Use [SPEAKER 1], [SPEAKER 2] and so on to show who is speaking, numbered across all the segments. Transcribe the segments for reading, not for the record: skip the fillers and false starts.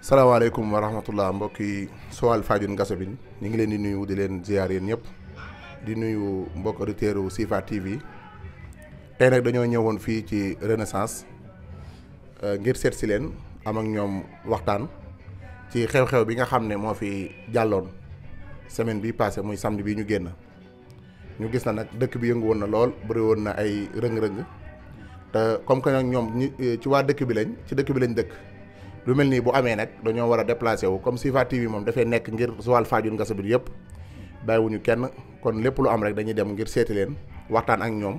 [SPEAKER 1] salaamaaleykum wa rahmatullah mbokki Joal Fadiouth Ngassabine ñu ngi leen di nuyu di leen ziar yéen ñëpp di nuyu mbokk auditeurs u Sifa TV tey nag dañoo ñëwoon fii ci Renaissance ngir seet si leen am ak ñoom waxtaan ci xew-xew bi nga xam ne moo fi jàlloon semaine bi passé muy samedi bi ñu génn ñu gis na nag dëkk bi yëngu woon na lool bëri woon na ay rëng-rëng te comme que nag ñoom ci waa dëkk bi lañ ci dëkk bi lañ dëkk lu mel nii bu amee nag dañoo war a déplacé wu comme Sifa TV moom dafay nekk ngir Joal Fadiouth Ngassabine yëpp bàyyiwuñu kenn kon lépp lu am rek dañuy dem ngir seeti leen waxtaan ak ñoom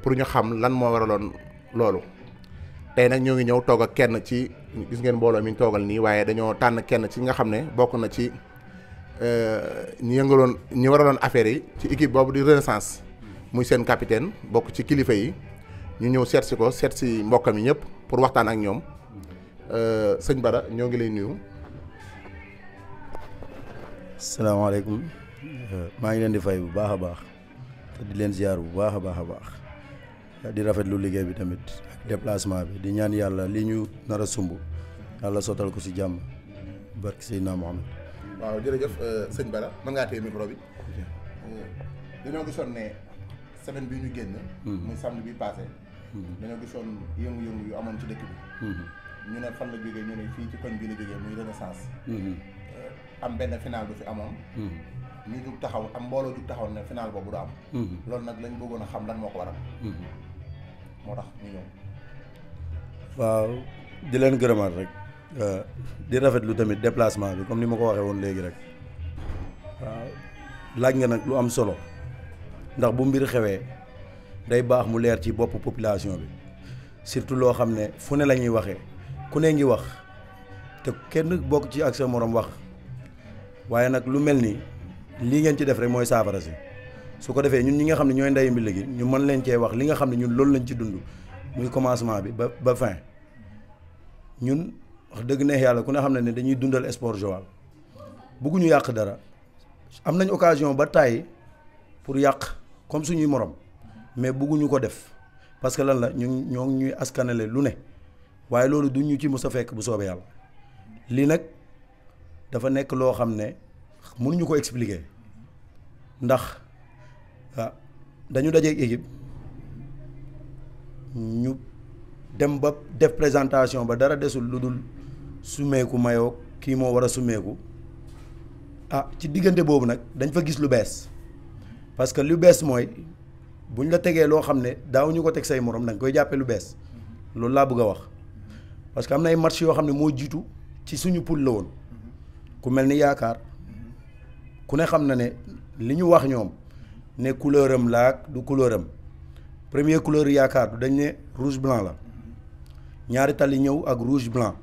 [SPEAKER 1] pour ñu xam lan moo waraloon loolu. tey nag ñoo ngi ñëw toog ak kenn ci gis ngeen mbooloo mi ñu toogal nii waaye dañoo tànn kenn ci nga xam ne bokk na ci ñi waraloon affaire yi ci équipe boobu di Renaissance muy seen capitaine bokk ci kilifa yi ñu ñëw seet si ko seet si mbokkam yi ñëpp pour waxtaan ak ñoom. sëñ Bada ñoo ngi lay nuyu.
[SPEAKER 2] salaamaaleykum maa ngi leen di fay bu baax a baax te di leen ziar bu baax a baax a baax di rafetlu liggéey bi tamit ak déplacement bi di ñaan yàlla li ñu nar a sumb yàlla sottal ko si jàmm barki Seydina Mohamed.
[SPEAKER 1] waaw jërëjëf sëñ Bada mën ngaa téye micro bi. dañoo gisoon ne semaine bi ñu génn. muy samedi bi passé. dañoo gisoon yëngu-yëngu yu amoon ci dëkk bi. ñu ne fan la jógee ñu ne fii ci koñ bi la jógee muy Renaissance. am benn final bu fi amoon. ñu jug taxaw am mbooloo jug taxaw ne final boobu du am. loolu nag lañ bëggoon a xam lan moo ko waral. moo tax ñu ñëw.
[SPEAKER 2] waaw di leen gërëmaat rek di rafetlu tamit déplacement bi comme ni ma ko waxee woon léegi rek waaw laaj nga nag lu am solo ndax bu mbir xewee day baax mu leer ci bopp population bi surtout loo xam ne fu ne la ñuy waxee. ku ne ngi wax te kenn bokk ci ak sa morom wax waaye nag lu mel ni lii ngeen ci def rek mooy saafara si su ko defee ñun ñi nga xam ne ñooy ndeyu mbi léegi ñu mën leen cee wax li nga xam ne ñun loolu lañ ci dund muy commencement bi ba fin ñun wax dëgg neex yàlla ku ne xam ne dañuy dundal sport Joal bëgguñu yàq dara am nañ occasion ba tàyyi pour yàq comme suñuy morom mais bëgguñu ko def parce que lan la ñoo ñuy askanale lu ne. waaye loolu du ñu ci mës a fekk bu soobee yàlla lii nag dafa nekk loo xam ne mënuñu ko expliquer ndax dañu dajeeg équipe ñu dem ba def présentation ba dara desul lu dul sumeeku mayoo kii moo war a sumeeku ci diggante boobu nag dañ fa gis lu bees parce que lu bees mooy buñ la tegee loo xam ne daaw ñu ko teg say morom da nga koy jàppee lu bees loolu laa bëgg a wax. parce que am na ay match yoo xam ne moo jiitu ci suñu poule la woon ku mel ni yaakaar ku ne xam na ne li ñu wax ñoom ne couleur am laak du couleur am première couleur yaakaar du dañ ne rouge blanc la ñaari tali ñëw ak rouge blanc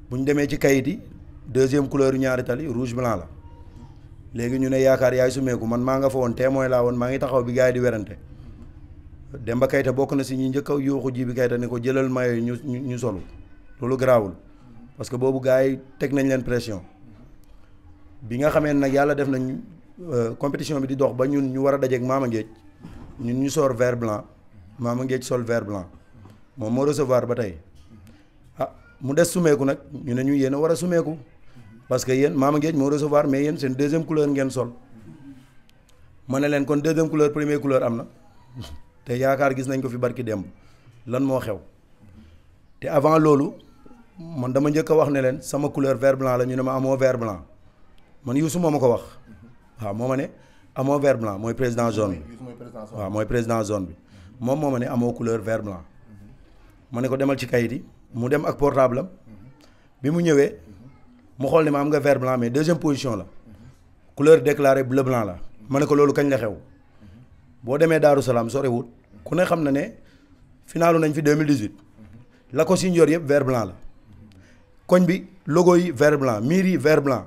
[SPEAKER 2] bu ñu demee ci kayit yi deuxième couleur ñaari tali rouge blanc la léegi ñu ne yaakaar yaay sumeeku man maa nga fa woon témoin laa woon maa ngi taxaw bi gars yi di werante Demba Kayta bokk na si ñi njëkk a yooxu Jibi Kayta ne ko jëlal mayo ñu solu loolu garaawul parce que boobu gars yi teg nañ leen pression bi nga xamee nag yàlla def nañ compétition bi di dox ba ñun ñu war a dajeeg Maama Ngéej ñun ñu sor vert blanc Maama Ngéej sol vert blanc moom moo recevoir ba tey mu des sumeeku nag ñu ne ñu yéen a war a sumeeku parce que yéen Maama Ngéej moo recevoir mais yéen seen deuxième couleur ngeen sol ma ne leen kon deuxième couleur première couleur am na te yaakaar gis nañ ko fi barki démb lan moo xew te avant loolu man dama njëkk a wax ne leen sama couleur vert blanc la ñu ne ma amoo vert blanc man Youssou moo ma ko wax waaw moo ma ne amoo vert blanc mooy président zone bi waaw mooy président zone bi moom moo ma ne amoo couleur vert blanc ma ne ko demal ci kayit yi mu dem ak portable am bi mu ñëwee mu xool ne ma am nga vert blanc mais deuxième position la couleur déclarée bleu blanc la ma ne ko loolu kañ la xew boo demee Daaru Salaam sorewut ku ne xam na ne finaalu nañ fi 2018 la ko siñ yor yëpp vert blanc la koñ bi logo yi vert blanc miir yi vert blanc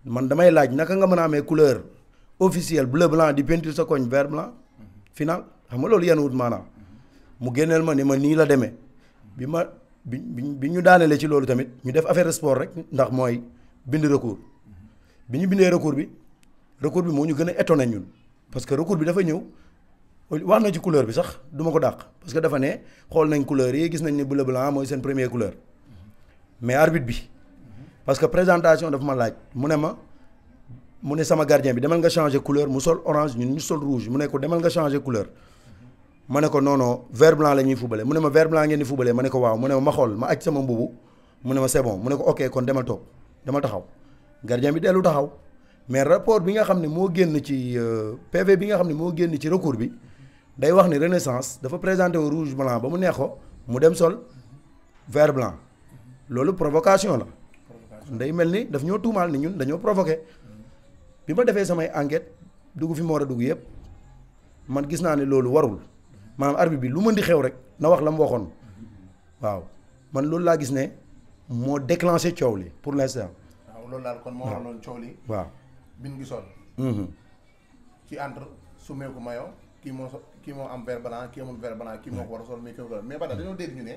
[SPEAKER 2] man damay laaj naka nga mën a amee couleur officielle bleu blanc di peinture sa koñ vert blanc final xam nga loolu yenn wut maanaam mu génneel ma ne ma nii la demee bi ñu daanelee ci loolu tamit ñu def affaire sport rek ndax mooy bind recours bi ñu bindee recours bi moo ñu gën a étonné ñun parce que recours bi dafa ñëw wax na ci couleur bi sax du ma ko dàq parce que dafa ne xool nañ couleur yi gis nañ ne bleu blanc mooy seen première couleur mais arbitre bi parce que présentation dafa ma laaj mu ne sama gardien bi demal nga changer couleur mu sol orange ñun ñu sol rouge mu ne ko demal nga changer couleur ma ne ko non non vert blanc la ñuy fubale mu ne ma vert blanc ngeen di fubale ma ne ko waaw mu ne ma xool ma aj sama mbubu mu ne ma c'est bon mu ne ko ok kon demal toog demal taxaw gardien bi dellu taxaw mais rapport bi nga xam ne moo génn ci PV bi nga xam ne moo génn ci recours bi day wax ni Renaissance dafa présenté au rouge blanc ba mu neex ko mu dem sol vert blanc loolu provocation la day mel ni daf ñoo tuumaal ni ñun dañoo provoqué bi ma defee samay enquête dugg fi ma war a dugg yëpp man gis naa ne loolu warul maanaam arbitre bi lu mën di xew rek na wax la mu waxoon waaw man loolu laa gis ne moo déclenché coow li pour l'instant.
[SPEAKER 1] waaw loolu daal kon moo waraloon coow li.
[SPEAKER 2] waaw
[SPEAKER 1] bi ñu gisoon. ci entre sumeeku mayo kii moo am vert blanc kii amul vert blanc kii moo ko war a sol mais kii mais ba dañoo dégg ñu ne.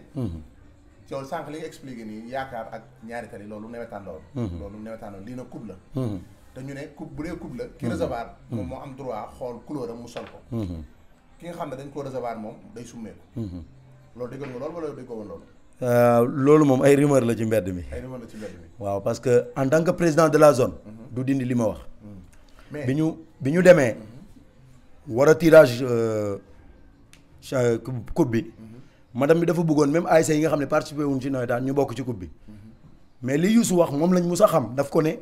[SPEAKER 1] coow sànq li nga expliqué nii yaakaar ak ñaari tali loolu nawetaan la woon. loolu nawetaan la lii na coupe la. te ñu ne coupe bu dee coupe la. ki recevoir moom moo am droit xool couleur am mu sol ko. ki nga xam ne dañ koo recevoir moom day summeeku. loolu déggoon nga loolu wala déggoo woon loolu.
[SPEAKER 2] loolu moom ay rumeur la ci mbedd mi.
[SPEAKER 1] ay rumeur la ci mbedd mi.
[SPEAKER 2] waaw parce que en tant que président de la zone. du dindi li ma wax.
[SPEAKER 1] mais
[SPEAKER 2] bi ñu demee. war a tirage coupe bi. madame bi dafa bëggoon même ASC yi nga xam ne participé wuñ ci nawetaan ñu bokk ci coupe bi. mais li Youssou wax moom lañ mus a xam daf ko ne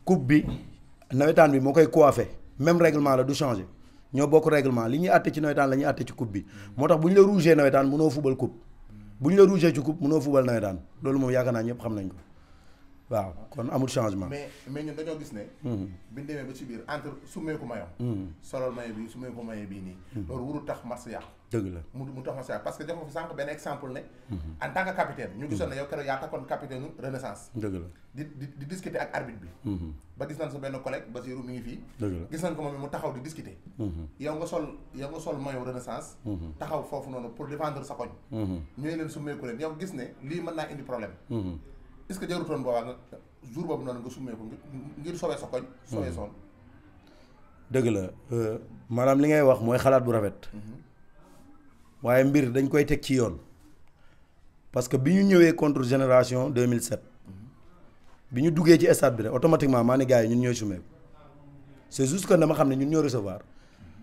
[SPEAKER 2] coupe bi nawetaan bi moo koy coiffé même règlement la du changé ñoo bokk règlement li ñuy àtte ci nawetaan la ñuy àtte ci coupe bi moo tax bu ñu la rougé nawetaan mënoo fubal coupe bu ñu la rougé ci coupe mënoo fubal nawetaan loolu moom yaakaar naa ñëpp xam nañ ko waaw kon amul changement.
[SPEAKER 1] mais ñun dañoo gis ne. bi ñu demee ba ci biir entre summeeku mayo. solol mayo bi summeeku mayo bii nii. loolu warul tax match yàqu.
[SPEAKER 2] dëgg la
[SPEAKER 1] mu tax match yàqu parce que jox nga fi sànq benn exemple ne. en tant que capitaine. ñu gisoon ne yow keroog yaa takkoon capitaine Renaissance.
[SPEAKER 2] dëgg la
[SPEAKER 1] di discuter ak arbitre bi. ba gis nañ sa benn collègue Basirou mi ngi fii.
[SPEAKER 2] dëgg la
[SPEAKER 1] gis nañ ko moom mu taxaw di discuter. yow nga sol mayo Renaissance. taxaw foofu noonu pour défendre sa koñ. ñu ne leen summeeku leen yow gis ne lii mën naa indi problème. est-ce que jarutoon boobaa nga jour boobu noonu nga summeeku ngir sowee sa koñ. sowee soon.
[SPEAKER 2] dëgg la maanaam li ngay wax mooy xalaat bu rafet. waaye mbir dañ koy teg ci yoon. parce que bi ñu ñëwee contre génération 2007. bi ñu duggee ci stade bi rek automatiquement maa ni gars yi ñun ñooy summeeku. c'est juste que dama xam ne ñun ñoo recevoir.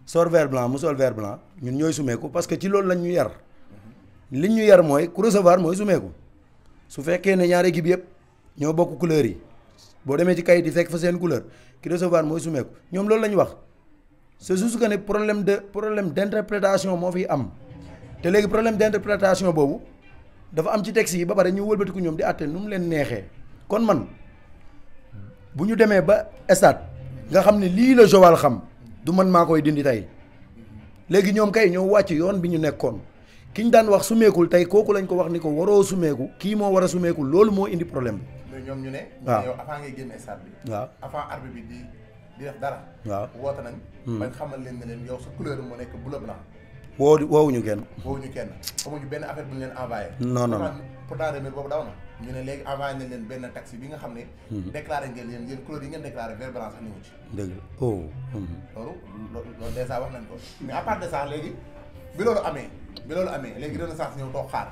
[SPEAKER 2] sol vert blanc mu sol vert blanc ñun ñooy summeeku parce que ci loolu lañ ñu yar. liñ ñu yar mooy ku recevoir mooy summeeku. su fekkee ne ñaari équipe yëpp ñoo bokk couleur yi boo demee ci kayit yi fekk fa seen couleur ki recevoir mooy sumeeku ñoom loolu la ñu wax c'est juste que ne problème d'interprétation moo fi am te léegi problème d'interprétation boobu dafa am ci texte yi ba pare ñu wëlbatiku ñoom di àtte nu mu leen neexee kon man bu ñu demee ba stade nga xam ne lii la Joal xam du man maa koy dindi tey léegi ñoom kay ñoo wàcc yoon bi ñu nekkoon ki ñu daan wax sumeekul tey kooku lañ ko wax ni ko waroo sumeeku kii moo war a sumeeku loolu moo indi problème bi.
[SPEAKER 1] mais ñoom ñu ne.
[SPEAKER 2] waaw
[SPEAKER 1] yow avant ngay génn stade bi.
[SPEAKER 2] waaw
[SPEAKER 1] avant arbitre bi di def dara.
[SPEAKER 2] waaw
[SPEAKER 1] woote nañ. bañ xamal leen ne leen yow sa couleur moo nekk bleu blanc.
[SPEAKER 2] woowuñu kenn.
[SPEAKER 1] woowuñu kenn amuñu benn affaire bu ñu leen envoyé.
[SPEAKER 2] non non
[SPEAKER 1] pourtant remède boobu daw na. ñu ne léegi envoyé nañ leen benn taxi bi nga xam ne. déclaré ngeen yéen couleur yi ngeen déclaré vert blanc sax ni mu ci.
[SPEAKER 2] dëgg la oh.
[SPEAKER 1] loolu dèjà wax nañ ko mais à part de ça léegi bi loolu amee léegi Renaissance ñëw toog xaar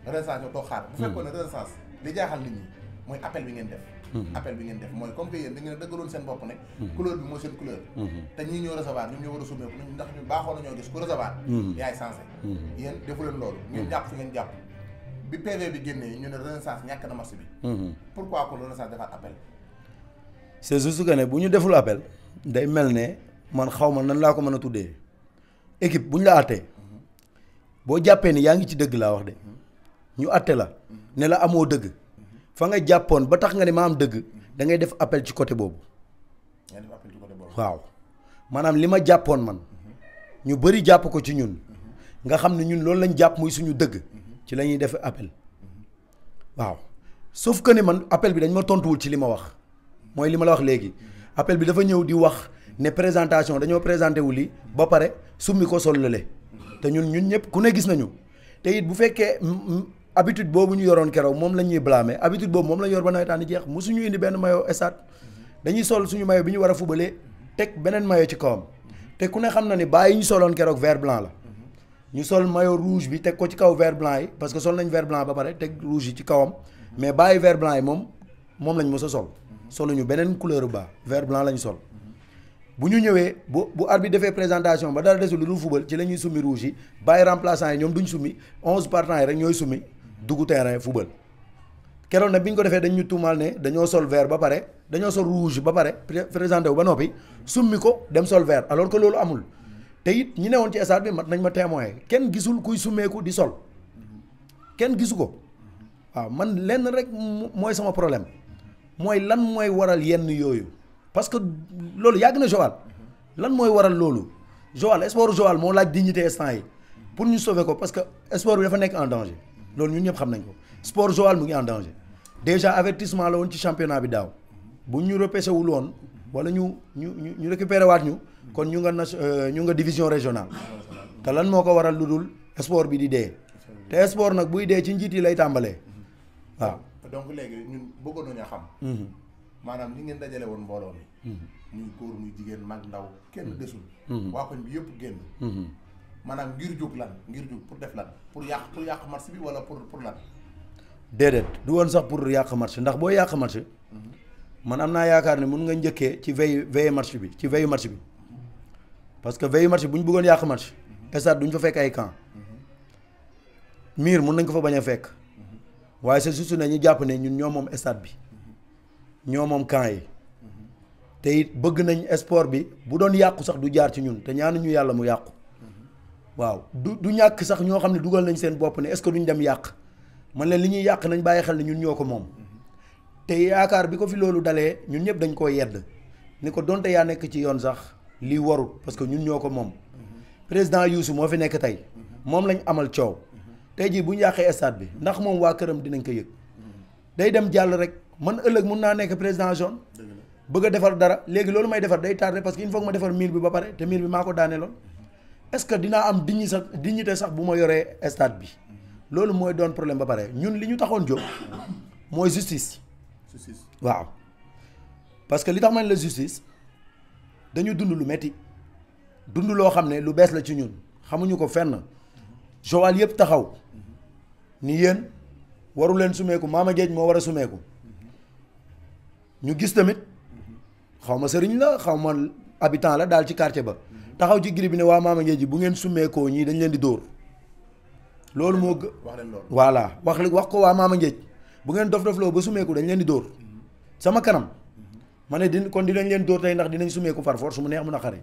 [SPEAKER 1] bu fekkoon ne Renaissance li jaaxal nit ñi mooy appel bi ngeen def. appel bi ngeen def mooy comme que yéen da ngeen dëggaloon seen bopp ne. couleur bi mooy seen couleur. te ñii ñoo recevoir ñoom ñoo war a summeeku ndax ñu baaxoo nañoo gis ku recevoir. yaay sensé. yéen defu leen loolu. ngeen jàpp fi ngeen jàpp bi PV bi génnee ñu ne Renaissance ñàkk na match bi. pourquoi kon Renaissance defaat appel.
[SPEAKER 2] c'est juste que ne bu ñu deful appel day mel ne man xaw ma nan laa ko mën a tuddee équipe bu ñu la àttee boo jàppee ni yaa ngi ci dëgg laa wax de ñu àtte la ne la amoo dëgg fa nga jàppoon ba tax nga ne ma am dëgg da ngay def appel ci côté boobu. waaw maanaam li ma jàppoon man ñu bëri jàpp ko ci ñun nga xam ne ñun loolu lañ jàpp muy suñu dëgg ci la ñuy def appel waaw sauf que ne man appel bi dañ ma tontuwul ci li ma wax mooy li ma la wax léegi appel bi dafa ñëw di wax ne présentation dañoo présenté wu lii ba pare summi ko sol lële te ñun ñëpp ku ne gis nañu te it bu fekkee habitude boobu ñu yoroon keroog moom la ñuy blâmer habitude boobu moom la ñu yor ba nawetaan di jeex musuñu indi benn maillot stade dañuy sol suñu maillot bi ñu war a fubalee teg beneen maillot ci kawam te ku ne xam na ni bàyyi ñu soloon keroog vert blanc la ñu sol maillot rouge bi teg ko ci kaw vert blanc yi parce que sol nañ vert blanc ba pare teg rouge yi ci kawam mais bàyyi vert blanc yi moom lañ mos a sol soluñu beneen couleur ba vert blanc lañ sol bu ñu ñëwee bu arbitre defee présentation ba dara desul lu dul football ci la ñuy summi rouge yi bàyyi remplaçant yi ñoom duñ summi 11 partants yi rek ñooy summi dugg terrain football keroog nag bi ñu ko defee dañ ñu tuumaal ne dañoo sol vert ba pare dañoo sol rouge ba pare présenté wu ba noppi summi ko dem sol vert alors que loolu amul te it ñi newoon ci stade bi mat nañ ma témoin kenn gisul kuy summeeku di sol kenn gisu ko waaw man lenn rek mooy sama problème mooy lan mooy waral yenn yooyu parce que loolu yàgg na Joal lan mooy waral loolu Joal sport Joal moo laaj dignité instant yi pour ñu sauver ko parce que sport bi dafa nekk en danger loolu ñun ñëpp xam nañ ko sport Joal mu ngi en danger déjà avertissement la woon ci championnat bi daaw bu ñu repêché wul woon wala ñu récupéré waat ñu kon ñu nga division régionale te lan moo ko waral lu dul sport bi di dee te sport nag buy dee ci njiit yi lay tàmbalee waaw.
[SPEAKER 1] donc léegi ñun bëggoon nañu xam. maanaam ni ngeen dajale woon mbooloo mi. muy góor muy jigéen mag ndaw kenn desul. waa koñ bi yëpp génn. maanaam ngir jóg lan ngir jóg pour def lan pour yàq match bi wala pour lan.
[SPEAKER 2] déedéet du woon sax pour yàq match ndax boo yàq match. man am naa yaakaar ne mun nga njëkkee ci veille match bi ci veille match bi parce que veille match bu ñu bëggoon yàq match. stade duñ fa fekk ay camp. miir mun nañ ko fa bañ a fekk. waaye c'est juste ne ñu jàpp ne ñun ñoo moom stade bi ñoo moom camp yi te it bëgg nañ sport bi bu doon yàqu sax du jaar ci ñun te ñaanuñu yàlla mu yàqu waaw du ñàkk sax ñoo xam ne dugal nañ seen bopp ne est-ce que duñ dem yàq man leen li ñuy yàq nañ bàyyi xel ne ñun ñoo ko moom te yaakaar bi ko fi loolu dalee ñun ñëpp dañ koo yedd ni ko donte yaa nekk ci yoon sax lii warul parce que ñun ñoo ko moom président Youssou moo fi nekk tey moom lañ amal coow tey jii bu ñu yàqee stade bi ndax moom waa këram dinañ ko yëg day dem jàll rek man ëllëg mun naa nekk président zone bëgg a defar dara léegi loolu may defar day tardé parce que il faut que ma defar mur bi ba pare te mur bi maa ko daaneeloon est-ce que dinaa am dignité sax bu ma yoree stade bi loolu mooy doon problème ba pare ñun li ñu taxoon jóg mooy justice waaw parce que li tax man la justice dañu dund lu metti dund loo xam ne lu bees la ci ñun xamuñu ko fenn Joal yëpp taxaw ni yéen waru leen sumeeku Mama Diedhi moo war a sumeeku ñu gis tamit xaw ma sëriñ la xaw ma habitant la daal ci quartier ba taxaw ci giri bi ne waa Mama Diedhi bu ngeen sumeekoo ñii dañ leen di dóor loolu moo
[SPEAKER 1] wax leen loolu
[SPEAKER 2] voilà wax ko waa Mama Diedhi bu ngeen dof-dofloo ba sumeeku dañ leen di dóor sama kanam ma ne kon dinañ leen dóor tey ndax dinañ sumeeku par force mu neex mu naqari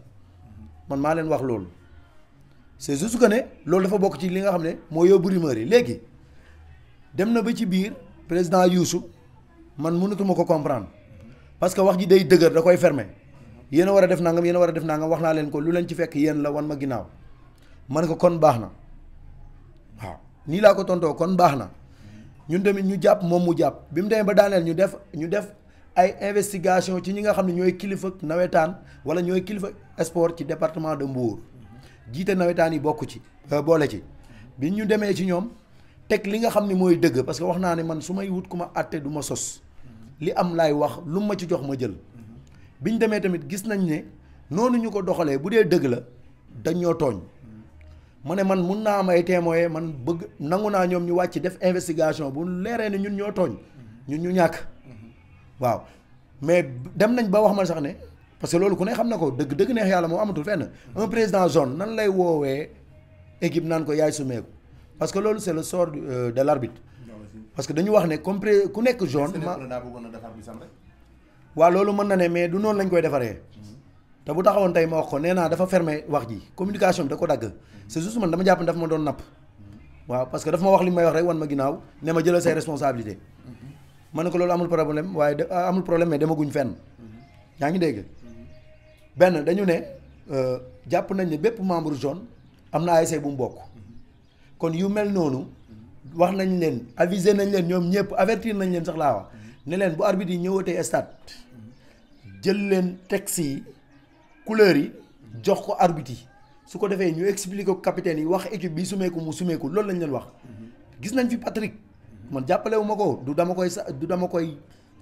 [SPEAKER 2] man maa leen wax loolu c'est juste que ne loolu dafa bokk ci li nga xam ne moo yóbbu rumeur yi léegi dem na ba ci biir président Youssou man mënatuma ko comprendre parce que wax ji day dëgër da koy fermer yéen a war a def nangam yéen a war a def nangam wax naa leen ko lu leen ci fekk yéen la wan ma ginnaaw man ko kon baax na waaw nii laa ko tontoo kon baax na ñun tamit ñu jàpp moom mu jàpp bi mu demee ba daaneel ñu def ay investigation ci ñi nga xam ne ñooy kilifa nawetaan wala ñooy kilifa sport ci département de Mbour jiite nawetaan yi bokk ci boole ci bi ñu demee ci ñoom teg li nga xam ne mooy dëgg parce que wax naa ne man su may wut ku ma àtte du ma sos li am laay wax lu ma ci jox ma jël bi ñu demee tamit gis nañ ne noonu ñu ko doxalee bu dee dëgg la dañ ñoo tooñ ma ne man mun naa am ay témoins man bëgg nangu naa ñoom ñu wàcc def investigation bu leeree ne ñun ñoo tooñ ñun ñu ñàkk waaw mais dem nañ ba wax ma sax ne parce que loolu ku ne xam na ko dëgg neex yàlla moo amatul fenn un président zone nan lay woowee équipe naan ko yaay sumeeku parce que loolu c'est le sort de l'arbitre parce que dañu wax ne comme ku nekk zone waaw loolu mën na ne mais du noonu lañ koy defaree te bu taxawoon tey ma wax ko nee naa dafa fermer wax ji communication bi da ko dagg c'est juste man dama jàpp ne dafa ma doon napp waaw parce que dafa ma wax li may wax rek wan ma ginnaaw ne ma jëlal say responsabilités ma ne ko loolu amul problème waaye amul problème mais demaguñ fenn yaa ngi dégg benn dañu ne jàpp nañ ne bépp membre zone am na ASC bu mu bokk kon yu mel noonu wax nañ leen aviser nañ leen ñoom ñëpp avertir nañ leen sax laa wax ne leen bu arbitre yi ñëwatee stade jël leen texte yi couleur yi jox ko arbitre yi su ko defee ñu expliquer ko capitaine yi wax équipe bi sumeeku mu sumeeku loolu lañ leen wax gis nañ fi Patrick man jàppalewu ma ko du dama koy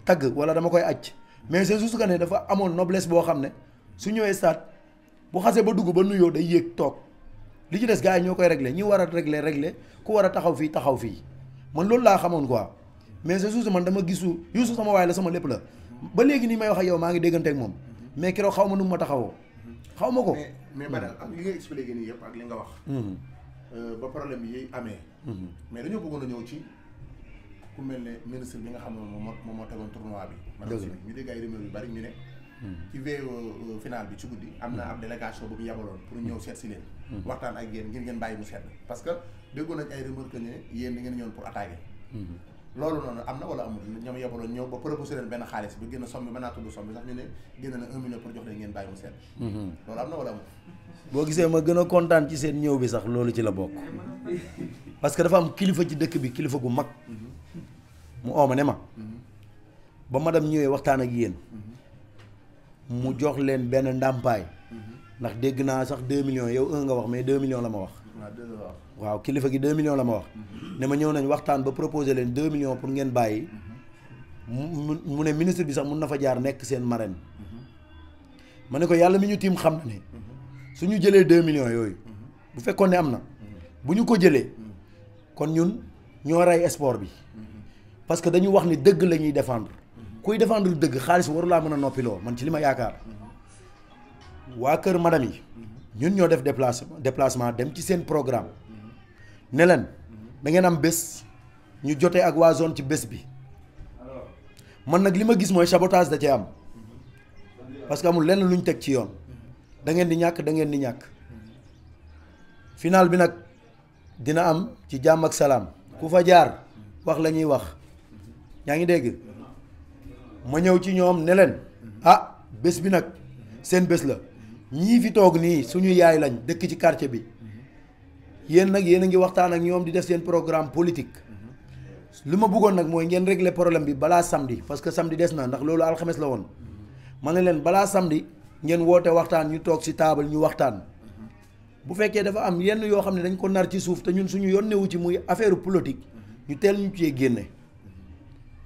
[SPEAKER 2] tagg wala dama koy acc mais c'est juste que ne dafa amoon noblesse boo xam ne su ñëwee stade bu xasee ba dugg ba nuyoo day yéeg toog li ci des gars yi ñoo koy régler ñi war a régler ku war a taxaw fii man loolu laa xamoon quoi mais c'est juste man dama gisu Youssou sama waay la sama lépp la ba léegi nii may wax ak yow maa ngi déggante ak moom mais keroog xaw ma nu mu ma taxawoo xaw ma ko.
[SPEAKER 1] mais Badal ak li nga expliqué nii yëpp ak li nga wax. ba problème yi amee. mais dañoo bëggoon a ñëw ci ku mel ne ministre bi nga xam ne moom moo tegoon tournoi bi. dëgg la ñu dégg ay rumeur yu bari ñu ne. ci veille final bi ci guddi am na ab délégation bu ñu yabaloon pour ñëw seet si leen. waxtaan ak yéen ngir ngeen bàyyi mu sedd parce que déggoon nañ ay rumeur que ne yéen da ngeen ñëwoon pour attaquer. loolu noonu am na wala amul ñoom yabaloon ñëw ba proposé leen benn xaalis bi génn somme bi mën naa tudd somme bi sax ñu ne génn na 1 million pour jox leen ngeen bàyyi mu sedd. loolu am na wala amul.
[SPEAKER 2] boo gisee ma gën a kontaan ci seen ñëw bi sax loolu ci la bokk parce que dafa am kilifa ci dëkk bi kilifa gu mag mu ooma ne ma ba madame ñëwee waxtaan ak yéen mu jox leen benn ndàmpaay ndax dégg naa sax 2 millions yow 1 nga wax mais 2 millions la ma wax. waaw kilifa gi 2 millions la ma wax. ne ma ñëw nañ waxtaan ba proposer leen 2 millions pour ngeen bàyyi mu ne ministre bi sax mun na fa jaar nekk seen marraine ma ne ko yàlla mi ñu tiim xam na ne su ñu jëlee 2 millions yooyu bu fekkoon ne am na bu ñu ko jëlee kon ñun ñoo rey sport bi parce que dañu wax ni dëgg la ñuy défendre kuy défendre dëgg xaalis waru laa mën a noppiloo man ci li ma yaakaar waa kër madame yi ñun ñoo def déplacement dem ci seen programme ne leen da ngeen am bés ñu jotee ak waa zone ci bés bi man nag li ma gis mooy sabotage da cee am parce que amul lenn lu ñu teg ci yoon da ngeen di ñàkk final bi nag dina am ci jàmm ak salaam ku fa jaar wax la ñuy wax yaa ngi dégg ma ñëw ci ñoom ne leen ah bés bi nag seen bés la ñii fi toog nii suñu yaay lañ dëkk ci quartier bi yéen nag yéen a ngi waxtaan ak ñoom di def seen programme politique li ma bëggoon nag mooy ngeen régler problème bi balaa samedi parce que samedi des na ndax loolu alxames la woon ma ne leen balaa samedi ngeen woote waxtaan ñu toog ci taabal ñu waxtaan bu fekkee dafa am yenn yoo xam ne dañ ko nar ci suuf te ñun suñu yoon newu ci muy affaire politique ñu teel ñu cee génne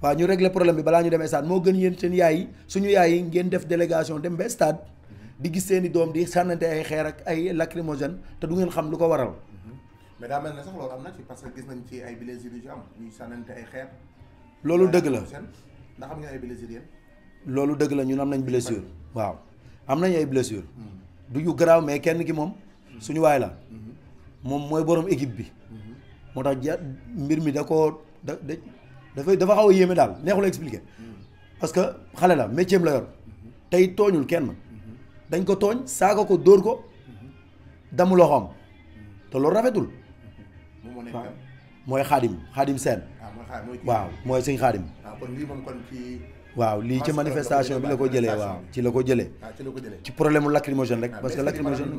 [SPEAKER 2] waaw ñu régler problème bi balaa ñu dem stade moo gën yéen seen yaay yi suñu yaay yi ngeen def délégation dem ba stade di gis seeni doom di sànnante ay xeer ak ay lacrymogène te du ngeen xam lu ko waral.
[SPEAKER 1] mais daa mel ne sax loolu am na ci parce que gis nañ ci ay blessures yu ci am ñuy sànnante ay xeer.
[SPEAKER 2] loolu dëgg la
[SPEAKER 1] ndax am ngeen ay blessures yéen.
[SPEAKER 2] loolu dëgg la ñun am nañ blessure waaw am nañ ay blessure du yu garaaw mais kenn ki moom suñu waay la moom mooy borom équipe bi moo tax mbir mi da koo dafa xaw a yéeme daal neexul expliquer parce que xale la métier la yor tey tooñul kenn dañ ko tooñ saaga ko dóor ko damu loxoom te loolu rafetul waaw mooy xaadim seen waaw mooy sëñ xaadim waaw lii ci manifestation bi la ko jëlee waaw ci la ko jëlee ci problème mu lacrymogène rek parce que lacrymogène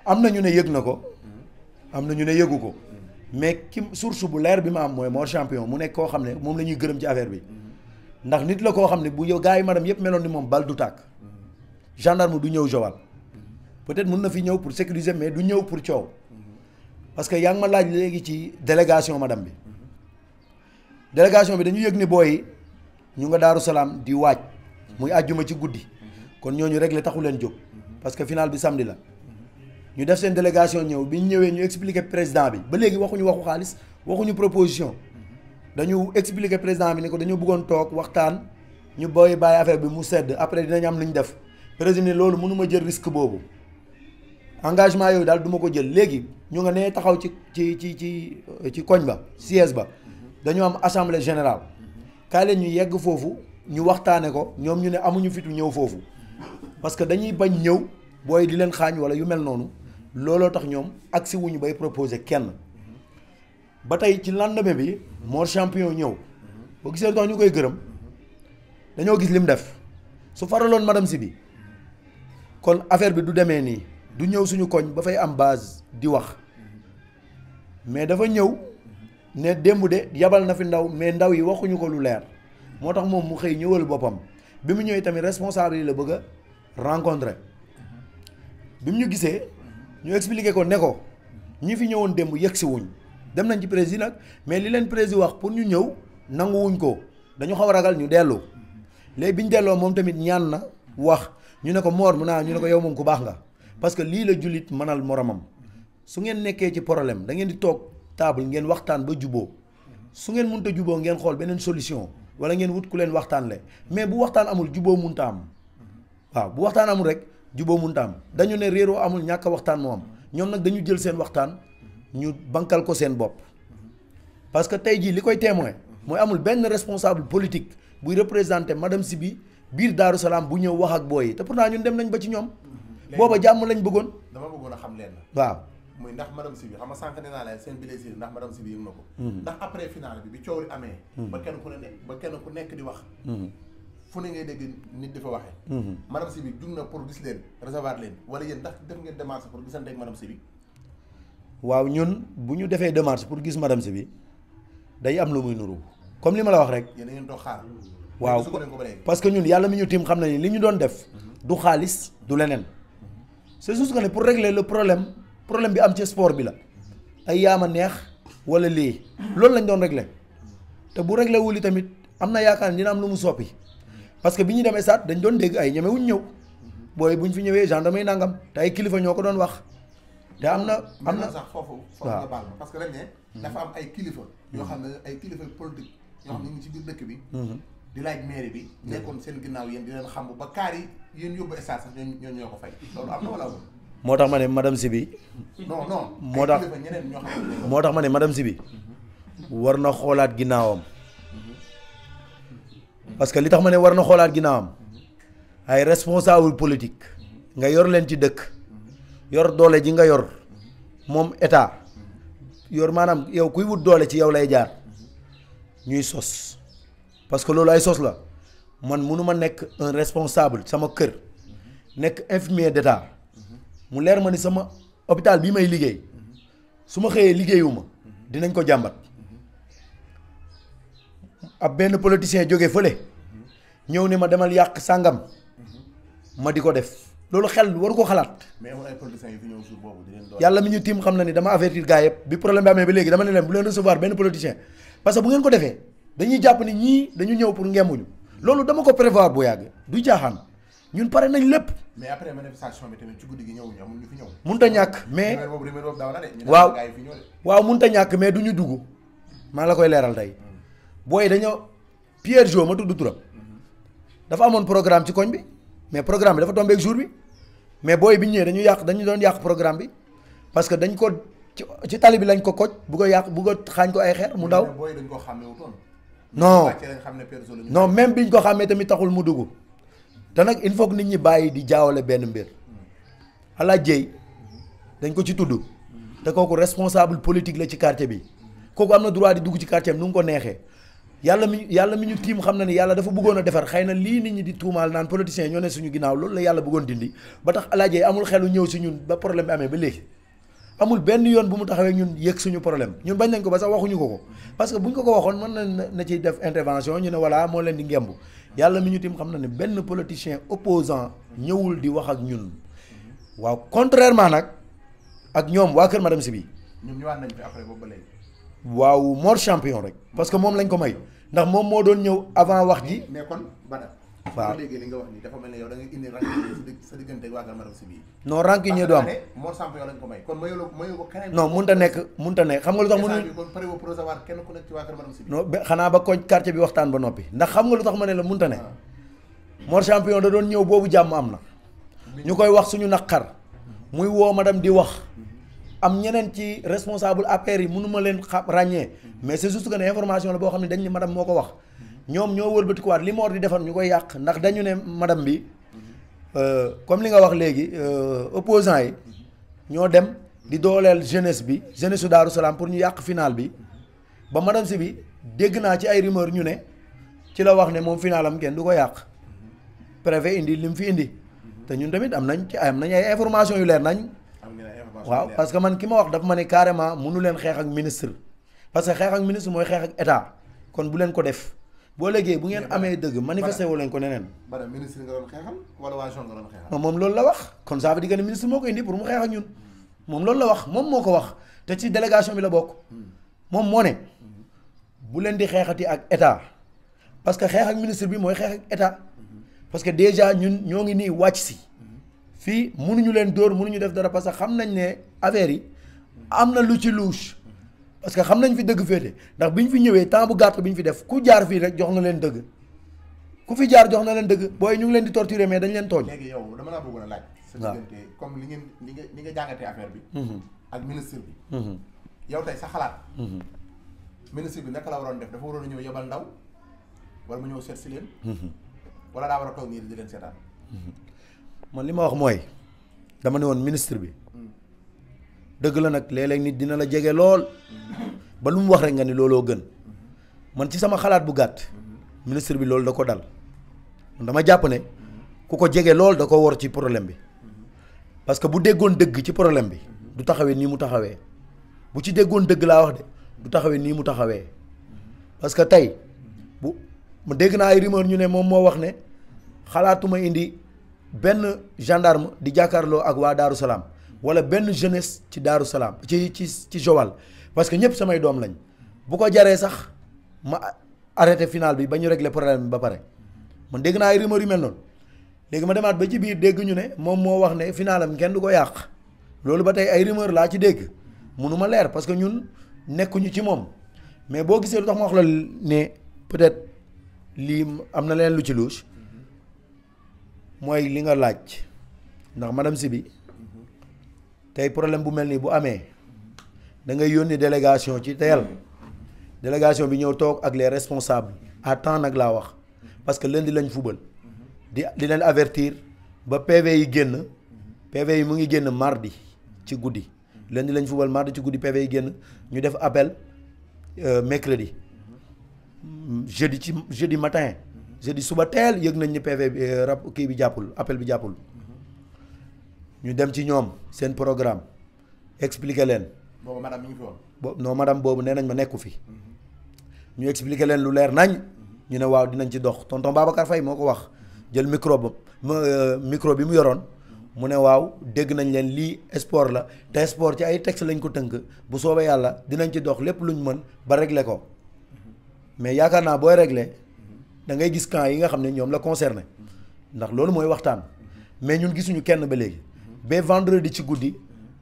[SPEAKER 2] am na ñu ne yëg na ko am na ñu ne yëgu ko mais ki source bu leer bi ma am mooy Mor Champion mu nekk koo xam ne moom la ñuy gërëm ci affaire bi ndax nit la koo xam ne bu yow gars yi madame yëpp meloon ni moom bal du tàkk gendarme du ñëw Joal peut-être mun na fi ñëw pour sécuriser mais du ñëw pour coow parce que yaa ngi ma laaj léegi ci délégation madame bi délégation bi dañu yëg ni booy ñu nga Daaru Salaam di waaj muy àjjuma ci guddi kon ñooñu régler taxu leen jóg parce que final bi samedi la ñu def seen délégation ñëw bi ñu ñëwee ñu expliquer président bi ba léegi waxuñu waxu xaalis waxuñu proposition dañu expliquer président bi ni ko dañu bëggoon toog waxtaan ñu bàyyi affaire bi mu sedd après dinañ am lu ñu def président ni loolu mënuma jël risque boobu engagement yooyu daal duma ko jël léegi ñu nga nee taxaw ci koñ ba siège ba dañu am assemblée générale kaay leen ñu yegg foofu ñu waxtaane ko ñoom ñu ne amuñu fitu ñëw foofu parce que dañuy bañ ñëw booy di leen xaañ wala yu mel noonu looloo tax ñoom agsi wuñu bay proposer kenn ba tey ci lendemain bi Mor Champion ñëw boo gisee tax ñu koy gërëm dañoo gis lim def su faraloon madame si bi kon affaire bi du demee nii du ñëw suñu koñ ba fay am base di wax mais dafa ñëw ne démb de yabal na fi ndaw mais ndaw yi waxuñu ko lu leer moo tax moom mu xëy ñëwal boppam bi mu ñëwee tamit responsable yi la bëgg a rencontrer bi mu ñu gisee ñu expliqué ko ne ko ñi fi ñëwoon démb yegg si wuñ dem nañ ci président nag mais li leen président wax pour ñu ñëw nanguwuñ ko dañu xaw a ragal ñu dellu léegi bi ñu delloo moom tamit ñaan na wax ñu ne ko Mor mu naa ñu ne ko yow moom ku baax nga parce que lii la jullit mënal moromam su ngeen nekkee ci problème da ngeen di toog table ngeen waxtaan ba juboo su ngeen mënta juboo ngeen xool beneen solution wala ngeen wut ku leen waxtaan le mais bu waxtaan amul juboo mënta am waaw bu waxtaan amul rek juboo mënta am dañu ne réeroo amul ñàkk waxtaan moo am ñoom nag dañu jël seen waxtaan ñu bankal ko seen bopp parce que tey jii li koy témoin mooy amul benn responsable politique buy représenter madame Siby biir Daaru Salaam bu ñëw wax ak booy yi te pourtant ñun dem nañ ba ci ñoom booba jàmm lañ bëggoon.
[SPEAKER 1] dama bëggoon a xam leen
[SPEAKER 2] waaw
[SPEAKER 1] muy ndax madame Siby xam nga sànq nee naa la seen blessure ndax madame Siby yëg na ko. ndax après finale bi coow li amee. ba kenn ku nekk di wax. fu ne ngay dégg nit di fa waxee. madame Siby jug na pour gis leen recevoir leen wala yéen ndax def ngeen démarche pour gisante ak madame Siby.
[SPEAKER 2] waaw ñun bu ñu defee démarche pour gis madame Siby day am lu muy nuru comme li ma la wax rek.
[SPEAKER 1] yéen a ngeen toog xaar.
[SPEAKER 2] waaw parce que ñun yàlla mi ñu tiim xam na ni li ñu doon def du xaalis du leneen c'est juste que ne pour régler le problème bi am ci sport bi la ay yaama neex wala lii loolu lañ doon régler te bu régler wuli tamit am na yaakaar ni dina am lu mu soppi parce que bi ñu demee stade dañ doon dégg ay ñemewuñ ñëw booy buñ fi ñëwee gendarmerie nangam te ay kilifa ñoo ko doon wax te am na
[SPEAKER 1] sax foofu nga baal ma parce que dañ ne dafa am ay kilifa yoo xam ne ay kilifa politique yoo xam ne ñu ngi ci biir dëkk bi di laaj mairie bi nekkoon seen ginnaaw yéen di leen xam ba kaar yi yéen yóbbu stade sax ñoo ko fay loolu am na wala amul.
[SPEAKER 2] moo tax ma ne madame Siby.
[SPEAKER 1] non
[SPEAKER 2] moo tax
[SPEAKER 1] ñeneen ñoo xam ne
[SPEAKER 2] moo tax ma ne madame Siby war na xoolaat ginnaawam parce que li tax ma ne war na xoolaat ginnaawam ay responsable politique nga yor leen ci dëkk yor doole ji nga yor moom état yor maanaam yow kuy wut doole ci yow lay jaar ñuy sos. parce que loolu ay sos la man mënuma nekk un responsable sama kër nekk infirmier d'état mu leer ma ni sama hôpital bii may liggéey su ma xëyee liggéeyuma dinañ ko jàmbat ab benn politicien jóge fële ñëw ne ma demal yàq sàngam ma di ko def loolu xel waru ko xalaat.
[SPEAKER 1] mais amul ay politiciens yu fi ñëw jour boobu di leen doon.
[SPEAKER 2] yàlla mi ñu tiim xam na ni dama avertir gars yëpp bi problème bi amee ba léegi dama ne leen bu leen recevoir benn politicien parce que bu ngeen ko defee. dañuy jàpp ni ñii dañu ñëw pour ngembuñu loolu dama ko prévoir bu yàgg du jaaxaan ñun pare nañ lépp.
[SPEAKER 1] mais après manifestation bi tamit ci guddi gi ñëwuñu amul ñu fi ñëw.
[SPEAKER 2] munta ñàkk mais
[SPEAKER 1] waaw
[SPEAKER 2] waaw munta ñàkk mais du ñu dugg maa la koy leeral tey booy dañoo Pierre Jo ma tudd turam dafa amoon programme ci koñ bi mais programme bi dafa tombé ak jour bi mais booy bi ñëwee dañu doon yàq programme bi parce que dañ ko ci tali bi lañ ko koj bu ko yàq bu ko xaañ ko ay xeer mu daw. non même biñ ko xàmmee tamit taxul mu dugg te nag il faut que nit ñi bàyyi di jaawale benn mbir ala jéy dañ ko ci tudd te kooku responsable politique la ci quartier bi kooku am na droit di dugg ci quartier am nu mu ko neexee yàlla mi ñu tiim xam na ni yàlla dafa bëggoon a defar xëy na lii nit ñi di tuumaal naan politiciens ñoo ne suñu ginnaaw loolu la yàlla bëggoon dindi ba tax ala jéy amul xelu ñëw si ñun ba problème bi amee ba léegi amul benn yoon bu mu taxawee ñun yëg suñu problème ñun bañ nañ ko ba sax waxuñu ko parce que buñ ko waxoon mën na ci def intervention ñu ne voilà moo leen di ngemb yàlla mi ñu tim xam na ne benn politicien opposant ñëwul di wax ak ñun waaw contrairement nag ak ñoom waa kër madame Siby.
[SPEAKER 1] ñoom ñëwaat nañ fi après boobu ba léegi.
[SPEAKER 2] waaw Mor champion rek parce que moom lañ ko may ndax moom moo doon ñëw avant wax ji.
[SPEAKER 1] mais kon Bada.
[SPEAKER 2] waaw
[SPEAKER 1] léegi li nga wax ni dafa mel ne yow da nga indi sa diggante ak waa kër madame Siby.
[SPEAKER 2] non rancunier du am
[SPEAKER 1] Mor champion lañ ko may kon mayu ko keneen.
[SPEAKER 2] non mënut a nekk xam nga lu tax mënul.
[SPEAKER 1] kon pare pour recevoir kenn ku nekk ci waa kër madame Siby.
[SPEAKER 2] non xanaa ba koñ quartier bi waxtaan ba noppi ndax xam nga lu tax ma ne la mënut a ne. Mor champion da doon ñëw boobu jàmm am na. ñu koy wax suñu naqar muy woo madame di wax am ñeneen ci responsable APR yi mënuma leen ràññee mais c'est juste que ne information la boo xam ne dañ ne madame moo ko wax ñoom ñoo wëlbatikuwaat li Mor di defar ñu koy yàq ndax dañu ne madame bi comme li nga wax léegi opposants yi ñoo dem di dooleel jeunesse bi jeunesse su Daaru Salaam pour ñu yàq final bi ba madame Siby dégg naa ci ay rumeur ñu ne ci la wax ne moom finalam kenn du ko yàq préfet indi li mu fi indi te ñun tamit am nañ ay information yu leer nañ. waaw parce que man ki ma wax dafa ma ne carrément mënu leen xeex ak ministre parce que xeex ak ministre mooy xeex ak état kon bu leen ko def boo léegi bu ngeen amee dëgg manifesté wu leen ko neneen.
[SPEAKER 1] Bada ministre nga doon xeexal wala waa zone nga doon xeexal.
[SPEAKER 2] non moom loolu la wax kon ça veut dire que ne ministre moo ko indi pour mu xeex ak ñun moom loolu la wax moom moo ko wax te ci délégation bi la bokk moom moo ne bu leen di xeexati ak état parce que xeex ak ministre bi mooy xeex ak état parce que déjà ñun ñoo ngi nii wàcc si fii mënuñu leen dóor mënuñu def dara parce que xam nañ ne affaire yi am na lu ci louche parce que xam nañ fi dëgg féete ndax bi ñu fi ñëwee temps bu gàtt bi ñu fi def ku jaar fii rek jox na leen dëgg ku fi jaar jox na leen dëgg booy ñu ngi leen di torturer mais dañ leen tooñ.
[SPEAKER 1] léegi yow dama laa bëggoon a laaj. sa diggante comme li nga jàngatee affaire bi. ak ministre bi. yow tey sa xalaat. ministre bi naka la waroon def dafa waroon a ñëw yebal ndaw wala mu ñëw seet si leen. wala daa war a toog nii di leen seetaan.
[SPEAKER 2] man li ma wax mooy dama ne woon ministre bi dëgg la nag léeg-léeg nit dina la jege lool ba lu mu wax rek nga ni looloo gën man ci sama xalaat bu gàtt ministre bi loolu da ko dal dama jàpp ne ku ko jege lool da ko war ci problème bi parce que bu déggoon dëgg ci problème bi du taxawee nii mu taxawee bu ci déggoon dëgg laa wax de du taxawee nii mu taxawee parce que tey bu mu dégg naa ay rumeur ñu ne moom moo wax ne xalaatuma indi benn gendarme di jàkkaarloo ak waa Daaru Salaam wala benn jeunesse ci Daaru Salaam ci Joal parce que ñëpp samay doom lañ bu ko jaree sax ma arrêté final bi ba ñu régler problème bi ba pare man dégg naa ay rumeur yu mel noonu léegi ma demaat ba ci biir dégg ñu ne moom moo wax ne finalam kenn du ko yàq loolu ba tey ay rumeur laa ci dégg mënuma leer parce que ñun nekkuñu ci moom mais boo gisee lu tax ma wax la ne peut-être lii am na leen lu ci louche mooy li nga laaj ndax madame Sibi tey problème bu mel nii bu amee da ngay yónni délégation ci teel délégation bi ñëw toog ak les responsables à temps nag laa wax parce que lundi lañ fubal di leen avertir ba PV yi génn PV yi mu ngi génn mardi ci guddi lundi lañ fubal mardi ci guddi PV yi génn ñu def appel mercredi jeudi matin jeudi suba teel yëg nañ ni PV bi kii bi jàppul appel bi jàppul ñu dem ci ñoom seen programme expliquer leen.
[SPEAKER 1] boobu madame mi ngi fi woon.
[SPEAKER 2] non madame boobu nee nañ ma nekku fi ñu expliquer leen lu leer nañ ñu ne waaw dinañ ci dox tonton Babacar Faye moo ko wax jël micro bi mu yoroon mu ne waaw dégg nañ leen lii sport la te sport ci ay texte lañ ko tënk bu soobee yàlla dinañ ci dox lépp luñ mën ba régler ko mais yaakaar naa booy régler da ngay gis camp yi nga xam ne ñoom la concerné ndax loolu mooy waxtaan mais ñun gisuñu kenn ba léegi ba vendredi ci guddi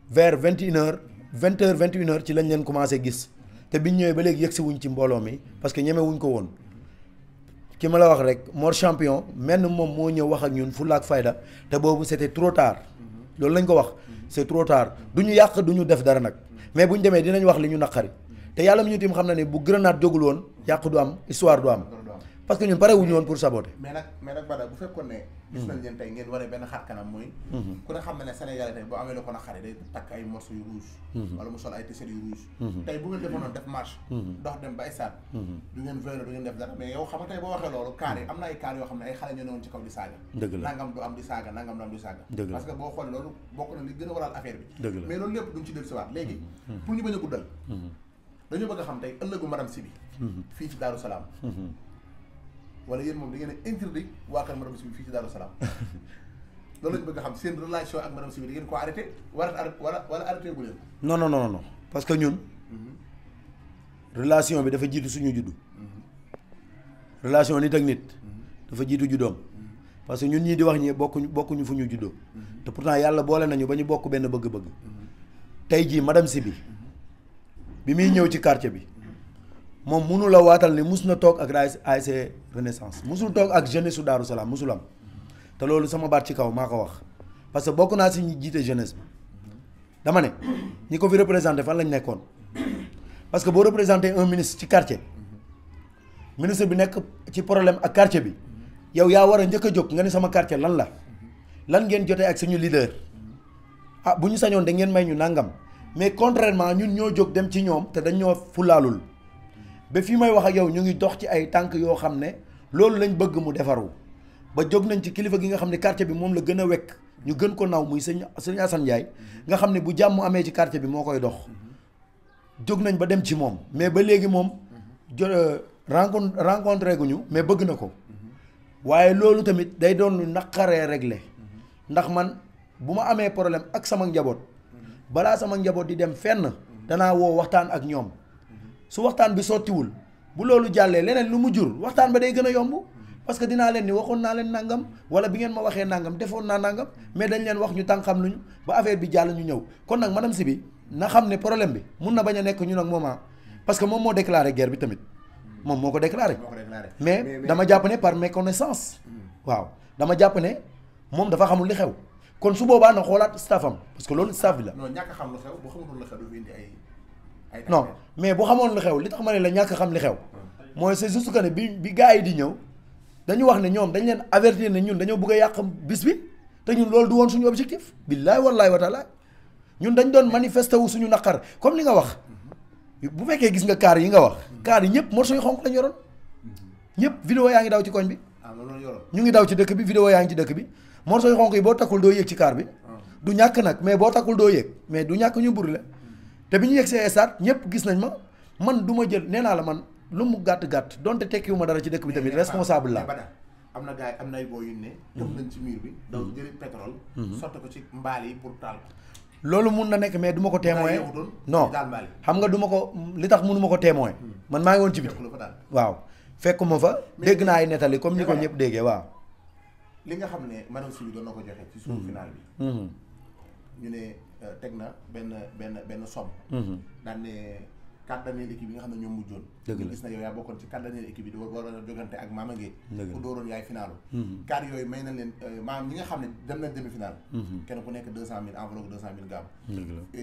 [SPEAKER 2] vers 21h 20h 21h ci lañ leen commencé gis te biñ ñëwee ba léegi yëgsi wuñ ci mbooloo mi parce que ñeme wuñ ko woon ki ma la wax rek Mor Champion menn moom moo ñëw wax ak ñun fulla ak fayda te boobu c'était trop tard loolu lañ ko wax c'est trop tard du ñu yàq du ñu def dara nag mais bu ñu demee dinañ wax li ñu naqari te yàlla mi ñu tim xam na ne bu grenade jógul woon yàq du am histoire du am parce que ñun pare wuñu woon pour saboter.
[SPEAKER 1] mais nag Bada bu fekkoon ne. gis nañ leen tey ngeen wane benn xar kanam mooy. ku ne xam na ne Sénégalais tey boo amee lu ko naqari day takk ay morceaux yu rouge. wala mu sol ay t-shirt yu rouge. tey bu ngeen defoon def marche. dox dem ba stade. du ngeen vélo du ngeen def dara mais yow xam nga tey boo waxee loolu kaar yi am na ay kaar yoo xam ne ay xale ñoo newoon ci kaw di saaga.
[SPEAKER 2] dëgg la
[SPEAKER 1] nangam du am di saaga nangam du am di saaga.
[SPEAKER 2] dëgg la
[SPEAKER 1] parce que boo xoolee loolu bokk na li gën a waral affaire bi.
[SPEAKER 2] dëgg la
[SPEAKER 1] mais loolu lépp duñ ci dellusiwaat léegi. pour ñu bañ a guddal. dañoo bëgg a xam tey ëllëgu madame Sibi. fii ci Daaru Salaam. wala yéen moom da ngeen a interdit waa kër madame Sibi fii ci Daaru Salaam loolu lañu bëgg a xam seen relation ak madame Sibi da ngeen ko arrêté wala arrêté gu leen.
[SPEAKER 2] non parce que ñun relation bi dafa jiitu suñu juddu relation nit ak nit dafa jiitu juddoom parce que ñun ñii di wax ñi bokkuñu fu ñu juddoo te pourtant yàlla boole nañu ba ñu bokk benn bëgg-bëgg tey jii madame Sibi bi muy ñëw ci quartier bi moom munu la waatal ni mus na toog ak ASC Renaissance musul toog ak jeunesse su Daaru Salaam musul am te loolu sama baat ci kaw maa ko wax parce que bokk naa si ñi jiite jeunesse bi dama ne ñi ko fi représenté fan lañ nekkoon parce que boo représenté un ministre ci quartier ministre bi nekk ci problème ak quartier bi yow yaa war a njëkk a jóg nga ni sama quartier lan la lan ngeen jotee ak suñu leader ah bu ñu sañoon da ngeen may ñu nangam mais contrairement ñun ñoo jóg dem ci ñoom te dañ ñoo fulaalul ba fii may wax ak yow ñu ngi dox ci ay tànk yoo xam ne loolu lañ bëgg mu defaru ba jóg nañ ci kilifa gi nga xam ne quartier bi moom la gën a wekk ñu gën ko naw muy sëñ Assane Ndiaye nga xam ne bu jàmm amee ci quartier bi moo koy dox jóg nañ ba dem ci moom mais ba léegi moom rencontré guñu mais bëgg na ko waaye loolu tamit day doon lu naqaree réglé ndax man bu ma amee problème ak sama njaboot balaa sama njaboot di dem fenn danaa woo waxtaan ak ñoom su waxtaan bi sottiwul bu loolu jàllee leneen lu mu jur waxtaan ba day gën a yomb parce que dinaa leen ni waxoon naa leen nangam wala bi ngeen ma waxee nangam defoon naa nangam mais dañ leen wax ñu tànqam luñu ba affaire bi jàll ñu ñëw kon nag madame Sy bi na xam ne problème bi mun na bañ a nekk ñun ak moom parce que moom moo déclaré guerre bi tamit moom moo ko déclaré mais dama jàpp ne par méconnaissance waaw dama jàpp ne moom dafa xamul li xew kon su boobaa na xoolaat staffam parce que loolu staff bi la.
[SPEAKER 1] non ñàkk xam lu xew bu xamul lu xew du indi ay
[SPEAKER 2] non mais bu xamoon lu xew li tax ma ne la ñàkk xam li xew mooy c'est juste que ne bi gars yi di ñëw dañu wax ne ñoom dañ leen avertir ne ñun dañoo bëgg a yàq bis bi te ñun loolu du woon suñu objectif billaay wallaay wa taala ñun dañ doon manifester wu suñu naqar comme li nga wax bu fekkee gis nga kaar yi nga wax kaar yi ñëpp morceau yu xonq lañ yoroon ñëpp vidéo yaa ngi daw ci koñ bi ñu ngi daw ci dëkk bi vidéo yaa ngi ci dëkk bi morceau yu xonq yi boo takkul doo yéeg ci kaar bi du ñàkk nag mais boo takkul doo yéeg mais du ñàkk ñu buri la te bi ñu yegg see stade ñëpp gis nañ ma man du ma jël nee naa la man lu mu gàtt-gàtt donte tekkiwu ma dara ci dëkk bi tamit responsable la
[SPEAKER 1] am na gars yi am nay boo yu ne tëb nañ ci mur bi daw jëli pétrole sotti ko ci mbaal yi pour taal ko
[SPEAKER 2] loolu mun na nekk mais du ma ko témoin non xam nga du ma ko li tax mënu ma ko témoin man maa ngi woon ci biti waaw fekkuma fa dégg naa ay nettali comme ni ko ñëpp déggee waaw
[SPEAKER 1] li nga xam ne madame Sy bi doon na ko joxe ci suñu final bi ñu ne teg na benn somme daan ne carte d'identité équipe yi nga xam ne ñoom mujjoon gis na yow yaa bokkoon ci carte d'identité équipe bi war a jogante ak Mama Gueye ku dooroon yaay finalu carte yooyu may na leen maanaam ñi nga xam ne dem nañ demi final kenn ku nekk 200 000 enveloppe 200 000 gaam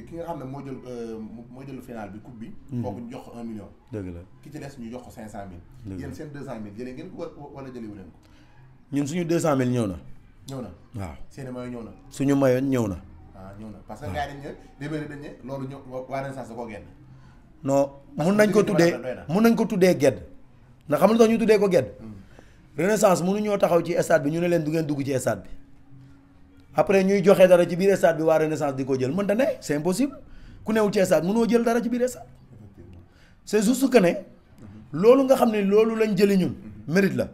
[SPEAKER 1] ki nga xam ne moo jël final bi coupe bi kooku ñu jox ko 1 million
[SPEAKER 2] dëgg la
[SPEAKER 1] ki ci des ñu jox ko 500 000 yéen seen 200 000 jëlee ngeen ko wala jëlewu leen ko
[SPEAKER 2] ñun suñu 200 000 ñëw na waaw
[SPEAKER 1] seeni mayo ñëw na
[SPEAKER 2] suñu mayoon ñëw na
[SPEAKER 1] ñëw na parce que gars yi dañ ne débéri dañ ne loolu ñëw waa Renaissance da koo génn
[SPEAKER 2] non mun nañ ko tuddee gedd ndax xam nga tax ñu tuddee ko gedd Renaissance mënuñoo taxaw ci stade bi ñu ne leen du ngeen dugg ci stade bi après ñuy joxe dara ci biir stade bi waa Renaissance di ko jël mënta ne c'est impossible ku newul ci stade mënoo jël dara ci biir stade c'est juste que ne loolu nga xam ne loolu lañ jëli ñun mérite la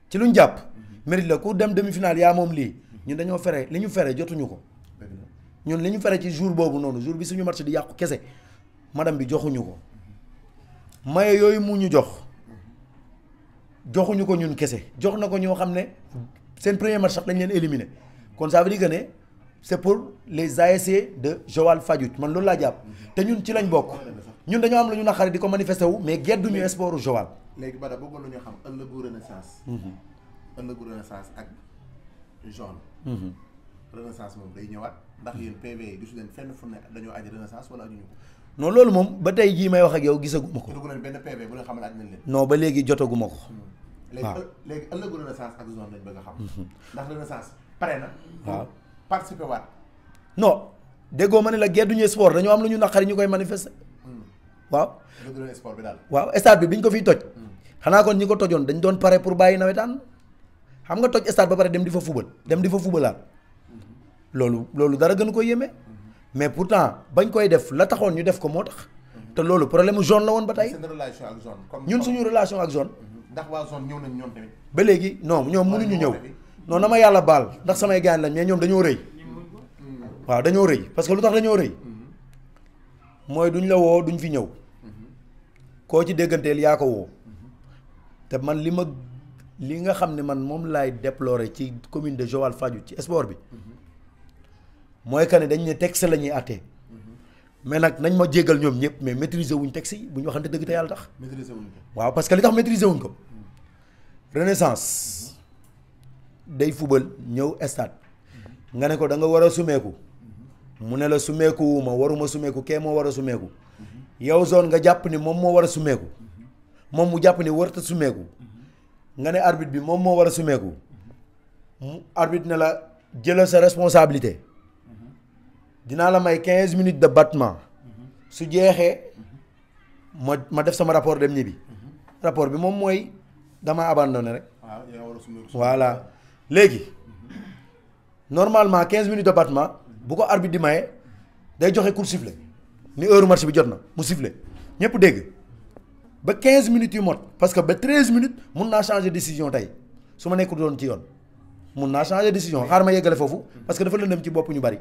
[SPEAKER 2] ci luñ jàpp mérite la ku dem demi-finale yaa moom lii ñun dañoo fere li ñu fere jotuñu ko ñun li ñu fere ci jour boobu noonu jour bi suñu match di yàqu kese madame bi joxuñu ko maye yooyu mu ñu joxuñu ko ñun kese jox na ko ñoo xam ne seen premier match sax dañ leen éliminer kon ça veut dire que ne c'est pour les ASC de Joal Fadiouth man loolu laa jàpp te ñun ci lañ bokk ñun dañoo am lu ñu naqari di ko manifester wu mais gedduñu sportu Joal.
[SPEAKER 1] léegi Bada bëggoon nañoo xam ëllëgu Renaissance ak jaune. Renaissance moom day ñëwaat ndax yéen PV yi gisu leen fenn fu ne dañoo aji Renaissance wala ajuñu ko.
[SPEAKER 2] non loolu moom ba tey jii may wax ak yow gisaguma ko.
[SPEAKER 1] dugg leen benn PV bu leen xamal aj nañ leen.
[SPEAKER 2] non ba léegi jotaguma ko.
[SPEAKER 1] waaw léegi ëllëgu Renaissance ak zone lañ bëgg a xam. ndax Renaissance pare na.
[SPEAKER 2] waaw
[SPEAKER 1] participer waat.
[SPEAKER 2] non déggoo ma ne la gedduñu sport dañoo am lu ñu naqari ñu koy manifester. waaw.
[SPEAKER 1] gedduñu sport bi daal.
[SPEAKER 2] waaw stade bi biñ ko fiy toj. xanaa kon ñi ko tojoon dañ doon pare pour bàyyi nawetaan xam nga toj stade ba pare dem di fa fubalaat loolu dara gënu ko yéeme. mais pourtant bañ koy def la taxoon ñu def ko moo tax te loolu problème mu zone la woon ba tey.
[SPEAKER 1] seen relation ak zone.
[SPEAKER 2] ñun suñu relation ak zone.
[SPEAKER 1] ndax waa zone ñëw nañ ñoom tamit.
[SPEAKER 2] ba léegi non ñoom mënuñu ñëw non na ma yàlla baal ndax samay gaañ lañ mais ñoom dañoo rëy. waaw dañoo rëy parce que lu tax dañoo rëy. mooy duñ la woo duñ fi ñëw. koo ci dégganteel yaa ko woo. te man li nga xam ne man moom laay déplorer ci commune de Joal Fadiouth ci sport bi. mooy que ne dañ ne texte la ñuy àttee mais nag nañ ma jéggal ñoom ñëpp mais maîtriser wuñ texte yi bu ñu waxante dëgg te yàlla tax.
[SPEAKER 1] maîtriser wuñ ko
[SPEAKER 2] waaw parce que li tax maîtriser wuñ ko. Renaissance day fubal ñëw stade nga ne ko da nga war a sumeeku mu ne la sumeeku wu ma waruma sumeeku kee moo war a sumeeku yow zone nga jàpp ni moom moo war a sumeeku moom mu jàpp ni warta sumeeku nga ne arbitre bi moom moo war a sumeeku mu arbitre ne la jëlal sa responsabilité. dinaa la may 15 minutes de battement su jeexee ma def sama rapport dem ñibbi rapport bi moom mooy dama abandonné rek. voilà léegi normalement 15 minutes de battement bu ko arbitre di maye day joxe coup de sifflet ni heure match bi jot na mu sifflet ñëpp dégg ba 15 minutes yu mot parce que ba 13 minutes mun naa changer décision tey su ma nekkul doon ci yoon mun naa changer décision xaar ma yeggale foofu parce que dafa lëndëm ci bopp ñu bari.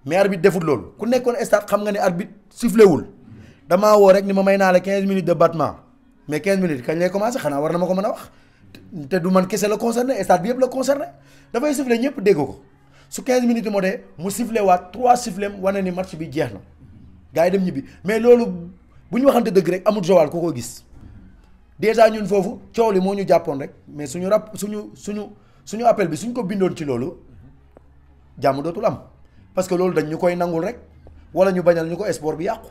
[SPEAKER 2] mais arbitre deful loolu ku nekkoon stade xam nga ne arbitre sifflé wul damaa woo rek ni ma may naa la 15 minutes de battement mais 15 minutes kañ lay commencé xanaa war na ma ko mën a wax te du man kese la concerné stade bi yëpp la concerné dafay siffler ñëpp dégg ko su 15 minutes moo dee mu siffler waat 3 sifflem wane ni match bi jeex na gars yi dem ñibbi mais loolu bu ñu waxante dëgg rek amul Joal ku ko gis déjà ñun foofu coow li moo ñu jàppoon rek mais suñu appel bi suñ ko bindoon ci loolu jàmm dootul am parce que loolu dañ ñu koy nangul rek wala ñu bañal ñu ko sport bi yàqu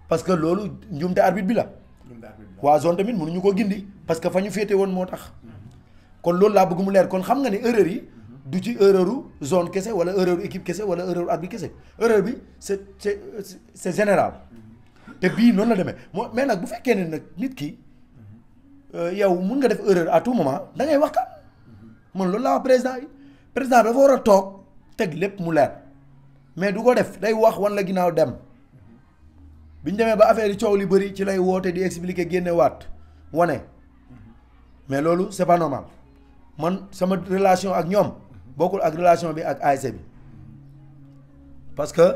[SPEAKER 2] parce que loolu njuumte arbitre bi la waa zone tamit mënuñu ko gindi parce que fa ñu féete woon moo tax kon loolu laa bëgg mu leer kon xam nga ne erreur yi du ci erreuru zone kese wala erreuru équipe kese wala erreuru arbitre kese erreur bi c'est général te bii noonu la demee moo mais nag bu fekkee ne nag nit ki yow mun nga def erreur à tout moment da ngay waxtaan man loolu laa wax président bi dafa war a toog teg lépp mu leer mais du ko def day wax wan la ginnaaw dem bi ñu demee ba affaire yi coow li bëri ci lay woote di expliquer génne waat wane mais loolu c'est pas normal man sama relation ak ñoom bokkul ak relation bi ak ASC bi parce que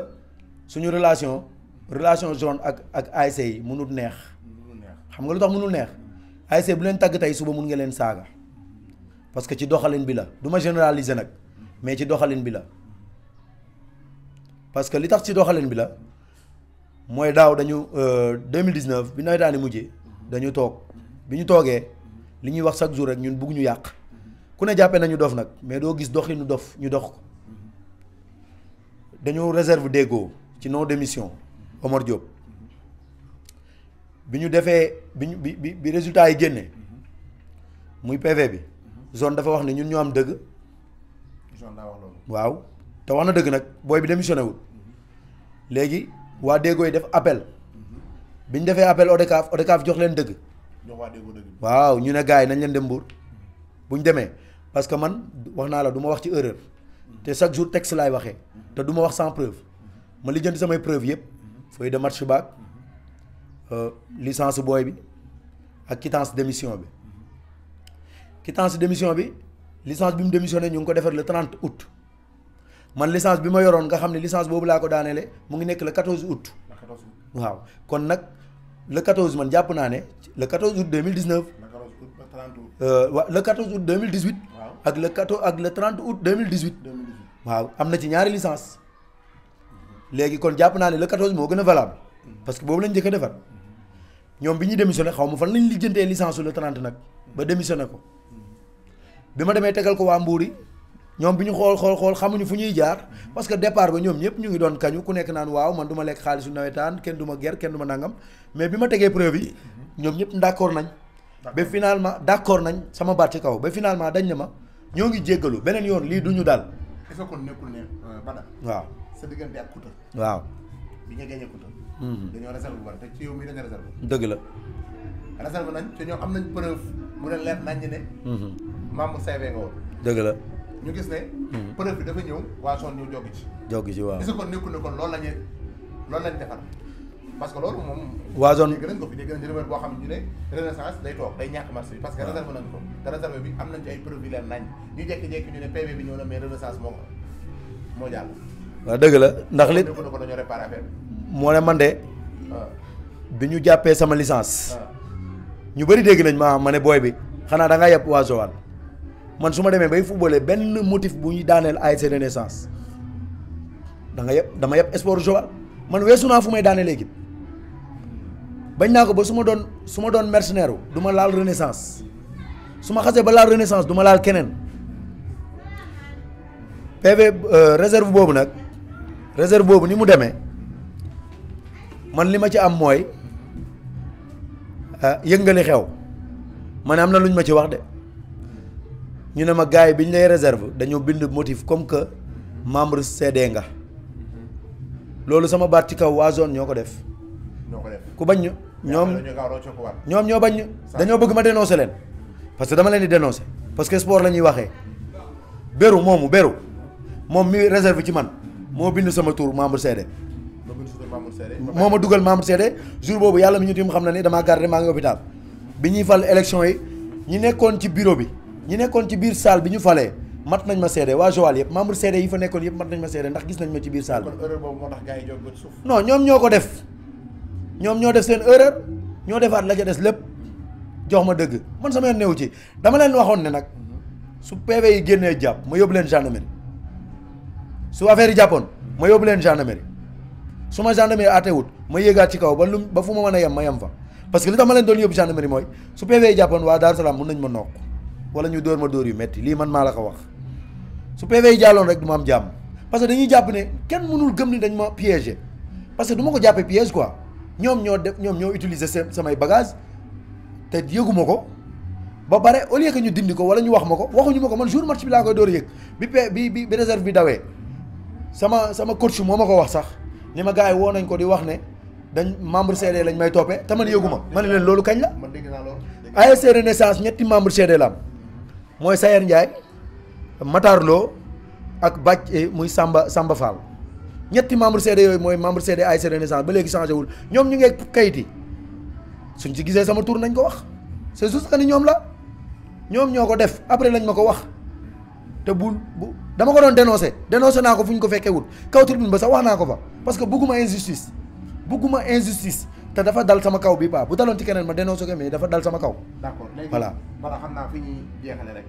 [SPEAKER 2] suñu relation zone ak ASC yi mënul neex xam nga lu tax mënul neex ASC bu leen tàgg tey suba mun nga leen saaga parce que ci doxalin bi la du ma généraliser nag mais ci doxalin bi la parce que li tax ci doxalin bi la mooy daaw dañu 2019 bi nawetaani mujjee dañu toog bi ñu toogee li ñuy wax chaque jour rek ñun bugg ñu yàq ku ne jàppee nañu dof nag mais doo gis doxinu dof ñu dox ko dañu réserve déggoo ci non démission Omar Diop bi ñu defee bi résultat yi génne muy PV bi zone dafa wax ne ñun ñoo am dëgg waaw te wax na dëgg nag booy bi démissionné wul léegi waa déggoo yi def appel bi ñu defee appel ODCAV jox leen dëgg waaw ñu ne gars yi nañ leen dem Mbour bu ñu demee parce que man wax naa la du ma wax ci erreur te chaque jour texte laay waxee te du ma wax sans preuve ma lijjanti samay preuve yëpp feuille de match baak licence booy bi ak quittance démission bi licence bi mu démissionné ñu ngi ko defar le 30 août man licence bi ma yoroon nga xam ne licence boobu laa ko daaneele mu ngi nekk le 14 août waaw kon nag le 14 man jàpp naa ne le 14 août 2019 le 14 août 2018 ak le 30 août 2018 waaw am na ci ñaari licence léegi kon jàpp naa ne le 14 moo gën a valable parce que boobu lañ njëkk a defar ñoom bi ñuy démissionné xaw ma fan lañ lijjantee licence su le 30 nag ba démissionné ko bi ma demee tegal ko waa Mbour yi ñoom bi ñu xool xamuñu fu ñuy jaar parce que départ ba ñoom ñëpp ñu ngi doon kañu ku nekk naan waaw man du ma lekk xaalisu nawetaan kenn du ma ger kenn du ma nangam mais bi ma tegee preuve yi ñoom ñëpp d'accord nañ ba finalement d'accord nañ sama baat ci kaw ba finalement dañ ne ma ñoo ngi jéggalu beneen yoon lii du ñu daal.
[SPEAKER 1] est-ce que kon nekkul ne Bada.
[SPEAKER 2] waaw
[SPEAKER 1] sa diggante ak Kouta.
[SPEAKER 2] waaw.
[SPEAKER 1] bi nga gagné Kouta. dañoo réserve bu bari te ci yow mii dañu réserve.
[SPEAKER 2] dëgg la.
[SPEAKER 1] réserve nañ te ñoom am nañ preuve mu leen leer nañ ne. membre CV nga woon.
[SPEAKER 2] dëgg la.
[SPEAKER 1] ñu gis ne. preuve bi dafa ñëw waa zone ñëw joggi ci.
[SPEAKER 2] joggi ci waaw.
[SPEAKER 1] est-ce que kon nekkul ne kon loolu lañ defar parce que loolu moom.
[SPEAKER 2] waa zone
[SPEAKER 1] dégg nañ ko fi dégg nañ remède boo xam ne ñu ne renaissance day toog day ñàkk marché bi parce que réserve nañ ko te réserve bi am nañ ci ay preuve yu leer nañ ñu jékki-jékki ñu ne PV bi ñëw na mais renaissance moo jàll.
[SPEAKER 2] waaw dëgg la ndax li
[SPEAKER 1] ko dañoo réparé affaire bi.
[SPEAKER 2] moo ne man de. bi ñu jàppee sama licence. ñu bëri dégg nañ ma ne booy bi xanaa da ngaa yeb waa Joal man su ma demee bay footballé benn motif bu ñu daaneel ASC Renaissance dama yeb sport Joal man weesu naa fu may daaneel équipe bañ naa ko ba su ma doon mercenaire du ma laal Renaissance su ma xasee ba laal Renaissance du ma laal keneen PV réserve boobu nag réserve boobu ni mu demee man li ma ci am mooy yëngali xew man am na lu ñu ma ci wax de ñu ne ma gars yi bi ñu lay réserve dañoo bind motif comme que membre CD nga loolu sama baat ci kaw waa zone ñoo ko def. ku bañ ñu ñoom ñoo bañ ñu dañoo bëgg ma dénoncer leen parce que dama leen di dénoncer parce que sport la ñuy waxee beru moom mi réserve ci man moo bind sama tour membre CD. moo ma dugal membre CD jour boobu yàlla mi ñu tim xam na ni damaa gardé maa ngi hôpital bi ñuy fal élection yi ñi nekkoon ci bureau bi ñi nekkoon ci biir salle bi ñu falee mat nañ ma CD waa Joal yëpp membre CD yi fa nekkoon yëpp mat nañ ma CD ndax gis nañ ma ci biir salle bi.
[SPEAKER 1] kon erreur boobu moo tax gars yi jóg ba ci suuf.
[SPEAKER 2] non ñoom ñoo ko def ñoom ñoo def seen erreur ñoo defaat la ca des lépp jox ma dëgg man sama yoon néew ci dama leen waxoon ne nag su PV yi génnee jàpp ma yóbbu leen gendarmerie su affaire yi jàppoon ma yóbbu leen gendarmerie su ma gendarmerie àttewut ma yéegaat ci kaw ba fu ma mën a yem ma yem fa parce que li tax ma leen doon yóbbu gendarmerie mooy su PV yi jàppoon waa Daaru Salaam mun nañ ma nokk wala ñu dóor ma dóor yu metti lii man maa la ko wax su PV yi jàlloon rek du ma am jàmm parce que dañuy jàpp ne kenn mënul gëm ni dañ ma piégé parce que du ma ko jàppee piège quoi ñoom ñoo utiliser samay bagage te yëguma ko ba pare au lieu que ñu dindi ko wala ñu wax ma ko waxuñu ma ko man jour match bi laa koy door a yëg bi réserve bi dawee sama coach moo ma ko wax sax ni ma gars yi woo nañ ko di wax ne dañ membre CD lañ may toppee te man yëguma ma ne leen loolu kañ la ASC Renaissance ñetti membre CD la am mooy Sayer Ndiaye Matar Lo ak Bàcc muy Samba Fall ñetti membre CD yooyu mooy membre CD ASC Renaissance ba léegi changé wul ñoom ñu ngi kayit yi suñ ci gisee sama tour nañ ko wax c'est juste que ni ñoom ñoo ko def après lañ ma ko wax te bu dama ko doon dénoncé naa ko fu ñu ko fekkee wut kaw tribune ba sax wax naa ko fa parce que bugguma injustice te dafa dal sama kaw bi paa bu daloon ci keneen ma dénoncé ko mais dafa dal sama kaw.
[SPEAKER 1] d'accord léegi
[SPEAKER 2] voilà
[SPEAKER 1] bara xam naa fi ñuy jeexale rek.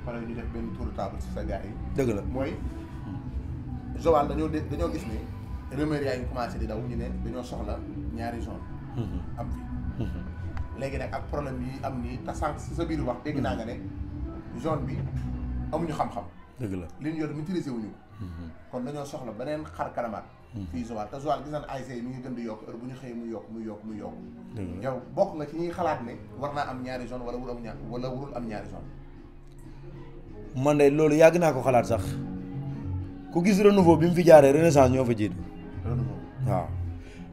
[SPEAKER 1] wala ñu def benn tour de table ci sa gars yi.
[SPEAKER 2] dëgg la
[SPEAKER 1] mooy Joal dañoo gis ne rumeur yaa ngi commencé di daw ñu ne dañoo soxla ñaari zone am fi. léegi nag ak problème yi am nii te sànq si sa biir wax dégg naa nga ne zone bi amuñu xam-xam.
[SPEAKER 2] dëgg la
[SPEAKER 1] li ñu yor maîtriser wuñu ko. kon dañoo soxla beneen xar kanamaat. fii Joal te Joal gis nañ ASC yi mi ngi gën di yokk heure bu ñu xëyee muy yokk. yow bokk nga ci ñuy xalaat ne war naa am ñaari zone wala warul am ñaari zone.
[SPEAKER 2] man de loolu yàgg naa ko xalaat sax ku gis renouveau bi mu fi jaaree Renaissance ñoo fa jiitu.
[SPEAKER 1] renouveau
[SPEAKER 2] waaw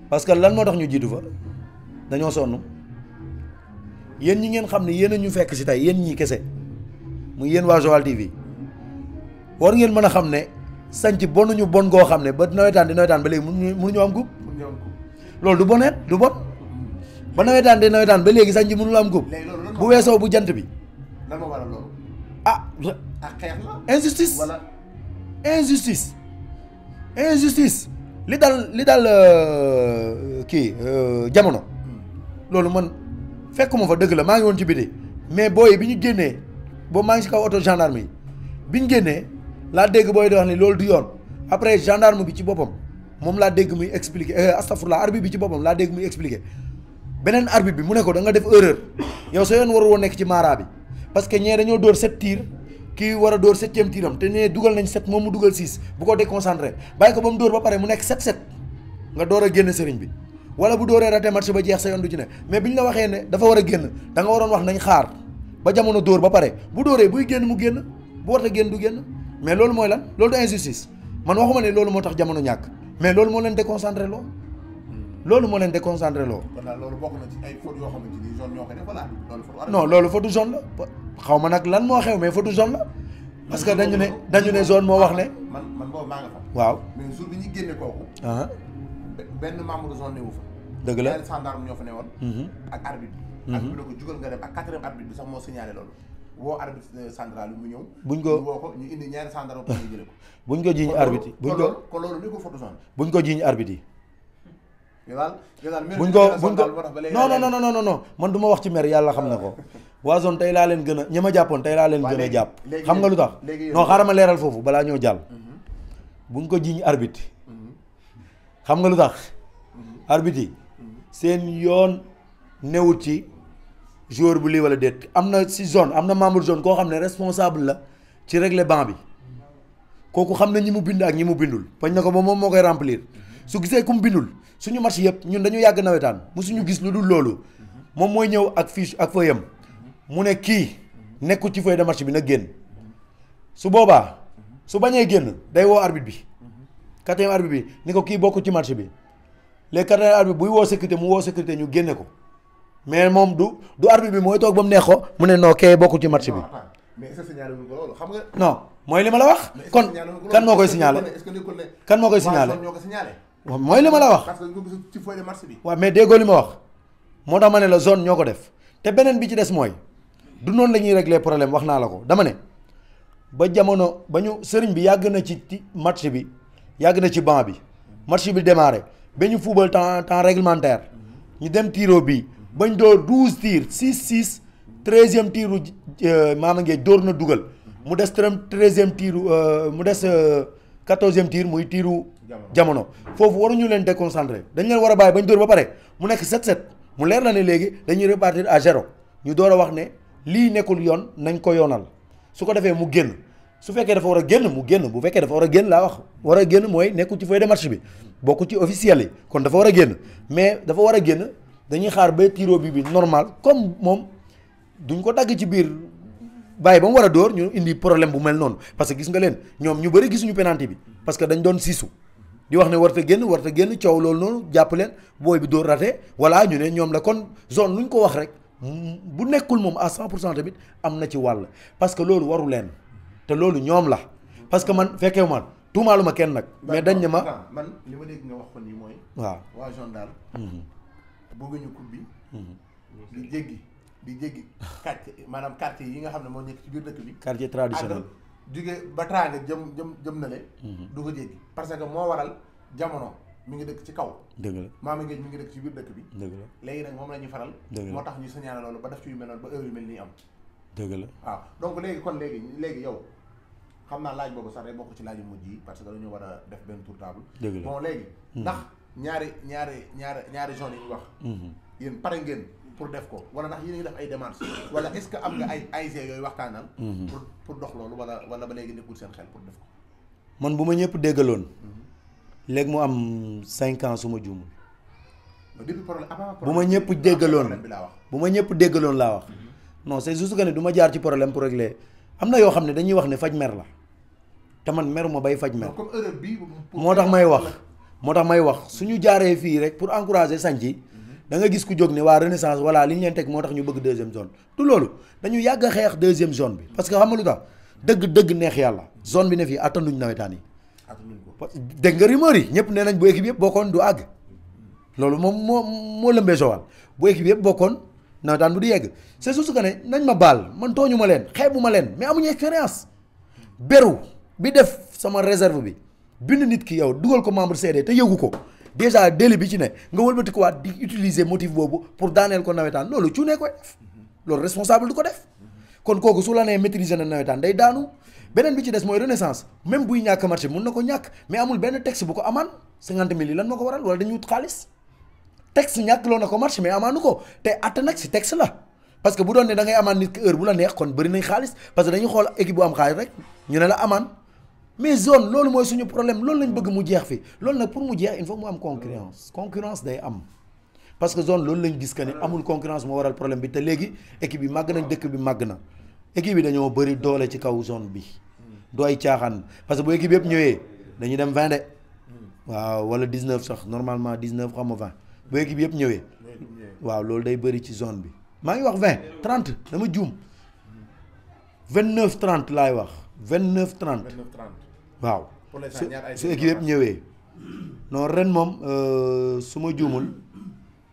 [SPEAKER 2] parce que lan moo tax ñu jiitu fa dañoo sonn yéen ñi ngeen xam ne yéen a ñu fekk si tey yéen ñii kese muy yéen waa Joal TV war ngeen mën a xam ne sanc bonuñu bon goo xam ne ba nawetaan di nawetaan ba léegi mënuñu am coupe loolu du boneet du bon ba nawetaan di nawetaan ba léegi sanc mënul am coupe bu weesoo bu jant bi
[SPEAKER 1] lan moo waral loolu xeex la
[SPEAKER 2] injustice wala injustice li dal kii jamono loolu man fekkuma fa dëgg la maa ngi woon ci biti mais booy bi ñu génnee boobu maa ngi si kaw auto gendarme yi bi ñu génnee laa dégg booy di wax ni loolu du yoon après gendarme bi ci boppam moom laa dégg muy expliquer astafurlah arbitre bi ci boppam laa dégg muy expliquer beneen arbitre bi mu ne ko da nga def erreur yow sa yoon warul woon nekk ci mara bi parce que ñee dañoo dóor 7 tirs kii war a dóor 7e tiram te nee dugal nañ 7 moom mu dugal 6 bu ko déconcentré bàyyi ko ba mu dóor ba pare mu nekk 7-7 nga door a génn sëriñ bi wala bu dooree raté match ba jeex sa yoon du ci ne mais bi ñu la waxee ne dafa war a génn da nga waroon wax nañ xaar ba jamono dóor ba pare bu dóoree buy génn mu génn bu warta génn du génn mais loolu mooy lan loolu du injustice man waxuma ne loolu moo tax jamono ñàkk mais loolu moo leen déconcentré loo loolu moo leen déconcentré loo.
[SPEAKER 1] kon daal loolu bokk na ci ay fautes yoo xamante ni zone ñoo koy def wala loolu.
[SPEAKER 2] non loolu faute zone la xaw ma nag lan moo xew mais faute zone la parce que dañu ne zone moo wax ne.
[SPEAKER 1] man boobu maa nga fa.
[SPEAKER 2] waaw
[SPEAKER 1] mais jour bi ñu génne kooku. benn membre de zone newu fa.
[SPEAKER 2] dëgg la
[SPEAKER 1] ñaari gendarme ñoo fa newoon. ak arbitre bi. arbitre bi la ko jugal nga dem ak 4e arbitre bi sax moo signalé loolu. woo arbitre central bi mu ñëw.
[SPEAKER 2] buñ ko
[SPEAKER 1] woo ko ñu indi ñaari gendarme pour ñu jëlee ko.
[SPEAKER 2] buñ ko jiiñ arbitre yi
[SPEAKER 1] kon loolu ni ko faute zone.
[SPEAKER 2] buñ ko jiiñ arbitre yi.
[SPEAKER 1] buñ
[SPEAKER 2] ko non man du ma wax ci mer yàlla xam na ko waa zone tey laa leen gën a ñi ma jàppoon tey laa leen gën a jàpp xam nga lu tax non xaaral ma leeral foofu balaa ñoo jàll buñ ko jiiñ arbitre xam nga lu tax arbitre yi seen yoon newut ci joueur bu lii wala déet am na si zone am na membre zone koo xam ne responsable la ci régler banc bi kooku xam na ñi mu bind ak ñi mu bindul bañ na ko ba moom moo koy remplir su gisee ku mu bindul suñu match yëpp ñun dañu yàgg nawetaan musuñu gis lu dul loolu moom mooy ñëw ak fiche ak feuille am mu ne kii nekkul ci feuille de match bi na génn su boobaa su bañee génn day woo arbitre bi 4e arbitre bi ni ko kii bokkul ci match bi les 4e arbitre buy woo sécurité mu woo sécurité ñu génne ko mais moom du arbitre bi mooy toog ba mu neex ko mu ne non kee bokkul ci match bi.
[SPEAKER 1] mais est-ce que signalé wuñ ko loolu xam nga.
[SPEAKER 2] non mooy li ma la wax. kon kan moo koy signalé kan moo koy signalé. waaw mooy li ma la wax.
[SPEAKER 1] parce que ñu ko gis ci feuille de match bi.
[SPEAKER 2] waaw mais déggoo li ma wax moo tax ma ne la zone ñoo ko def te beneen bi ci des mooy du noonu la ñuy régler problème wax naa la ko dama ne ba jamono ba ñu sëriñ bi yàgg na ci match bi yàgg na ci banc bi match bi démarré ba ñu fuubal temps réglementaire ñu dem tiro bi bañ door 12 tirs 6-6 13e tiru Maama Ngéej door na dugal mu des 13e tiru mu des 14e tir muy tiru jamono foofu waruñu leen déconcentré dañ leen war a bàyyi bañ door ba pare mu nekk 7-7 mu leer na ne léegi dañuy repartir à 0 ñu door a wax ne lii nekkul yoon nañ ko yoonal su ko defee mu génn su fekkee dafa war a génn mu génn bu fekkee dafa war a génn laa wax war a génn mooy nekkul ci feuille de match bi bokku ci officiel yi kon dafa war a génn mais dafa war a génn dañuy xaar ba tiro bi normal comme moom duñ ko dagg ci biir bàyyi ba mu war a dóor ñu indi problème bu mel noonu parce que gis nga leen ñoom ñu bëri gisuñu penalty bi parce que dañ doon siisu di wax ne warta génn coow loolu noonu jàpp leen booy bi dóor raté voilà ñu ne ñoom la kon zone lu ñu ko wax rek bu nekkul moom à 100% tamit am na ci wàll parce que loolu waru leen te loolu ñoom la parce que man fekkee man tuumaalu ma kenn nag. mais dañ ne ma
[SPEAKER 1] man li ma dégg nga wax ko nii mooy.
[SPEAKER 2] waaw
[SPEAKER 1] waa zone daal. bëgguñu coupe bi. di jéggi quartier maanaam quartier yi nga xam ne moo nekk ci biir dëkk bi.
[SPEAKER 2] quartier traditionnel
[SPEAKER 1] jugee ba Tranga jëm na le du ko jéggi parce que moo waral jamono mi ngi dëkk ci kaw.
[SPEAKER 2] dëgg la
[SPEAKER 1] Maama Ngéej mi ngi dëkk ci biir dëkk bi.
[SPEAKER 2] dëgg la
[SPEAKER 1] léegi nag moom la ñuy faral. moo tax ñu signalé loolu ba def ci yu mel noonu ba heure yu mel nii am.
[SPEAKER 2] dëgg la
[SPEAKER 1] waaw donc léegi yow xam naa laaj boobu sax rek bokk ci laaju mujj yi parce que dañu war a def benn tour table.
[SPEAKER 2] dëgg la
[SPEAKER 1] bon léegi. ndax ñaari zone yi ñu wax. yéen pare ngeen pour def ko wala ndax yéen a ngi def ay démarches wala est-ce que am nga ay ASC yooyu waxtaanal. pour dox loolu wala ba léegi nekkul seen xel pour def ko.
[SPEAKER 2] man bu ma ñëpp déggaloon. léegi mu am 5 ans su ma juumul.
[SPEAKER 1] depuis problème
[SPEAKER 2] bu ma ñëpp déggaloon bu ma ñëpp déggaloon laa wax. non c'est juste que ne du ma jaar ci problème pour régler am na yoo xam ne dañuy wax ne faj mer la te man meruma bay faj mer.
[SPEAKER 1] comme erreur bi
[SPEAKER 2] moo tax may wax suñu jaaree fii rek pour encourager sànc yi da nga gis ku jóg ne waa Renaissance voilà li ñu leen teg moo tax ñu bëgg deuxième zone du loolu dañu yàgg a xeex deuxième zone bi parce que xam nga lu tax dëgg neex yàlla zone bi ne fii attanuñ nawetaan yi. dégg nga rumeur yi ñëpp nee nañ bu équipe yëpp bokkoon du àgg loolu moom moo lëmbee Joal bu équipe yëpp bokkoon nawetaan bu du yegg c'est juste que ne nañ ma baal man tooñu ma leen xeebu ma leen mais amuñu expérience beru bi def sama réserve bi bind nit ki yow dugal ko membre CD te yëgu ko déjà délit bi ci ne nga wëlbati ko waat di utiliser motif boobu pour daaneel ko nawetaan loolu cuunee koy def loolu responsable du ko def kon kooku su la nee maîtriser na nawetaan day daanu beneen bi ci des mooy Renaissance même buy ñàkk marché mun na ko ñàkk mais amul benn texte bu ko amaan 50 000 yi lan moo ko waral wala dañuy wut xaalis texte ñàkk loo na ko marché mais amaanu ko te atte nag si texte la parce que bu doon ne da ngay amaan nit ki heure bu la neex kon bëri nañ xaalis parce que dañuy xool équipe bu am xaalis rek ñu ne la amaan mais zone loolu mooy suñu problème loolu lañ bëgg mu jeex fi loolu nag pour mu jeex il faut mu am concurrence day am parce que zone loolu lañ gis que ne amul concurrence moo waral problème bi te léegi équipe bi màgg nañ dëkk bi màgg na équipe bi dañoo bëri doole ci kaw zone bi du ay caaxaan parce que bu équipe yëpp ñëwee dañuy dem 20 de waaw wala 19 sax normalement 19 xam nga 20 bu équipe yëpp ñëwee waaw loolu day bëri ci zone bi maa ngi wax 20 30 dama juum 29 30 laay wax 29 30 waaw su équipe yëpp ñëwee non ren moom su ma juumul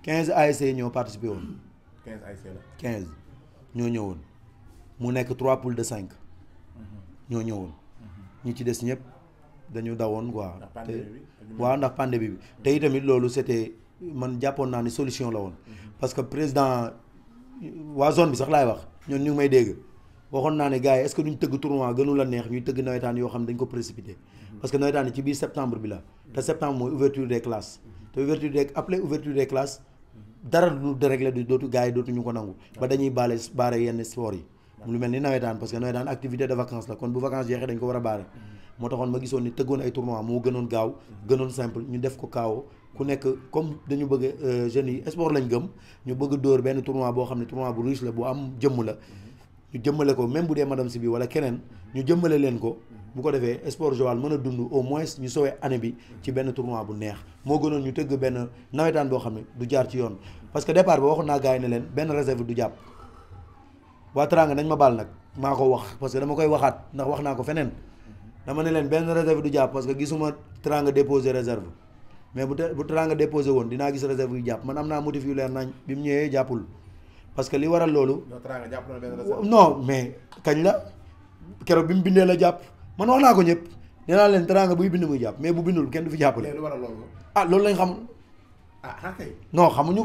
[SPEAKER 2] 15 ASC ñoo participé woon
[SPEAKER 1] 15 ASC la
[SPEAKER 2] 15 ñoo ñëwoon mu nekk 3 poules de 5 ñoo ñëwoon ñi ci des ñëpp dañu dawoon quoi waaw ndax pandémie bi te itamit loolu c'était man jàppoon naa ni solution la woon parce que président waa zone bi sax laay wax ñoon ñu ngi may dégg waxoon naa ne gars yi est-ce que duñ tëgg tournoi gënu la neex ñuy tëgg nawetaan yoo xam ne dañ ko précipité parce que nawetaan yi ci biir septembre bi la te septembre mooy ouverture des classes te après ouverture des classes dara lu déréglé du dootu gars yi dootuñu ko nangu ba dañuy baare yenn sport yi lu mel ni nawetaan parce que nawetaan activité de vacances la kon bu vacances jeexee dañ ko war a baare moo taxoon ma gisoon ni tëggoon ay tournoi moo gënoon gaaw gënoon simple ñu def ko kaaw ku nekk comme dañu bëgg jeunes yi sport lañ gëm ñu bëgg dóor benn tournoi boo xam ne tournoi bu riche la bu am jëmm la ñu jëmmale ko même bu dee madame si bi wala keneen ñu jëmmale leen ko bu ko defee sport Joal mën a dund au moins ñu sowee année bi ci benn tournoi bu neex moo gënoon ñu tëgg benn nawetaan boo xam ne du jaar ci yoon parce que départ ba waxoon naa gars yi ne leen benn réserve du jàpp waa Teranga nañ ma baal nag maa ko wax parce que dama koy waxaat ndax wax naa ko feneen dama ne leen benn réserve du jàpp parce que gisuma Teranga déposé réserve mais bu Teranga déposé woon dinaa gis réserve yu jàpp man am naa motif yu leer nañ bi mu ñëwee jàppul parce que li waral loolu non mais kañ la keroog bi mu bindee la jàpp man wax naa ko ñëpp nee naa leen Teranga buy bind muy jàpp mais bu bindul kenn du fi jàppale loolu lañ xam
[SPEAKER 1] ah kay.
[SPEAKER 2] non xamuñu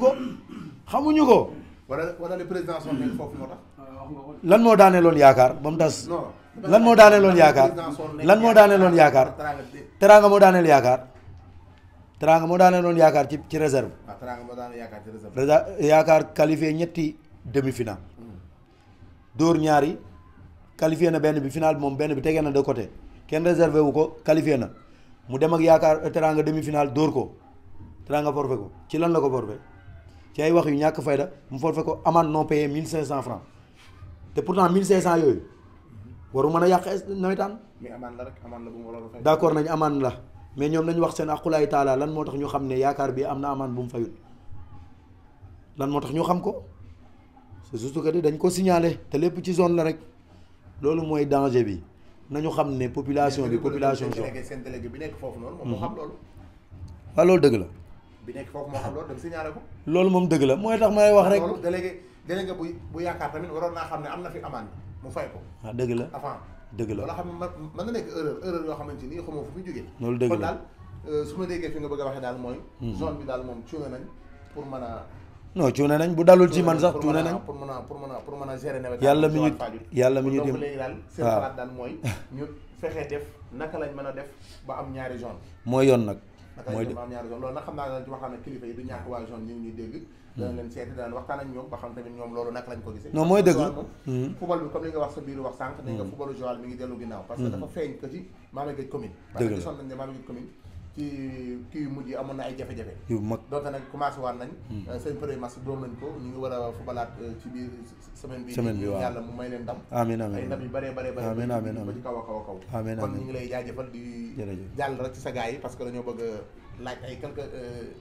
[SPEAKER 2] ko.
[SPEAKER 1] wala le président son nekk foofu moo tax.
[SPEAKER 2] lan moo daaneeloon yaakaar ba mu tas. lan moo daaneeloon yaakaar teraanga moo daaneel yaakaar. teraanga moo daaneeloon yaakaar ci réserve.
[SPEAKER 1] teraanga moo daaneel yaakaar ci réserve.
[SPEAKER 2] yaakaar qualifié ñetti demi-finale. dóor ñaari qualifié na benn bi final bi moom benn bi tegee na de côté kenn réservé wu ko qualifié na mu dem ak yaakaar teraanga demi-finale dóor ko teraanga forfait ko ci lan la ko forfait ci ay wax yu ñàkk fayda mu forfait ko amende non payé 1500 francs te pourtant 1500 yooyu waru mën a yàq nawetaan.
[SPEAKER 1] mais amende la rek amende la bu mu waroon a fay.
[SPEAKER 2] d'accord nañ amende la mais ñoom nañ wax seen aqulaay taala lan moo tax ñu xam ne yaakaar bi am na amende bu mu fayul lan moo tax ñu xam ko c'est juste que dañ ko signalé te lépp ci zone la rek loolu mooy danger bi nañu xam ne population bi population
[SPEAKER 1] seen délégué bi nekk foofu noonu moom moo xam loolu.
[SPEAKER 2] waaw loolu dëgg la.
[SPEAKER 1] bi nekk foofu moo xam loolu dem signalé ko.
[SPEAKER 2] loolu moom dëgg la mooy tax may wax rek.
[SPEAKER 1] loolu délégué bu yaakaar tamit waroon naa xam ne am na fi amende mu fay ko.
[SPEAKER 2] waaw dëgg la
[SPEAKER 1] avant.
[SPEAKER 2] dëgg la
[SPEAKER 1] loolu xam ne mën na nekk erreur yoo xamante ni xamoo fu mu jógee.
[SPEAKER 2] loolu dëgg la
[SPEAKER 1] kon daal su ma déggee fi nga bëgg a waxee daal mooy. zone bi daal moom cuune nañ pour mën a.
[SPEAKER 2] non cuune nañ bu dalul ci man sax cuune nañ.
[SPEAKER 1] pour mën a gérer nawet.
[SPEAKER 2] yàlla mi ñu dim
[SPEAKER 1] léegi daal seen xalaat daal mooy ñu fexee def naka lañ mën a def ba am ñaari zone.
[SPEAKER 2] mooy yoon nag.
[SPEAKER 1] mooy ba am ñaari zone loolu nag xam naa dañ ci waxtaan ak kilifa yi du ñàkk waa zone ñu ngi ñuy dégg. danañ leen seeti danañ waxtaan ak ñoom ba xam tamit ñoom loolu naka lañ ko gisee.
[SPEAKER 2] non mooy dëgg
[SPEAKER 1] football bi comme li nga wax sa biir wax sànq dañ nga footballu Joal mi ngi dellu ginnaaw parce que dafa feeñ que ci Maama Gueye commune parce que gisoon nañ ne Maama Gueye commune ci kii yu mujj yi amoon na ay jafe-jafe
[SPEAKER 2] yu mag
[SPEAKER 1] donc nag commencé waat nañ seen premier match doom nañ ko ñu ngi war a footballaat ci biir semaine bi
[SPEAKER 2] waaw
[SPEAKER 1] yàlla mu may leen ndam
[SPEAKER 2] amiin
[SPEAKER 1] ay ndam yu bëree bëri ba ci kaw a kaw kon ñu ngi lay jaajëfal di jàll rek ci sa gars yi parce que dañoo bëgg laaj ay quelques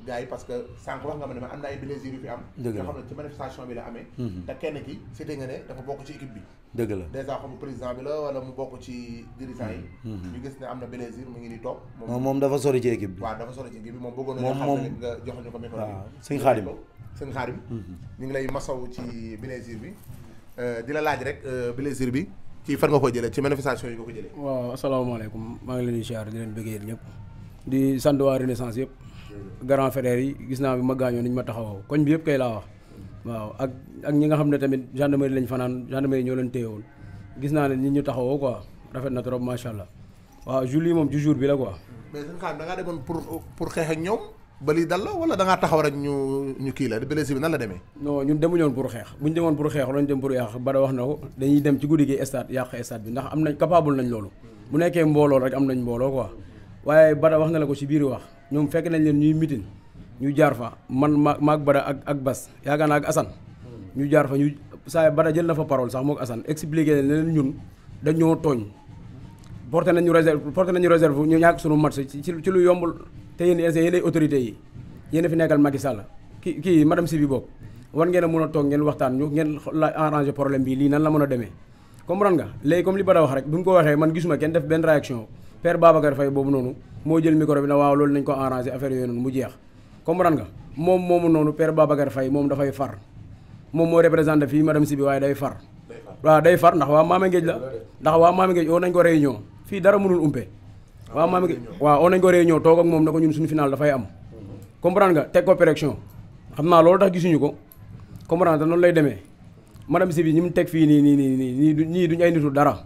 [SPEAKER 1] gars yi parce que sànq wax nga ma ne ma am na ay blessures yu fi am yoo xam ne ci manifestation bi la amee te kenn ki c'était nga ne dafa bokk ci équipe bi
[SPEAKER 2] dëgg la
[SPEAKER 1] dèjà xamu président bi la wala mu bokk ci dirigeant yi ñu gis ne am na blessure mu ngi ni toog
[SPEAKER 2] moom dafa sori ci équipe bi
[SPEAKER 1] waaw dafa sori ci équipe bi moom bëggoon nañu xam ne nga jox ñu ko micro bi
[SPEAKER 2] sëñ Xaadim
[SPEAKER 1] ñu ngi lay masaw ci blessure bi di la laaj rek blessure bi ci fan nga ko jëlee ci manifestation yi nga ko jëlee
[SPEAKER 3] waaw asalaamaaleykum maa ngi leen di siyaar di leen bëggee ñëpp di sant waa Renaissance yëpp grand frère yi gis naa bi ma gaañoo ni ñu ma taxawoo koñ bi yëpp kay laa wax waaw ak ñi nga xam ne tamit gendarmerie lañ fanaan gendarmerie ñoo leen téye woon gis naa ne nit ñu taxawoo quoi rafet na trop macha allah waaw Julie moom ci jour bi la quoi.
[SPEAKER 1] mais sëñ Xaadim da ngaa demoon pour xeex ak ñoom ba lii dal la wala da ngaa taxaw rek ñu kii la blessure bi nan la demee.
[SPEAKER 3] non ñun demuñoon pour xeex bu ñu demoon pour xeex lañ dem pour yàq Bada wax na ko dañuy dem ci guddi gi stade yàq stade bi ndax am nañ capable nañ loolu bu nekkee mbooloo rek am nañ mbooloo quoi waaye Bada wax na la ko ci biir wax ñoom fekk nañ leen ñuy mitin ñu jaar fa man maag Bada ak Bas yaakaar naa ak Assane ñu jaar fa ñu saa Bada jël na fa parole sax mook Assane expliqué leen ñun dañoo tooñ porté nañu réserve ñu ñàkk suñu match ci lu yombul te yéen ay autorités yi yéen fi nekkal Macky Sall kii madame Sibi bokk war ngeen a mën a toog ngeen waxtaan ñu ngeen la arranger problème bi lii nan la mën a demee comprendre nga léegi comme li Bada wax rek bi mu ko waxee man gisuma kenn def benn réaction Père Babacar Faye boobu noonu moo jël micro bi na waaw loolu nañ ko arranger affaire yooyu noonu mu jeex comprendre nga moom moomu noonu Père Babacar Faye moom dafay far moom moo représenté fii madame Sibi waaye day far waaw day far ndax waa Maama Ngéej la ndax waa Maama Ngéej oo nañ ko réunion fii dara mënul umpe waa Maama Ngéej waaw oo nañ ko réunion toog ak moom na ko ñun suñu final dafay am comprendre nga teg ko pression xam naa loolu tax gisuñu ko comprendre noonu lay demee madame Sibi ñi mu teg fii nii duñ ay nitu dara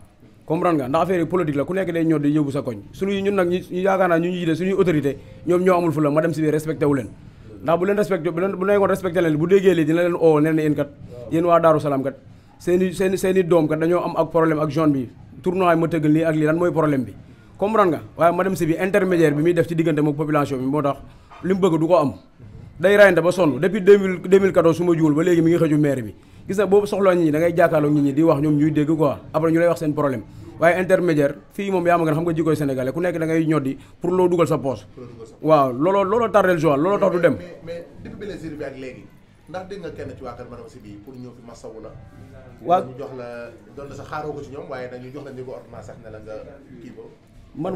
[SPEAKER 3] comprendre nga ndax affaire yi politique la ku nekk day ñor di yóbbu sa koñ suñuy ñun nag ñu yaakaar naa ñu jiite suñuy autorité ñoom ñoo amul fu la madame Sibi respecté wu leen ndax bu leen respecté bu nekkoon respecté leen bu déggee lii dina leen oo ne yéen kat yéen waa Daaru Salaam kat seeni doom kat dañoo am ak problème ak zone bi tournoi ma tëggal lii ak lii lan mooy problème bi comprendre nga waaye madame Sibi intermédiaire bi muy def ci diggante mook population bi moo tax li mu bëgg du ko am day rayante ba sonn depuis 2014 su ma juul ba léegi mi ngi xëju maire bi gis na boobu soxloo nit ñi da ngay jàkkaarloo nit ñi di wax ñoom ñuy dégg quoi après ñu lay wax seen problème waaye intermédiaire fii moom yaa ma gën xam nga jikkoy sénégalais ku nekk da ngay ñoddi pour loo dugal sa poche waaw looloo tardel Joal looloo tax du dem
[SPEAKER 1] mais depuis blessure bi ak léegi ndax dégg nga kenn ci waa kër madame Sibi pour ñëw fi masawu la
[SPEAKER 3] waaw
[SPEAKER 1] ñu jox la doon na sa xaaroo ko ci ñoom waaye dañu jox la niveau ordonnance sax ne la nga kii ko
[SPEAKER 3] man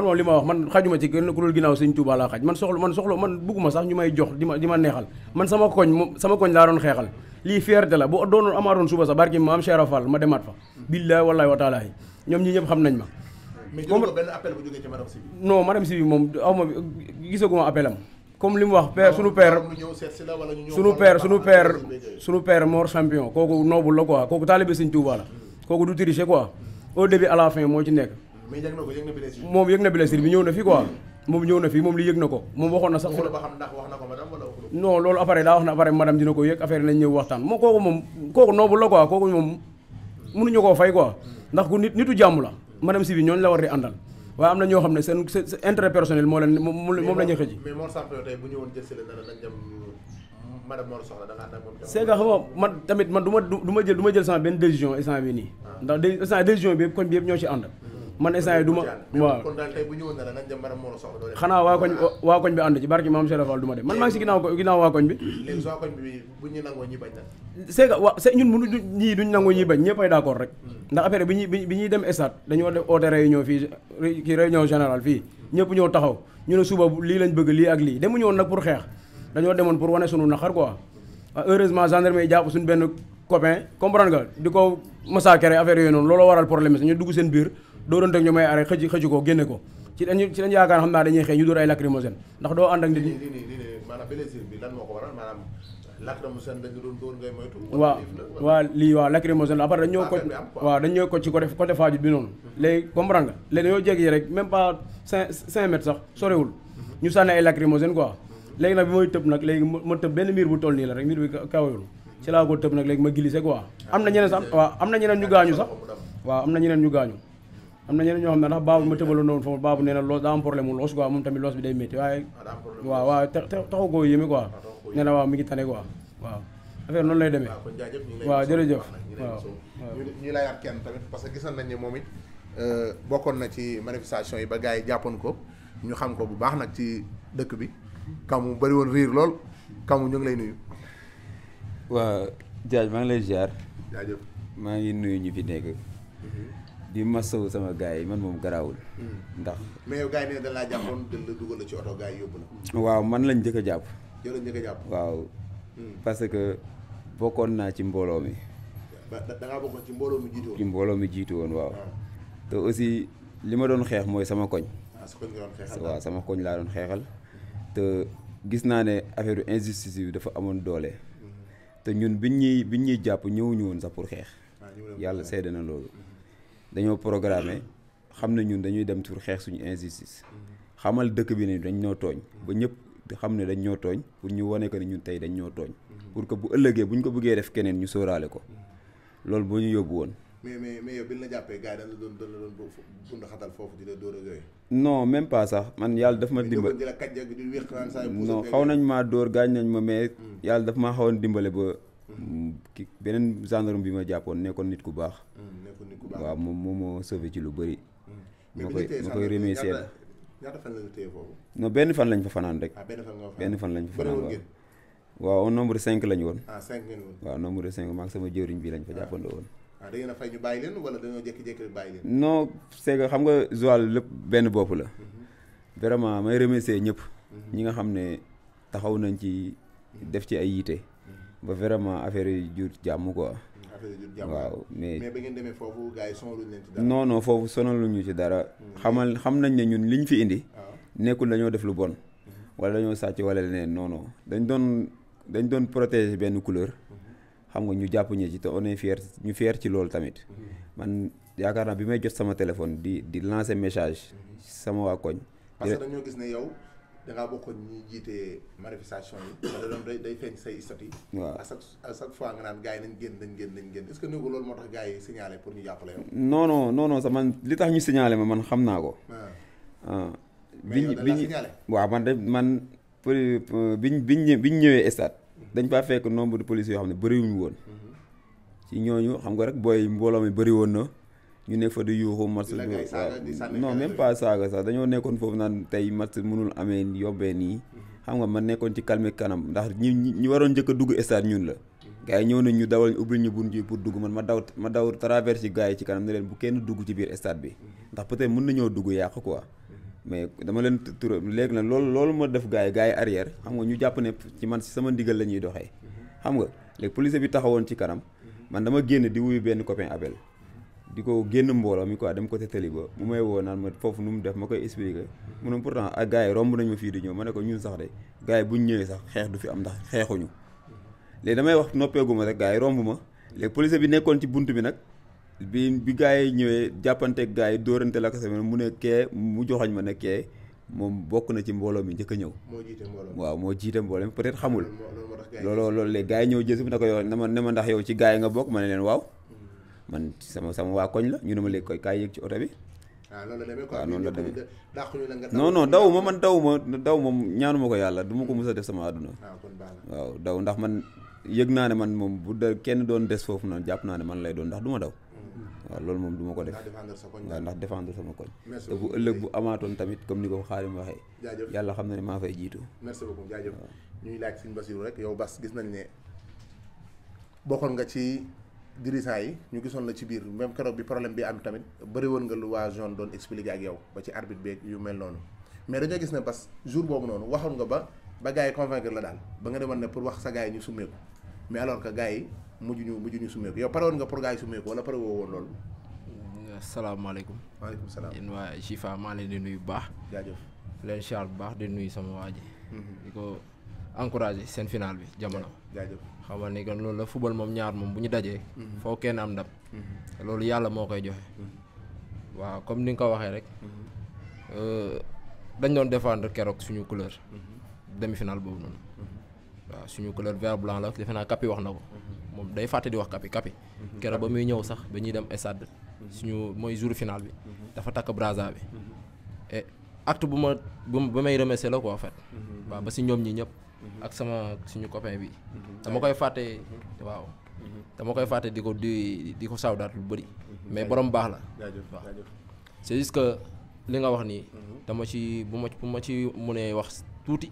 [SPEAKER 3] moom li ma wax man xajuma ci kenn ku dul ginnaaw Sëñ Tuubaa laa xaj man bugguma sax ñu may jox di ma neexal man sama koñ laa doon xeexal lii fierté la bu doonoon amaatoon suba sax barki maam Cheikh Fall ma demaat fa billahi wallahi wa taala ñoom ñi ñëpp xam nañ ma
[SPEAKER 1] mais jël ko benn appel bu jógee ci madame Sibi
[SPEAKER 3] non madame Sibi moom aw ma gisaguma appel am comme li mu wax père sunu père sunu père Mor champion kooku noble la quoi kooku taalibe Sëñ Tuubaa la kooku du tricher quoi au début à la fin moo ci nekk.
[SPEAKER 1] mais yëg na ko yëg na blessure.
[SPEAKER 3] moom yëg na blessure bi ñëw na fi quoi moom ñëw na fi moom li yëg na ko moom waxoon na sax.
[SPEAKER 1] waxul ba xam ndax wax na ko madame wala waxul.
[SPEAKER 3] non loolu après daa wax na après madame dina ko yëg affaire yi nañ ñëw waxtaan moom kooku noble la quoi kooku moom mënuñu koo fay quoi ndax ku nitu jàmm la madame si bi ñooñu la war di àndal waaye am na ñoo xam ne seen intérêt personnel moo leen moom la ñuy xëj.
[SPEAKER 1] mais Mor Samp tey bu ñëwoon jël si la dana dañ dem madame Mor soxla da nga ànd ak moom.
[SPEAKER 3] c'est que xam nga man tamit man du ma jël sama benn décision instant bi nii. ndax décision bi yëpp koñ bi yëpp ñoo ci ànd. man instant yi du ma waaw
[SPEAKER 1] kon daal tey bu ñëwoon na la nañ dem madame Mor soxla doo dem.
[SPEAKER 3] xanaa waa koñ bi ànd ci barki maam Cheikh Fall du ma dem man maa ngi si ginnaaw waa koñ bi.
[SPEAKER 1] léegi waa koñ bi bu ñu nangoo ñi bañ na.
[SPEAKER 3] c'est que waa c'est ñun mënu ñii duñ nangoo ñi bañ ñëpp ay d'accord rek. ndax affaire bi ñuy dem stade dañoo def oote réunion fii kii réunion générale fii ñëpp ñoo taxaw ñu ne suba lii lañ bëgg lii ak lii demuñu woon nag pour xeex dañoo demoon pour wane sunu naqar quoi heureusement gendarme yi jàpp suñu benn copain comprendre nga di ko massacrer affaire yooyu noonu looloo waral problème bi ñu dugg seen biir doorante ak ñu may arrêté xëcc ko génne ko ci dañ yaakaar xam naa dañuy xëy ñu dóor ay lacrymogène ndax doo ànd ak nit ñi.
[SPEAKER 1] maanaam blessure bi lan moo ko waral maanaam lacrymogène dañu doon dóor ngay moytu.
[SPEAKER 3] waaw lii waaw lacrymogène la après dañ ñëw ko waaw dañ ñëw ko ci côté Fadiouth bi noonu léegi comprendre nga léegi dañoo jéggi rek même pas 5 mètres sax sorewul ñu sànni ay lacrymogène quoi léegi nag bi mooy tëb nag léegi ma tëb benn miir bu toll nii la rek miir bi kawewul ci laa ko tëb nag léegi ma glissé quoi am na ñeneen sax waaw am na ñeneen ñu gaañu sax waaw am na ñeneen ñu gaañu am na ñeneen ñoo xam ne ndax baabu ma tëbaloon noonu foofu baabu nee na loos daa am problème mu loos quoi moom tamit loos bi day métti waaye waaw taxu koo yéeme quoi nee na waaw mi ngi tane quoi waaw affaire noonu lay demee waaw jërëjëf waaw
[SPEAKER 1] ñu layaat kenn tamit parce que gisoon nañ ne moom it bokkoon na ci manifestation yi ba gars yi jàppoon ko ñu xam ko bu baax nag ci dëkk bi kamu bëri woon riir lool kamu ñu ngi lay nuyu.
[SPEAKER 4] waa Diagne maa ngi lay ziar.
[SPEAKER 1] jaajëf
[SPEAKER 4] maa ngi nuyu ñu fi nekk. di masawu sama gars yi man moom garaawul. ndax
[SPEAKER 1] mais yow gars yi ne dañ laa jàppoon dañ la dugal ci oto gars yi yóbbu la.
[SPEAKER 4] waaw man lañ njëkk a jàpp.
[SPEAKER 1] yow lañ njëkk a jàpp.
[SPEAKER 4] waaw parce que bokkoon naa ci mbooloo mi.
[SPEAKER 1] da ngaa bokkoon ci mbooloo mi jiitu woon.
[SPEAKER 4] ci mbooloo mi jiitu woon waaw. te aussi li ma doon xeex mooy sama koñ.
[SPEAKER 1] sa koñ nga doon xeexal.
[SPEAKER 4] waaw sama koñ laa doon xeexal. te gis naa ne affaire injustice bi dafa amoon doole. te ñun biñ ñuy jàpp ñëwuñu woon sax pour xeex. yàlla seede na loolu. dañoo programmé xam ne ñun dañuy dem pour xeex suñu injustice. xamal dëkk bi ne dañ ñoo tooñ ba ñëpp xam ne dañ ñoo tooñ pour ñu wane ko ne ñun tey dañ ñoo tooñ. pour que bu ëllëgee bu ñu ko bëggee def keneen ñu sóoraale ko loolu boo ñu yóbbu woon.
[SPEAKER 1] mais yow bi la jàppee gars yi dañ la doon bund xatal foofu di la dóor ak yooyu.
[SPEAKER 4] non même pas sax man yàlla daf ma dimbale. non xaw nañ maa dóor gaañ nañ ma mais yàlla daf maa xawoon dimbale ba ki beneen gendarme bi ma jàppoon nekkoon nit ku baax. waaw moom moo sauvé ci lu bëri. ma koy remercier.
[SPEAKER 1] ñaata fan lañ téye foofu.
[SPEAKER 4] non benn fan lañ fa fanaan rek. benn fan lañ fa fanaan waaw nombre 5 lañu woon.
[SPEAKER 1] 5 ngeen woon.
[SPEAKER 4] waaw nombre 5 maag sama jëwriñ bi lañ fa jàppandoo woon.
[SPEAKER 1] da ngeen a fay ñu bàyyi leen wala dañoo jékki-jékki bàyyi leen.
[SPEAKER 4] non c'est que xam nga Joal lépp benn bopp la. vraiment may remercier ñëpp. ñi nga xam ne taxaw nañ ci def ci ay yiite. ba vraiment affaire yi jur jàmm quoi. waaw mais
[SPEAKER 1] ba ngeen demee foofu gars yi sonaluñ leen ci dara.
[SPEAKER 4] non foofu sonaluñu ci dara. xam nañ ne ñun liñ fi indi. nekkul dañoo def lu bon. wala dañoo sàcc wala leneen non dañ doon protéger benn couleur. xam nga ñu jàpp ñi ci te on est fier ñu fier ci loolu tamit. man yaakaar naa bi may jot sama téléphone di lancer message sama waa koñ.
[SPEAKER 1] parce que dañoo gis ne yow da ngaa bokkoon ñi jiite manifestation yi. da doon day feeñ say statut. waaw à chaque fois nga naan gars yi nañ génn est-ce que néegu loolu moo tax gars yi signalé pour ñu jàppale yow.
[SPEAKER 4] non sax man li tax ñu signalé ma man xam naa ko.
[SPEAKER 1] mais yow dañ la signalé.
[SPEAKER 4] waaw man biñ ñëwee stade. dañ faa fekk nombre de policiers yoo xam ne bëriwuñu woon. ci ñooñu xam nga rek booy mbooloo mi bëri woon na ñu nekk fa di yuuxu match. non même pas saaga sax dañoo nekkoon foofu naan tey match mënul amee yombee nii. xam nga man nekkoon ci calme kanam ndax ñi waroon njëkk a dugg stade ñun la. gars yi ñëw nañ ñu dawal ubbil ñu bunt yi pour dugg man ma daw traverse gars yi ci kanam ne leen bu kenn dugg ci biir stade bi. ndax peut-être mën nañoo dugg yàq quoi. mais dama leen tura léegi nag loolu ma def gars yi arrière xam nga ñu jàpp ne ci man si sama ndigal la ñuy doxee. xam nga léegi police bi taxawoon ci kanam man dama génn di wuyu benn copain Abel di ko génn mbooloo mi quoi dem côté tali ba mu may woo naan ma foofu nu mu def ma koy expliquer mu ne pourtant ak gars yi romb nañ ma fii di ñëw ma ne ko ñun sax de gars yi buñ ñëwee sax xeex du fi am ndax xeexuñu léegi damay wax noppeeguma rek gars yi romb ma léegi policier bi nekkoon ci bunt bi nag bi gars yi ñëwee jàppanteeg gars yi dóorante la ko sa mu ne kee mu joxoñ ma ne kee moom bokk na ci mbooloo mi njëkk a ñëw waaw moo jiite mbooloo mi peut-être xamul loolu léegi gars yi ñëw jël si na ko yow ne ma ndax yow ci gars yi nga bokk ma ne leen waaw man sama waa koñ la ñu ne ma léegi koy kaay yëg ci oto bi waaw noonu la demee non daw ma man daw moom ñaanuma ko yàlla du ma ko mës a def sama àdduna waaw daw ndax man yëg naa ne man moom bu da kenn doon des foofu noonu jàpp naa ne man lay doon ndax du ma daw waaw loolu moom du ma ko def waaw ndax défendre sama koñ te bu ëllëg bu amaatoon tamit comme ni ko Xaadim waxee yàlla xam na ne maa fay jiitu
[SPEAKER 1] merci beaucoup jaajëf ñuy laaj Serigne Bassirou rek yow Bass gis nañ ne bokkoon nga ci dirigeant yi ñu gisoon la ci biir même keroog bi problème bi am tamit bëri woon nga lu waa zone doon expliquer ak yow ba ci arbitre beeg yu mel noonu mais dañoo gis ne Bass jour boobu noonu waxoon nga ba gars yi convaincre la daal ba nga demoon ne pour wax sa gars yi ñu summeeku mais alors que gars yi mujj ñu summeeku yow pare woon nga pour gars yi summeeku wala pare woo woon loolu.
[SPEAKER 5] asalaamaaleykum.
[SPEAKER 1] waaleykum salaam
[SPEAKER 5] yéen waa Chifa maa leen di nuyu bu baax.
[SPEAKER 1] jaajëf
[SPEAKER 5] leen char bu baax di nuyu sama waa ji. di ko encouragé seen final bi jamono.
[SPEAKER 1] jaajëf
[SPEAKER 5] xamal ni que loolu la football moom ñaar moom bu ñu dajee. foo kenn am ndam. loolu yàlla moo koy joxe. waaw comme ni nga ko waxee rek. dañ doon défendre keroog suñu couleur. demi-finale boobu noonu. waaw suñu couleur vert blanc la defe naa Kapi wax na ko. moom day fàtte di wax Kapi. keroog ba muy ñëw sax ba ñuy dem stade suñu mooy jour final bi. dafa takk braza bi. et acte bu may remercier la quoi en fait. waaw ba si ñoom ñi ñëpp. ak suñu copain bi. dama koy fàtte waaw. dama koy fàtte di ko sawdaat lu bëri. mais borom baax la. waaw c'est juste que li nga wax nii. dama ci bu ma ci mënee wax tuuti.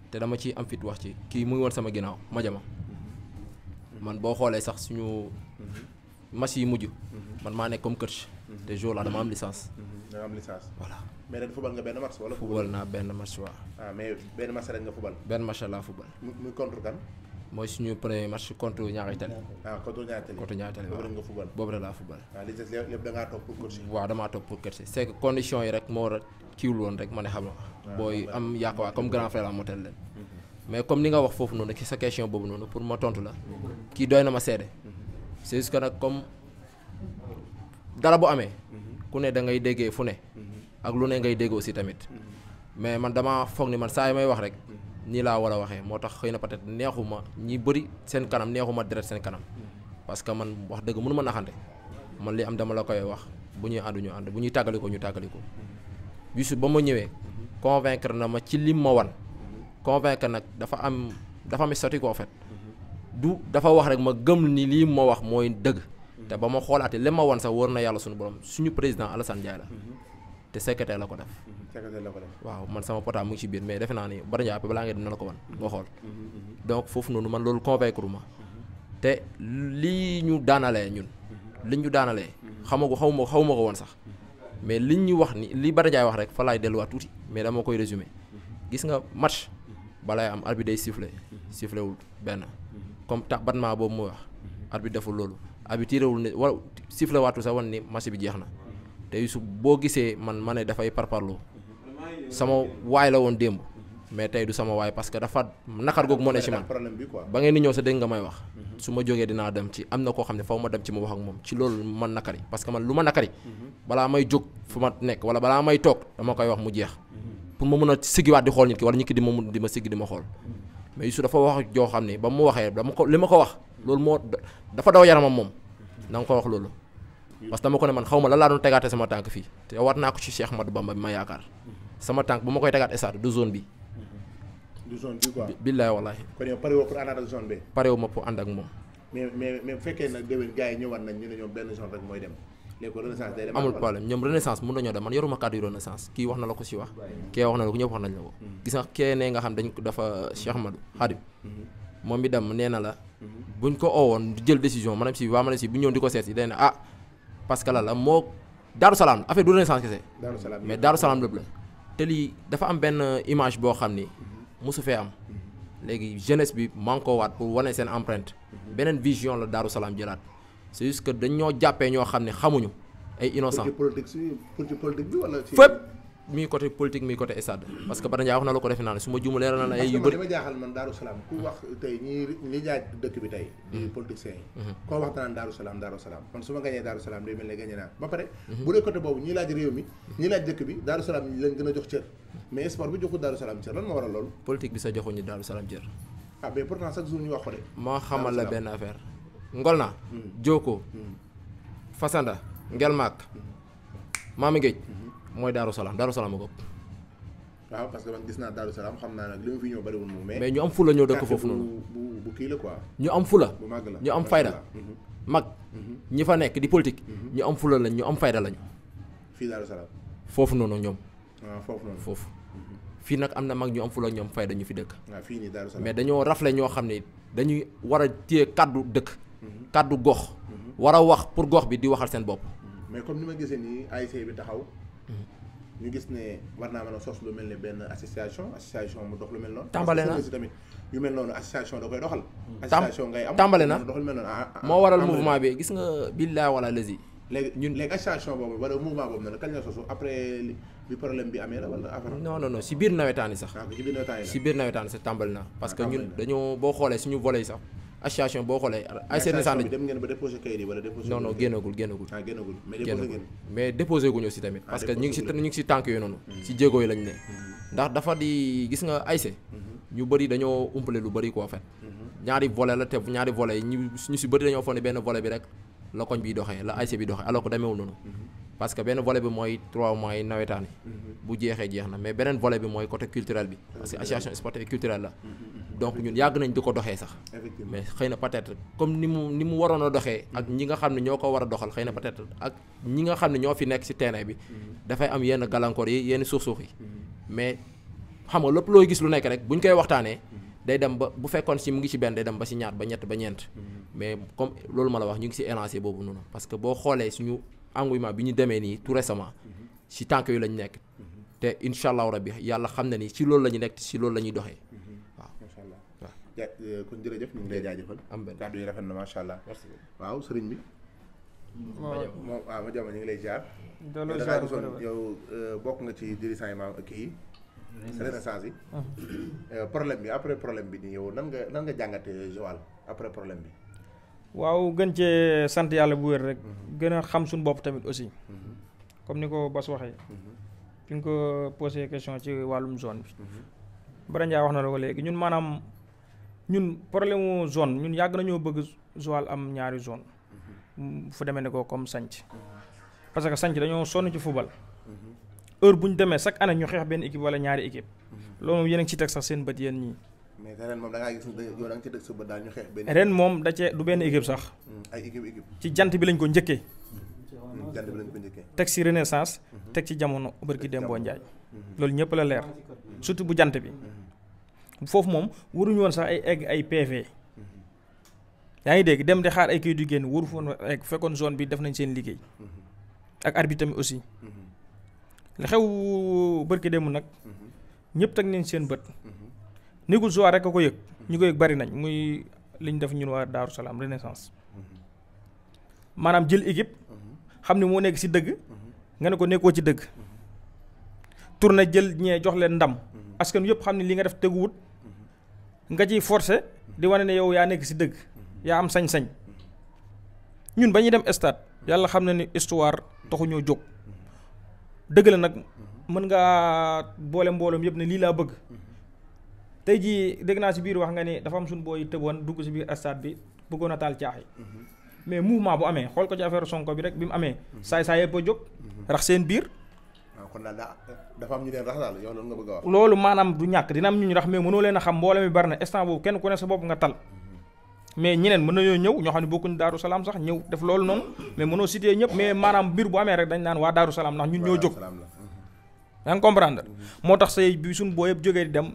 [SPEAKER 5] te dama ci am fit wax ci kii mu ngi woon sama ginnaaw Madiama. man boo xoolee sax suñu match yi mujj. man maa nekk comme coach. te jour la dama am licence.
[SPEAKER 1] dama am licence.
[SPEAKER 5] voilà.
[SPEAKER 1] mais ren football nga benn match wala.
[SPEAKER 5] football naa benn match waaw.
[SPEAKER 1] mais benn match rek nga football.
[SPEAKER 5] benn match laa football.
[SPEAKER 1] muy contre kan.
[SPEAKER 5] mooy suñu premier match contre Niary Tally.
[SPEAKER 1] contre Niary Tally.
[SPEAKER 5] contre Niary Tally waaw
[SPEAKER 1] boobu rek nga football.
[SPEAKER 5] boobu rek laa football.
[SPEAKER 1] li des lépp da ngaa toog pour coach.
[SPEAKER 5] waaw damaa toog pour coach c'est que conditions yi rek moo kiiwul woon rek ma ne xam nga. booy am yàq waa comme grand frère la motel leen. mais comme ni nga wax foofu noonu sa question boobu noonu pour ma tontu la. kii doy na ma seede. c'est juste que nag comme dara bu amee. ku ne da ngay déggee fu ne. ak lu ne ngay dégg aussi tamit. mais man damaa foog ni man saa yi may wax rek. nii laa war a waxee moo tax xëy na peut-être neexuma ñi bëri seen kanam neexuma deret seen kanam. parce que man wax dëgg mënu ma naxante. man li am dama la koy wax bu ñuy ànd ñu ànd bu ñuy tàggali ko ñu tàggali ko. bisu ba ma ñëwee. convaincre na ma ci lim ma wan. convaincre nag dafa am sotti ko en fait. du dafa wax rek ma gëm ni lii ma wax mooy dëgg. te ba ma xoolaatee li ma wan sax wóor na yàlla suñu borom suñu président Alassane Ndiaye la. te secrétaire la ko def. waaw man sama pota mu ngi ci biir mais defe naa ni Bada Ndiaye balaa ngay dina la ko wan nga xool. donc foofu noonu man loolu convaincre ma. te lii ñu daanalee ñun. liñ ñu daanalee. xaw ma ko woon sax. mais liñ ñu wax ni li Bada Ndiaye wax rek fa laay delluwaat tuuti mais dama koy résumer. gis nga match balay am arbitre day sifflé wul benn. comme battement boobu muy wax. arbitre deful loolu. arbitre tirewul ne wala sifflé waatu sax wan ni match bi jeex na. te su boo gisee ma ne dafay parparloo sama waay la woon démb mais tey du sama waay parce que dafa naqar googu moo ne ci man ba ngeen di ñëw sa dégg nga may wax su ma jógee dinaa dem ci am na koo xam ne faw ma dem ci ma wax ak moom ci loolu man nakari parce que man lu ma nakari balaa may jóg fu ma nekk wala balaa may toog dama koy wax mu jeex pour ma mën a siggiwaat di xool nit ki wala nit ki di ma siggi di ma xool mais su dafa wax joo xam ne ba mu waxee li ma ko wax loolu moo dafa daw yaramam moom na nga ko wax loolu parce que dama ko ne man xaw ma lan laa doon tegaate sama tànk fii te war naa ko ci Cheikh Ahmadou Bamba bi ma yaakaar sama tànk bu ma koy tegaat stade du zone bi.
[SPEAKER 1] du zone bi quoi.
[SPEAKER 5] billaay wallaahi.
[SPEAKER 1] kon yow pare woo pour ànd ak zone bi.
[SPEAKER 5] pare wu ma pour ànd ak moom.
[SPEAKER 1] mais bu fekkee nag déwén gars yi ñëwaat nañ ñu ne ñoom benn zone rek mooy dem léegi ko renaissance day dem.
[SPEAKER 5] amul problème ñoom renaissance mën nañoo dem man yoruma kàddu yu renaissance kii wax na la ko si wax. kee wax na la ko ñëpp wax nañ la ko. gis nga kee nee nga xam dañ ko dafa Cheikh Ahmadou Khadim moom mi dem nee na la buñ ko oowoon jël décision maanaam si waa ma ne si bu ñëw di ko seet si day ne ah parce que la moo Daaru Salaam affaire du renaissance kese mais Daaru Salaam lépp la te lii dafa am benn image boo xam ni mosu fee am léegi jeunesse bi man koo waat pour wane seen empreinte beneen vision la Daaru Salaam jëlaat c'est juste que dañ ñoo jàppee ñoo xam ne xamuñu ay innocent
[SPEAKER 1] pour ci politique bi wala ci
[SPEAKER 5] fépp muy côté politique muy côté stade parce que Bada Ndiaye wax na la ko defe naa ne su ma jumu leeral na la ay yu bëri
[SPEAKER 1] dama jaaxal man Daaru Salaam ku wax tey ñi jaay dëkk bi tey di politiciens yi koo wax danaan Daaru Salaam man su ma gañee Daaru Salaam day mel ne gañee naa ba pare bu dee côté boobu ñi laaj réew mi ñi laaj dëkk bi Daaru Salaam lañ gën a jox cër mais sport bi joxul Daaru Salaam cër lan moo waral loolu
[SPEAKER 5] politique bi sa joxuñu Daaru Salaam cër
[SPEAKER 1] ah mais pourtant chaque jour ñu wax ko de
[SPEAKER 5] moo xamal la benn affaire Ngolna Joko Fasanda Ngelmaak Maami Géej mooy Daaru Salaam a ko
[SPEAKER 1] waaw parce que man gis naa Daaru Salaam xam naa nag li ma fi ñëw bariwul moom
[SPEAKER 5] mais ñu am fula ñoo dëkk foofu noonu
[SPEAKER 1] bu kii la quoi
[SPEAKER 5] ñu am fula
[SPEAKER 1] bu màgg la
[SPEAKER 5] ñu am fayda mag ñi fa nekk di politique ñu am fula lañ ñu am fayda lañu
[SPEAKER 1] fii Daaru Salaam
[SPEAKER 5] foofu noonu ñoom
[SPEAKER 1] waaw foofu noonu
[SPEAKER 5] foofu fii nag am na mag ñu am fula ñu am fayda ñu fi dëkk
[SPEAKER 1] waaw fii nii Daaru Salaam
[SPEAKER 5] mais dañoo rafle ñoo xam ne dañuy war a téye kàddu dëkk kàddu gox war a wax pour gox bi di waxal seen bopp
[SPEAKER 1] mais comme ni ma gisee nii ASC bi taxaw ñu gis ne war naa mën a sos lu mel ne benn association mu dox lu mel noonu.
[SPEAKER 5] tàmbale na
[SPEAKER 1] si tamit yu mel noonu association da koy doxal. association ngay am
[SPEAKER 5] tàmbale na
[SPEAKER 1] dox lu mel noonu
[SPEAKER 5] moo waral mouvement bi gis nga billaay wala lesi
[SPEAKER 1] léegi association boobu wala mouvement boobu noonu kañ la sosu après bi problème bi amee la wala affaire.
[SPEAKER 5] non si biir nawetaan yi sax.
[SPEAKER 1] ci biir nawetaan yi
[SPEAKER 5] si biir nawetaan yi sax tàmbali na parce que ñun dañoo boo xoolee suñu volet yi sax association boo xoolee ay seen sànni
[SPEAKER 1] dem ngeen ba déposé kayit yi wala déposé
[SPEAKER 5] non génnagul mais déposé guñu aussi tamit parce que ñu ngi si tànk yooyu noonu si jéego yi lañ ne ndax dafa di gis nga ayse ñu bëri dañoo umpale lu bëri quoi en fait ñaari volet la te ñaari volet yi ñu si bëri dañoo foog ne benn volet bi rek la koñ bi doxee la ayse bi doxee alors que demeewul noonu parce que benn volet bi mooy 3 mois yi nawetaan yi bu jeexee jeex na mais beneen volet bi mooy côté culturel bi parce que association sportive culturelle la donc ñun yàgg nañ di ko doxee sax mais xëy na peut-être comme ni mu waroon a doxee ak ñi nga xam ne ñoo ko war a doxal xëy na peut-être ak ñi nga xam ne ñoo fi nekk ci terrain bi dafay am yenn gàllankoor yi yenn suux-suux yi mais xam nga lépp looy gis lu nekk rek buñ koy waxtaanee day dem ba bu fekkoon ci mu ngi ci benn day dem ba ci ñaar ba ñett ba ñeent mais comme loolu ma la wax ñu ngi ci élancé boobu noonu parce que boo xoolee suñu engouement bi ñu demee nii tout récemment ci tànk yu lañ nekk te incha allahu rabbi yàlla xam na ni ci loolu la ñu nekk ci loolu la ñuy doxee waaw.
[SPEAKER 1] macha allah waaw kon jërëjëf ñu ngi lay jaajëfal.
[SPEAKER 5] am benn
[SPEAKER 1] kàddu yi rafet na macha allah. waaw sëriñ bi. waaw ma jàmm ñu ngi lay jaar. yow bokk nga ci dirigeant yi kii Renaissance yi. problème bi après problème bi nii yow nan nga jàngatee Joal après problème bi.
[SPEAKER 6] waaw gën cee sant yàlla bu wér rek gën a xam suñu bopp tamit aussi comme ni ko Bas waxee fi nga ko posé question ci wàllum zone bi Bada Ndiaye wax na la ko léegi ñun maanaam ñun problème mu zone ñun yàgg nañoo bëgg Joal am ñaari zone fu demee ne ko comme sanc parce que sanc dañoo sonn ci football heure bu ñu demee chaque année ñu xeex benn équipe wala ñaari équipe loolu moom yéen a ngi ci teg sax seen bët yéen ñii
[SPEAKER 1] mais ren moom da ngaa gis yow da nga ci dëgg sa bët daal ñu xeex benn.
[SPEAKER 6] ren moom da cee du benn équipe sax.
[SPEAKER 1] ay équipe.
[SPEAKER 6] ci jant bi lañ ko njëkkee.
[SPEAKER 1] jant bi lañ ko njëkkee.
[SPEAKER 6] teg ci Renaissance. teg ci jamono barki Dembo Ndiaye. loolu ñëpp la leer surtout bu jant bi. foofu moom waruñu woon sax ay egg ay PV. yaa ngi dégg dem di xaar ay kayit yu génn waru foon egg fekkoon zone bi def nañ seen liggéey. ak arbitre tamit aussi. li xew barki Dembo nag. ñëpp teg nañ seen bët. négul Joal rek a ko yëg ñu ko yëg bari nañ muy li ñu def ñun waa Daaru Salaam Renaissance maanaam jël équipe xam ne moo nekk ci dëgg nga ne ko nekkoo ci dëgg tourné jël ñee jox leen ndam askan yëpp xam ne li nga def teguwut nga ciy forcé di wane ne yow yaa nekk ci dëgg yaa am sañ-sañ ñun ba ñuy dem stade yàlla xam na ni histoire taxuñoo jóg dëgg la nag mën ngaa boole mbooloom yëpp ne lii laa bëgg tey jii dégg naa ci biir wax nga ni dafa am suñu booy tëboon dugg ci biir stade bi bëggoon a taal caax yi mais mouvement bu amee xool ko ci affaire Sonko bi rek bi mu amee saay yëpp a jóg rax seen biir.
[SPEAKER 1] waaw kon daal dafa am ñu leen rax daal yow loolu nga bëgg a wax.
[SPEAKER 6] loolu maanaam du ñàkk dina am ñu rax mais mënoo leen a xam mbooloo mi bari na instant boobu kenn ku ne sa bopp nga tal mais ñeneen mën nañoo ñëw ñoo xam ne bokkuñ Daaru Salaam sax ñëw def loolu noonu mais mënoo citer ñëpp mais maanaam mbir bu amee rek dañ naan waa Daaru Salaam ndax ñun ñoo jóg. yaa ngi comprendre moo tax say bi suñu boo yëpp jógee di dem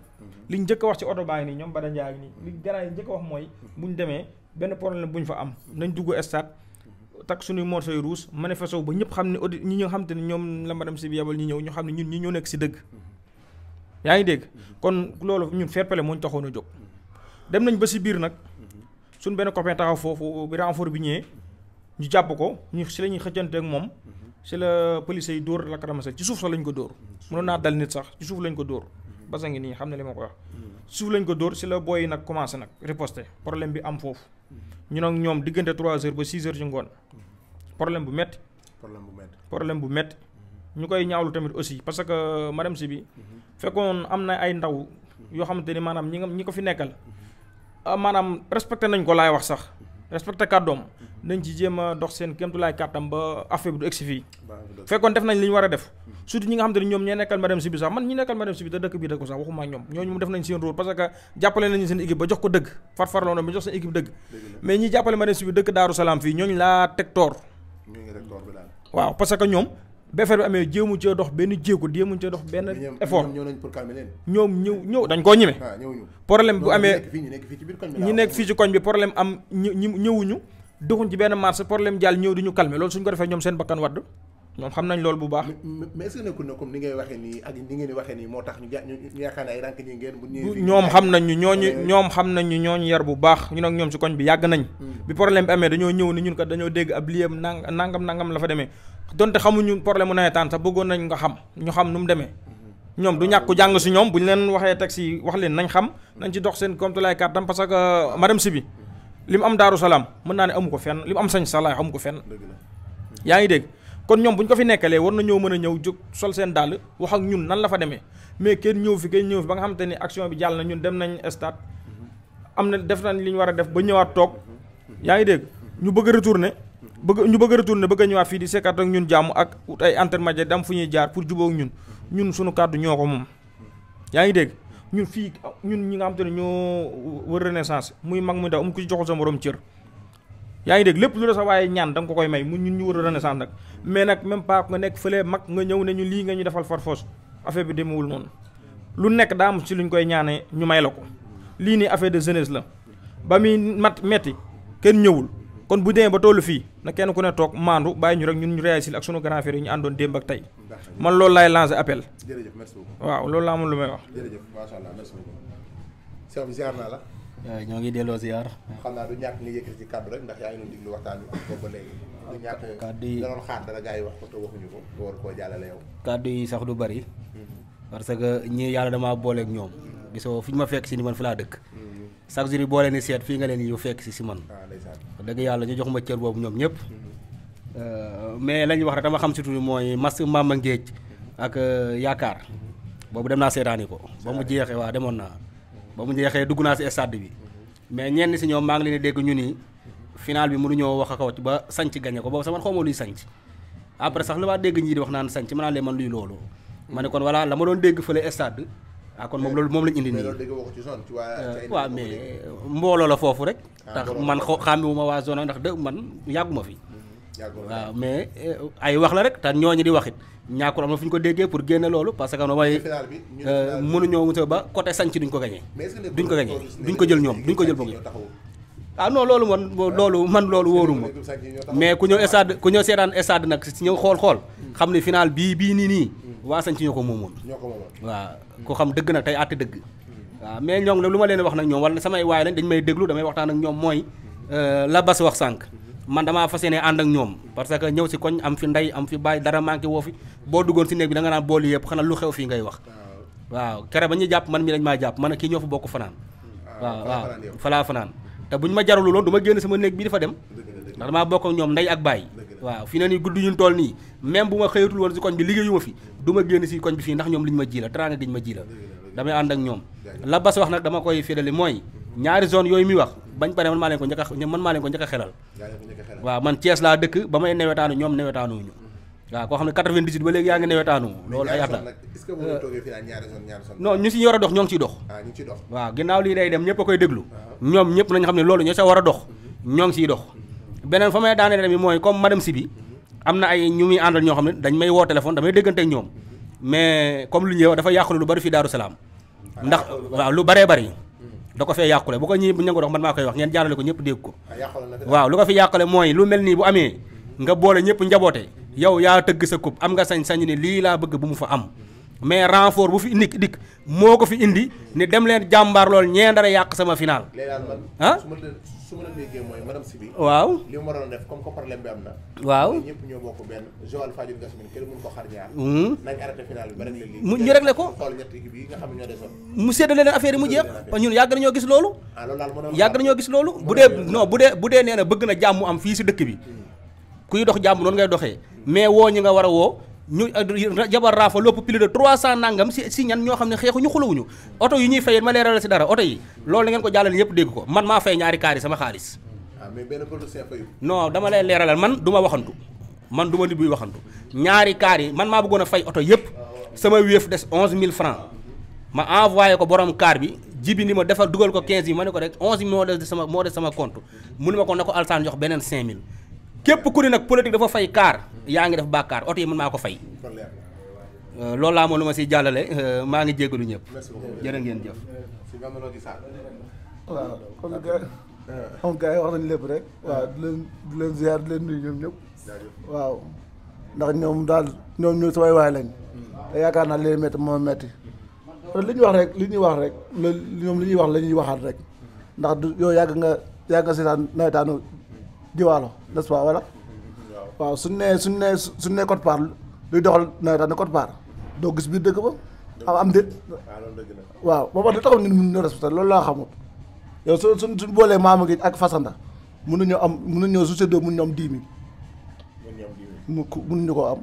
[SPEAKER 6] li ñu njëkk a wax ci oto baa ngi nii ñoom Bada Ndiaye nii li gars yi njëkk a wax mooy bu ñu demee benn problème bu ñu fa am nañ dugg stade takk suñuy morceau yu rouge manifesté ba ñëpp xam ne audi ñi nga xam te ne ñoom la madame si bi yebal ñi ñëw ñu xam ne ñun ñi ñoo nekk ci dëgg yaa ngi dégg kon loolu ñun fair play moo ñu taxoon a jóg dem nañ ba ci biir nag suñ benn copain taxaw foofu bi renfort bi ñëwee ñu jàpp ko ñu si la ñuy xëccante ak moom si la police yi dóor lacrymogène ci suuf sax lañ ko dóor mënoon naa dal nit sax ci suuf lañ ko dóor basa ngi nii xam ne li ma ko wax suuf lañ ko dóor si la booy nag commencé nag riposter problème bi am foofu ñu nag ñoom diggante 3 heures ba 6 heures ci ngoon problème bu metti ñu koy ñaawlu tamit aussi parce que madame si bi fekkoon am na ay ndaw yoo xamante ni maanaam ñi ko fi nekkal maanaam respecté nañ ko laay wax sax respecté kàddoom nañ ci jéem a dox seen kéemtulaay kàttam ba affaire bi du egsi fii fekkoon def nañ li ñu war a def surtout ñi nga xamante ni ñoom ñee nekkal madame si bi sax man ñi nekkal madame si bi te dëkk bii dëkk ko sax waxuma ak ñoom ñooñu mu def nañ seen rôle parce que jàppale nañu seen équipe ba jox ko dëgg farfarloo na ba jox seen équipe dëgg mais ñi jàppale madame si bi dëkk Daaru Salaam fii ñooñu laa teg toor waaw parce que ñoom ba affaire bi amee jéemu cee dox benn jéego jéemu cee dox benn effort ñoom ñëw dañ koo ñime problème bu amee ñi nekk fii ci koñ bi problème am ñëwuñu doxuñ ci benn marché problème jàll ñëw di ñu calmer loolu suñ ko defee ñoom seen bakkan wadd ñoom xam nañ loolu bu baax.
[SPEAKER 1] mais est-ce que nekkul na comme ni ngay waxee nii ak ni ngeen di waxee nii moo tax ñu yaakaar ne ay rànk ñi ngeen bu
[SPEAKER 6] ñoom xam nañ ñoom xam nañ ñu ñooñu yar bu baax ñun ak ñoom ci koñ bi yàgg nañ bi problème bi amee dañoo ñëw ni ñun kat dañoo dégg ab liyam nangam la fa demee donte xamuñu problème mu nawetaan sax bëggoon nañ nga xam ñu xam nu mu demee ñoom du ñàkk jàng si ñoom bu ñu leen waxee teg si wax leen nañ xam nañ ci dox seen compte kàttan parce que madame si bi li mu am Daaru Salaam mën naa ne amu ko fenn li mu am sañ salaay amu ko fenn yaa ngi dégg kon ñoom bu ñu ko fi nekkalee war na ñëw mën a ñëw jóg sol seen dàll wax ak ñun nan la fa demee mais kenn ñëw fi ba nga xamante ni action bi jàll na ñun dem nañ stade am na def nañ li ñu war a def ba ñëwaat toog yaa ngi dégg ñu bëgg a retourner bëgg a ñëwaat fii di sekkat ak ñun jàmm ak ay intermédiaire dam fu ñuy jaar pour jubóo ak ñun suñu kàddu ñoo ko moom yaa ngi dégg ñun fii ñun ñi nga xamante ne ñoo wër renaissance muy mag muy ndaw am ku ci joxul sa morom cër yaa ngi dégg lépp lu la sa waaye ñaan da nga ko koy may mu ñun ñu wër renaissance nag mais nag même pas nga nekk fële mag nga ñëw ne ñu lii nga ñu defal farfos affaire bi demewul noonu lu nekk daa am ci luñ koy ñaanee ñu may la ko lii nii affaire de jeunesse la ba muy metti kenn ñëwul kon bu demee ba tollu fii na kenn ku ne toog maandu bàyyi ñu rek ñun ñu réagir ak sunu grand frère yi ñu àndoon démb ak tey man loolu laay lancer appel.
[SPEAKER 1] jërëjëf merci beaucoup.
[SPEAKER 6] waaw loolu laa amul lu may wax.
[SPEAKER 1] jërëjëf macha allah merci beaucoup. Cheikh bi ziar naa la.
[SPEAKER 7] waaw ñoo ngi delloo ziar.
[SPEAKER 1] xam naa du ñàkk nga yëkkati ci kàddu rek ndax yaa ngi doon diglu waxtaan bi boobu ba léegi. du ñàkk
[SPEAKER 7] kàddu yi
[SPEAKER 1] da doon xaar dara gars yi wax ko te waxuñu ko nga war koo jàllale yow.
[SPEAKER 7] kàddu yi sax du bari. parce que ñii yàlla damaa booleeg ñoom. gisoo fi ñu ma fekk si ni man fi laa dëkk. chaque jour yi boo leen di seet fii nga leen ñu fekk si man. dëgg yàlla ñu jox ma cër boobu ñoom ñëpp. mais lañu wax rek dama xam surtout mooy mas Mama Ngéej ak yaakaar boobu dem naa seetaani ko ba mu jeexee waa demoon naa ba mu jeexee dugg naa si stade bi mais ñenn si ñoom maa ngi leen di dégg ñu ni final bi mënuñoo wax ak ba sanc gañe ko boobu sama xaw ma luy sanc après sax la waa dégg ñii di wax naan sanc ma naan leen man luy loolu ma ne kon voilà la ma doon dégg fële stade kon moom loolu moom lañ indi nii waaw mais mbooloo la foofu rek tax man xàmmiwuma waa zone ndax dë man yàgguma fi waaw mais ay wax la rek te ñooñu di wax it ñàkkul am na fu ñu ko déggee pour génne loolu parce que mooy mënuñoo wuute ba côté sanc duñ ko gañee duñ ko jël ñoom duñ ko jël boog non loolu man loolu wóoruma mais ku ñëw seetaan stade nag si ñëw xool xam ne final bii nii waa sanc ñoo ko moomoon waaw ku xam dëgg nag tey àtte dëgg waaw mais ñoom lu ma leen wax nag ñoom wala samay waay lañ dañ may déglu damay waxtaan ak ñoom mooy la bas wax sànq man damaa fas yéene ànd ak ñoom parce que ñëw si koñ am fi ndey am fi bàyyi dara manqué woo fi boo duggoon si néeg bi da nga naan boolu yëpp xanaa lu xew fii ngay wax waaw kere ba ñuy jàpp man mi dañ maa jàpp man a kii ñoo fa bokk fanaan waaw falaa fanaan te buñ ma jarulu loon du ma génn sama néeg bi dafa dem ndax damaa bokk ak ñoom ndey ak bàyyi waaw fi ne nii gudd ñun tool nii même bu ma xëyatul woon si koñ bi liggéeyu ma fi du ma génn si koñ bi fii ndax ñoom liñ ma ji la teraanga giñ ma ji la damay ànd ak ñoom la bas wax nag dama koy fédali mooy ñaari zone yooyu muy wax bañ pare man maa leen ko njëkk a xelal waaw man Thiès laa dëkk ba may newetaanu ñoom newetaanuñu waaw koo xam ne 98 ba léegi yaa ngi newetaanu loolu ay at la non ñu si war a dox ñoo ngi ciy dox waaw ginnaaw lii day dem ñëpp a koy déglu ñoom ñëpp nañ xam ne loolu ñoo sa war a dox ñoo ngi ciy dox beneen fa may daanee tamit mooy comme madame Sibi am na ay ñu muy àndal ñoo xam ne dañ may woo téléphone damay déggante ak ñoom mais comme lu ñëw dafa yàqule lu bari fii Daaru Salaam ndax waaw lu baree bari da ko fee yàqule bu ko ñi bu ñu ko dox man maa koy wax ngeen jaarale ko ñëpp dégg ko waaw lu ko fi yàqule mooy lu mel nii bu amee nga boole ñëpp njaboote yow yaa tëgg sa coupe am nga sañ-sañu ne lii laa bëgg bu mu fa am mais renfort bu fi dikk moo ko fi indi ni dem leen jàmbaar lool ñee dara yàq sama final.
[SPEAKER 1] léegi daal man.
[SPEAKER 7] ah
[SPEAKER 1] su ma la déggee mooy madame Sibi.
[SPEAKER 7] waaw
[SPEAKER 1] li mu waroon def comme que problème bi am na.
[SPEAKER 7] waaw
[SPEAKER 1] ñëpp ñoo bokk benn Joal Fadiouth Gassambine kenn mënu ko xar ñaar. nañ arrêté final bi ba réglé lii.
[SPEAKER 7] ñu réglé ko
[SPEAKER 1] xool ñetti équipe yi nga xam ne ñoo desoon.
[SPEAKER 7] mu séddale leen affaire yi mu jeex ñun yàgg nañoo gis loolu.
[SPEAKER 1] ah loolu daal mënoon
[SPEAKER 7] yàgg nañoo gis loolu bu dee non bu dee nee na bëgg na jàmm am fii si dëkk bi kuy dox jàmm noonu ngay doxee mais woo ñi nga war a woo ñu jabar raafa lopp plus de 300 nangam si ñan ñoo xam ne xeexuñu xulawuñu oto yi ñuy fayee ma leeral si dara oto yi loolu na ngeen ko jàllale ñëpp dégg ko man maa fay ñaari kaar yi sama xaalis.
[SPEAKER 1] mais benn politicien fayu.
[SPEAKER 7] non dama lay leeralal man du ma waxantu man du ma nit buy waxantu ñaari kaar yi man maa bëggoon a fay oto yëpp sama wéef des 11000 francs ma envoyé ko borom kaar bi jibi ni ma defal dugal ko 15 yi ma ne ko rek 11 moo des sama compte mu ne ma ko ne ko alsaan jox beneen 5000 képp ku ne nag politique dafa fay kaar yaa ngi def bàkkaar oto yi mën maa ko fay loolu laa moom lu ma siy jàllale maa ngi jégalu ñëpp jërë ngeen jëf.
[SPEAKER 8] waaw comme gars yi wax nañ lépp rek waaw di leen ziar di leen nuyu ñoom ñëpp waaw ndax ñoom daal ñoom ñooy samay waay lañ te yaakaar naa leen métti moo métti li ñuy wax rek ñoom li ñuy wax la ñuy waxaat rek ndax du yow yàgg nga seetaan nawetaanu Jiwaalo n'est-ce pas voilà waaw suñ nee Côte d'Ivoire luy doxal nawetaanu Côte d'Ivoire doo gis biir dëkk ba am déet waaw booba da taxaw ñun ñu respecté loolu laa xamut yow suñ boolee Maama gi ak Fassanda mënuñoo su séddoo mënuñu am 10 000 mënuñu koo am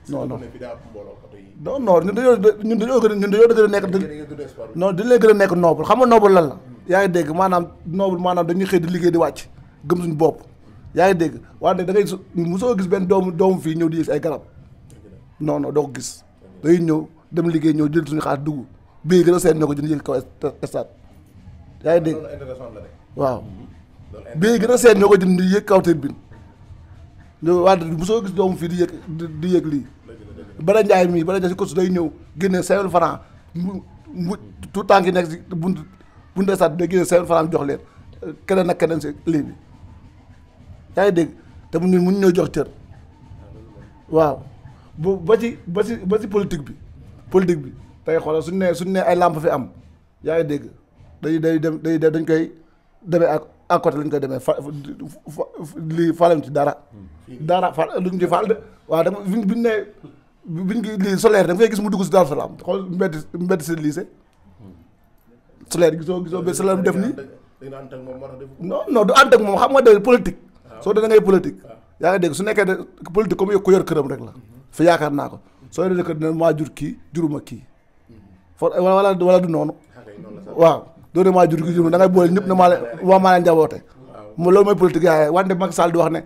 [SPEAKER 8] non ñun dañoo gën a nekk non dañu leen gën a nekk noble xam nga noble lan la yaa ngi dégg maanaam dañuy xëy di liggéey di wàcc gëm suñu bopp yaa ngi dégg wante da ngay mosoo gis benn doomu fii ñëw di yëg ay garab non doo ko gis day ñëw dem liggéey ñëw jël suñu xaalis dugg bii gën a seet ñoo ko jënd yëg kaw stade yaa ngi dégg waaw bii gën a seet ñoo ko jënd yëg kaw tribune wante mosoo gis doomu fii di yëg lii Bada Ndiaye mii Bada Ndiaye si course day ñëw génne 5000 francs mu tout temps ki nekk si buntu stade day génne 5000 francs jox leen keneen ak keneen si lii bi yaa ngi dégg te mu mun ñoo jox cër waaw ba ci politique bi tey xoolal suñu nee ay lampe fi am yaa ngi dégg dañ koy demee à côté lañ koy demee lii falam ci dara luñ ci fal de waaw dama biñ ne biñ ngi lii solaire da nga fay gis mu dugg si Daaru Salaam xool mbedd si lycée solaire gisoo ba solaire mu def nii non du ànd ak moom xam nga de politique soo da ngay politique yaa ngi dégg su nekkee de politique comme ku yor këram rek la fi yaakaar naa ko soo dee kër dina maa jur kii juruma kii wala du noonu waaw doo ne maa jur kii juruma da ngay boole ñëpp ne maa leen njaboote loolu mooy politique yaa wante Macky Sall di wax ne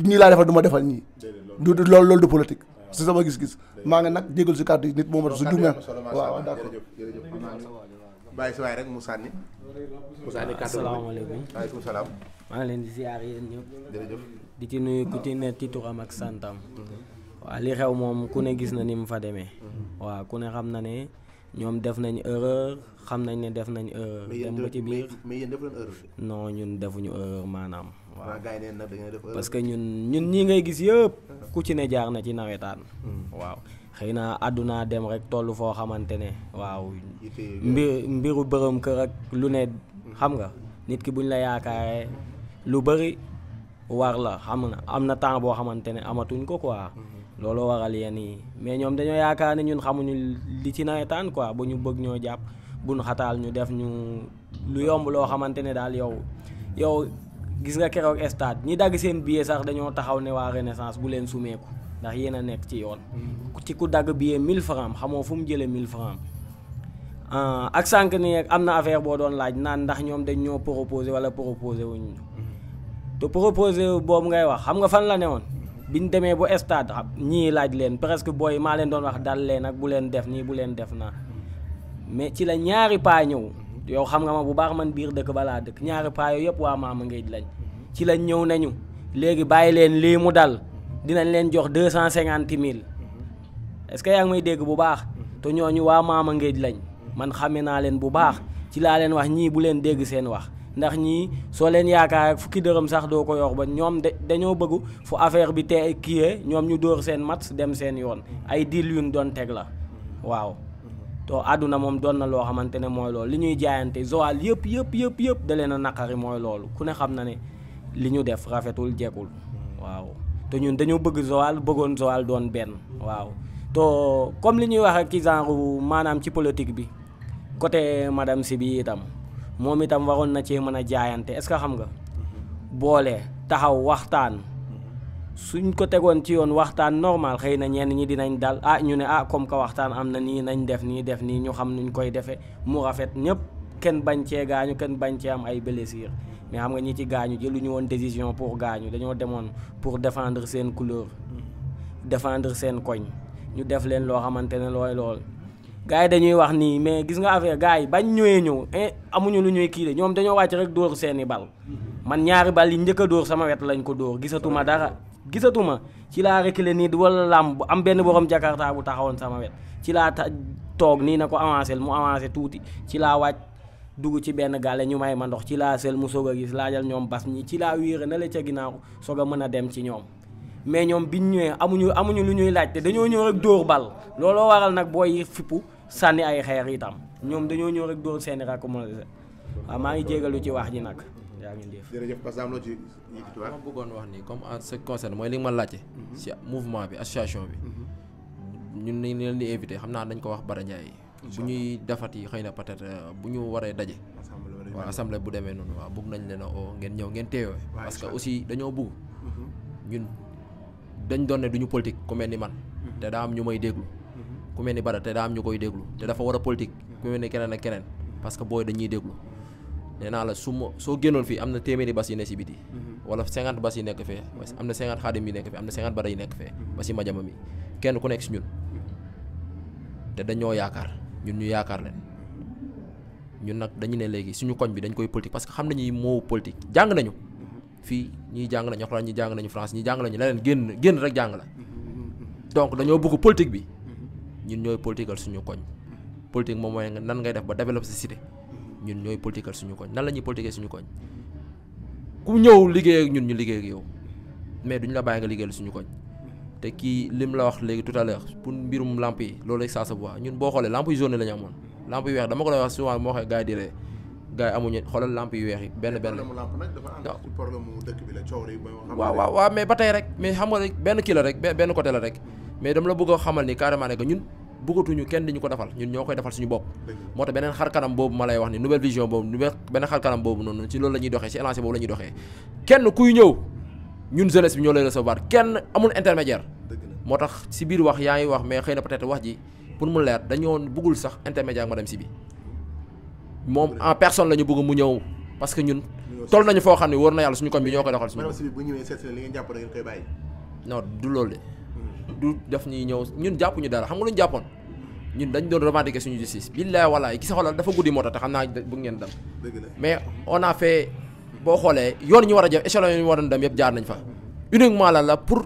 [SPEAKER 8] ñii laa defal du ma defal ñii loolu du politique si sama gis-gis maa ngi nag jégal si kàddu yi nit moom su juumee waaw d'accord
[SPEAKER 1] bàyyi si waay rek mu sànni kàddu.
[SPEAKER 9] asalaamaaleykum
[SPEAKER 1] waaleykum salaam.
[SPEAKER 9] maa ngi leen di ziar yéen ñëpp.
[SPEAKER 1] jërëjëf.
[SPEAKER 9] di ci nuyu ku ci ne ci turam ak santam. waaw li xew moom ku ne gis na ni mu fa demee. waaw ku ne xam na ne ñoom def nañ erreur xam nañ ne def nañ erreur. dem ba ci biir
[SPEAKER 1] mais yéen def leen erreur.
[SPEAKER 9] non ñun defuñu erreur maanaam. waaw
[SPEAKER 1] gars yi neen nag dañoo def erreur.
[SPEAKER 9] parce que ñun ñii ngay gis yëpp ku ci ne jaar na ci nawetaan. waaw xëy na àdduna dem rek toll foo xamante ne waaw. mbiru bërëm kër ak lu ne xam nga nit ki buñ la yaakaaree lu bëri war la xam na am na temps boo xamante ne amatuñ ko quoi. loolu waral yenn yi mais ñoom dañoo yaakaar ne ñun xamuñu li ci nawetaan quoi bu ñu bëgg ñoo jàpp bu ñu xataal ñu def ñu lu yomb loo xamante ne daal yow gis nga keroog stade ñi dagg seen billet sax dañoo taxaw ne waa Renaissance bu leen sumeeku ndax yéen a nekk ci yoon. ci ku dagg billet 1000 francs xamoo fu mu jëlee 1000 francs ak sànq ni am na affaire boo doon laaj naan ndax ñoom dañ ñoo proposé wala proposé wuñ te proposé boobu ngay wax xam nga fan la ne woon biñ demee bu stade ñii laaj leen presque booy maa leen doon wax dal leen ak bu leen def nii bu leen def naa mais ci la ñaari paa ñëw yow xam nga ma bu baax man biir dëkk balaa dëkk ñaari paa yooyu yëpp waa Maama Ngéej lañ ci lañ ñëw nañu léegi bàyyi leen lii mu dal dinañ leen jox 250 000 est-ce que yaa ngi may dégg bu baax te ñooñu waa Maama Ngéej lañ man xame naa leen bu baax ci laa leen wax ñii bu leen dégg seen wax ndax ñii soo leen yaakaar ak fukki dërëm sax doo ko yor ba ñoom dañoo bëgg fu affaire bi te kiyee ñoom ñu dóor seen match dem seen yoon ay deal yuñ doon teg la waaw to àdduna moom doon na loo xamante ne mooy loolu li ñuy jaayante Joal yëpp da leen a naqari mooy loolu ku ne xam na ne li ñu def rafetul jekkul waaw te ñun dañoo bëgg Joal bëggoon Joal doon benn waaw to comme li ñuy wax ak ki genre maanaam ci politique bi côté madame si bi itam moom itam waroon na cee mën a jaayante est-ce que xam nga boole taxaw waxtaan suñ ko tegoon ci yoon waxtaan normal xëy na ñenn ñi dinañ dal ñu ne comme que waxtaan am na nii nañ def nii ñu xam nuñ koy defee mu rafet ñëpp kenn bañ cee gaañu kenn bañ cee am ay blessures mais xam nga ñi ci gaañu jëluñu woon décision pour gaañu dañoo demoon pour défendre seen couleur défendre seen koñ ñu def leen loo xamante ne looy lool gars yi dañuy wax nii mais gis nga affaire gars yi bañ ñëw amuñu lu ñuy kii de ñoom dañoo wàcc rek dóor seeni bal man ñaari bal yi njëkk a dóor sama wet lañ ko dóor gisatuma ci laa reculer nii wala làmb am benn borom jakarta bu taxawoon sama wet ci laa toog nii na ko avancé mu avancé tuuti ci laa wàcc dugg ci benn gàlle ñu may ma ndox ci laa sel mu soog a gis laajal ñoom bas ñi ci laa wiire na la ca ginnaaw soog a mën a dem ci ñoom mais ñoom biñ ñëwee amuñu lu ñuy laajte dañoo ñëw rek dóor bal looloo waral nag booy fippu sànni ay xeer itam ñoom dañoo ñëw rek dóor seeni recommandé waaw maa ngi jégalu ci wax ji nag yaa ngi def
[SPEAKER 1] jërëjëf parce que am loo ci yëkkatiwaat
[SPEAKER 5] ma bëggoon wax ni comme en ce qui concerne mooy li nga ma laajte ci mouvement bi association bi ñun nañ leen di invité xam naa dañ ko wax Bara Ndiaye bu ñuy defati xëy na peut-être bu ñu waree daje waaw assemblée bu demee noonu waaw bëgg nañ leen a oo ngeen ñëw ngeen teewee parce que aussi dañoo bëgg ñun dañ doon ne duñu politique ku mel ni man te daa am ñu may déglu ku mel ni Bara te daa am ñu koy déglu te dafa war a politique ku mel ni keneen ak keneen parce que booy dañuy déglu nee naa la soo génnoon fii am na téeméeri bas yi ne si biti wala 50 bas yi nekk fee am na 50 xaadim yi nekk fee am na 50 Bara yi nekk fee ba si majama mi kenn ku nekk si ñun te dañoo yaakaar ñun ñu yaakaar leen ñun nag dañu ne léegi suñu koñ bi dañ koy politique parce que xam nañu moo politique jàng nañu fii ñii jàng nañu xolal ñi jàng nañu France ñi jàng nañu leneen génn rek jàng la donc dañoo bëgg politique bi ñun ñooy politiqueal suñu koñ politique moom mooy nan ngay def ba développer sa cité ñun ñooy politiqueal suñu koñ nan la ñuy politiquer suñu koñ ku ñëw liggéey ak ñun ñu liggéey ak yow mais duñu la bàyyi nga liggéeyal suñu koñ te kii lim la wax léegi tout à l'heure pour mbirum lamp yi loolu rek ça se voit ñun boo xoolee lamp yu jaune la ñu amoon lamp yu weex dama ko lay wax souvent moo waxee gars yi di ree gars yi amuñu xoolal lamp yu weex yi benn waaw mais ba tey rek mais xam nga rek benn kii la rek benn côté la rek mais dama la bëgg a xamal ni carrément ne que ñun bëggatuñu kenn di ñu ko defal ñun ñoo koy defal suñu bopp moo tax beneen xar kanam boobu ma lay wax ni nouvelle vision boobu beneen xar kanam boobu noonu ci loolu la ñuy doxee ci élancé boobu la ñuy doxee kenn kuy ñëw ñun jeunesse bi ñoo lay recevoir kenn amul intermédiaire moo tax si biir wax yaa ngi wax mais xëy na peut-être wax ji pour mu leer dañoo bëggul sax intermédiaire madame si bi moom en personne la ñu bëgg mu ñëw parce que ñun toll nañu foo xam ne wóor na yàlla suñu koñ bi ñoo koy doxal suñu
[SPEAKER 1] madame si bi bu ñëwee seet si li ngeen jàpp da ngeen koy bàyyi
[SPEAKER 5] non du loolu de du def ñuy ñëw ñun jàppuñu dara xam nga lu ñu jàppoon ñun dañ doon revendiquer suñu justice billaay wallaay gis xoolal dafa guddi moo tax te xam naa bëgg ngeen dem mais on a fait boo xoolee yoon ñu war a jëm échelon yi ñu war a dem yëpp jaar nañ fa uniquement la pour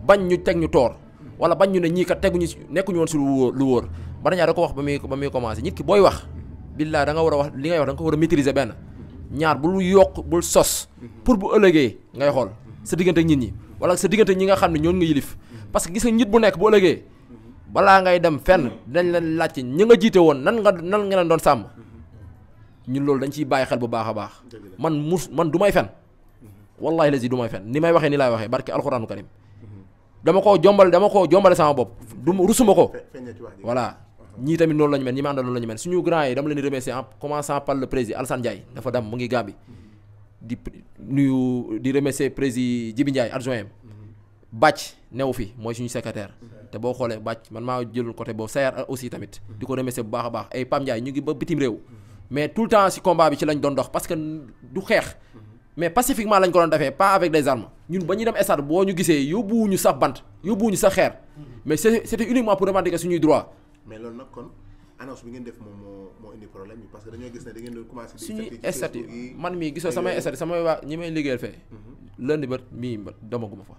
[SPEAKER 5] bañ ñu teg ñu toor wala bañ ñu ne ñii kat teguñu nekkuñu woon si lu wóor ba dañaa da ko wax ba muy commencé nit ki booy wax billaay da nga war a wax li ngay wax da nga ko war a maîtriser benn ñaar bul yokk bul sos pour bu ëllëgee ngay xool sa diggante ak nit ñi wala sa diggante ñi nga xam ne ñoon nga yilif parce que gis nga nit bu nekk bu ëllëgee balaa ngay dem fenn dañ leen laajte ñi nga jiite woon nan nga leen doon sàmm ñun loolu dañ ciy bàyyi xel bu baax a baax man du may fen wallahi lazi du may fen ni may waxee ni laay waxee barke alxuraanu karim dama koo jombale sama bopp du rusuma ko voilà ñii tamit noonu la ñu mel ñi ma àndal noonu la ñu mel suñu grand yi dama leen di remercier en commençant par le président Alassane Ndiaye dafa dem mu ngi Gambie di remercier président Djibi Ndiaye adjoint bàcc new fi mooy suñu secrétaire te boo xoolee bàcc man maa jëlul côté boobu sayar aussi tamit di ko remercier bu baax a baax ay Pam Ndiaye ñu ngi ba bitim réew mais tout le temps ci combat bi ci lañ doon dox parce que du xeex mais pacifiquement lañ ko doon defee pas avec des armes ñun ba ñuy dem stade boo ñu gisee yóbbuwuñu sax bant yóbbuwuñu sax xeer mais c'était uniquement pour revendiquer suñuy droit
[SPEAKER 1] mais loolu nag kon annonce bi ngeen def moom moo indi problème bi parce que dañoo gis ne da ngeen doon commencé
[SPEAKER 5] suñuy statut man mii gisoo samay statut samay waa ñi may liggéeyal fee lundi ba mii demaguma fa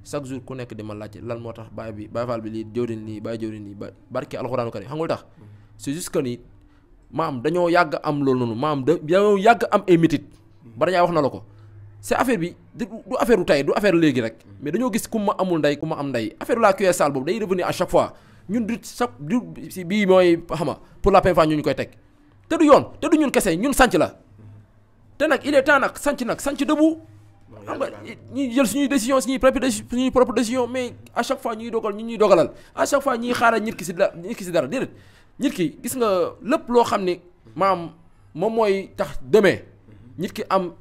[SPEAKER 5] chaque jour ku nekk di ma laajte lan moo tax Baye Fall bi lii jëwrin lii Baye jëwrin lii barke alxuraanu karim xam nga lu tax c'est juste que ni maam dañoo yàgg am loolu noonu maam dañoo yàgg am ay métit ba dañaa wax na la ko c'est affaire bi du affaire u tey du affaire léegi rek mais dañoo gis ku ma amul ndey ku ma am ndey affaire la cuillère sale boobu day revenir à chaque fois ñun du si bii mooy xama pour la première fois ñu koy teg te du yoon te du ñun kese ñun sànc la te nag il est temps nag sànc debout xam nga ñuy jël suñuy décision suñuy propre décision mais à chaque fois ñuy dogalal à chaque fois ñuy xaaral nit ki si dara déedéet nit ki gis nga lépp loo xam ni maam moom mooy tax demee nit ki am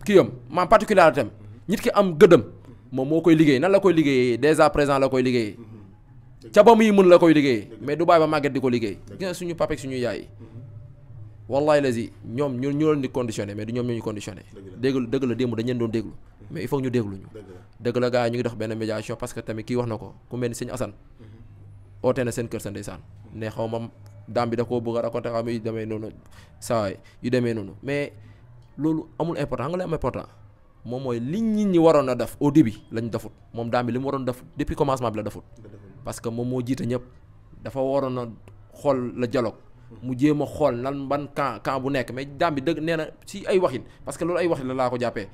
[SPEAKER 5] kiyam maam particularité am nit ki am gëddëm moom moo koy liggéey nan la koy liggéeyee dès à présent la koy liggéeyee ca ba muy mën la koy liggéeyee mais du bàyyi ba màgget di ko liggéey gis nga suñu papa ak suñu yaay yi wallahi lazi ñoom ñu leen di conditionné mais du ñoom ñoo ñu conditionné dëgg la démb dañ leen doon déglu mais il faut ñu déglu ñu dëgg la gars yi ñu ngi dox benn médiation parce que tamit kii wax na ko ku mel ni sëñ Assane oote na seen kër sa ndeysaan ne xaw ma daam bi da koo bëgg a raconté xaw ma yu demee noonu sawaay yu demee noonu mais loolu amul important nga lay am important moom mooy li nit ñi waroon a def au début lañ defut moom daam bi li mu waroon def depuis commencement bi la defut parce que moom moo jiite ñëpp dafa waroon a xool la dialogue mu jéem a xool nan ban camp bu nekk mais daam bi dëgg nee na si ay waxin parce que loolu ay waxin la laa ko jàppee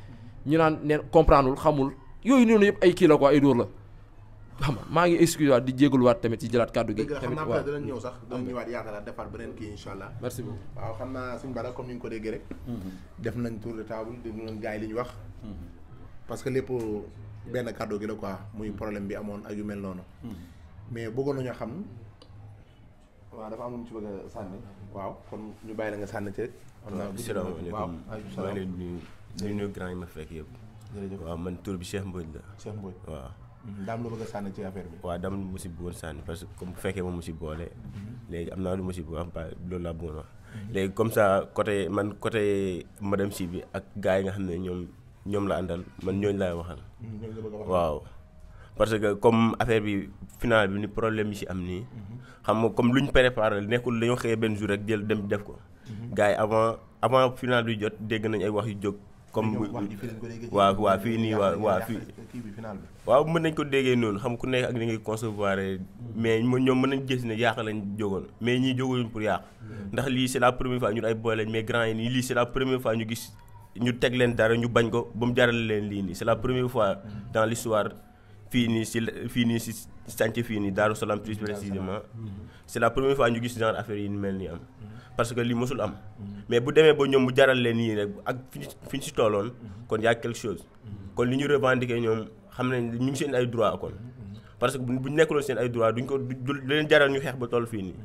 [SPEAKER 5] ñu naan neen comprendreul xamul yooyu noonu yëpp ay kii la quoi ay dóor la xam nga maa ngi excuse waat di jégaluwaat tamit ci jëlaat kàddu gi.
[SPEAKER 1] tamit waaw xam naa dinañ ñëw sax dinañ ñëwaat yaakaar defaat beneen kii incha allah.
[SPEAKER 5] merci beaucoup
[SPEAKER 1] waaw xam naa suñu bala comme ni nga ko déggee rek. def nañ tour de table déglu nañ gars yi li ñu wax. parce que lépp benn kàddu gi la quoi muy problème bi amoon ak yu mel noonu. mais bëggoon nañoo xam. waaw dafa am lu ñu ci bëgg a sànni. waaw kon ñu bàyyi la nga sànni ci rek.
[SPEAKER 10] xam naa salaamaaleykum maa ngi leen di nuyu grand yi ma fekk yëpp.
[SPEAKER 1] jërëjëf
[SPEAKER 10] waaw man tur bi Cheikh Mbodj la.
[SPEAKER 1] Cheikh Mbodj
[SPEAKER 10] waaw.
[SPEAKER 1] daam lu bëgg a sànni ci affaire bi.
[SPEAKER 10] waaw daam lu mu si bëggoon sànni parce que comme bu fekkee moom mu si boole. léegi am naa lu mu si bëgg wax loolu laa bëggoon wax. léegi comme ça côté madame Sy bi ak gars yi nga xam ne ñoom la àndal man ñooñu laay waxal. waaw. parce que comme affaire bi final bi ni problème yi si am nii. xam nga comme luñ préparé nekkul dañoo xëyee benn jour rek jël dem def ko. gars yi avant final bi jot dégg nañ ay wax yu jóg. comme waa fii nii waa fii. waaw mën nañ ko déggee noonu xam ku nekk ak ni ngay concevoir mais ñoom mën nañ gis ne yàq lañ jógoon mais ñii jógoon pour yàq. ndax lii c'est la première fois ñun ay boy lañ mais grand yi nii lii c'est la première fois ñu gis ñu teg leen dara ñu bañ ko ba mu jaral leen lii nii c'est la première fois dans l'histoire fii nii si sànc fii nii Darou Salam plus précisément c'est la première fois ñu gis genre affaire yi ni mel nii am parce que lii mosul am mais bu demee ba ñoom mu jaral leen nii rek ak fi ñu si tolloon kon y a quelque chose kon li ñu revendiquer ñoom xam nañ ñu ngi seen ay droit kon parce que bu ñu nekkuloon seen ay droit duñ ko du leen jaral ñu xeex ba toll fii nii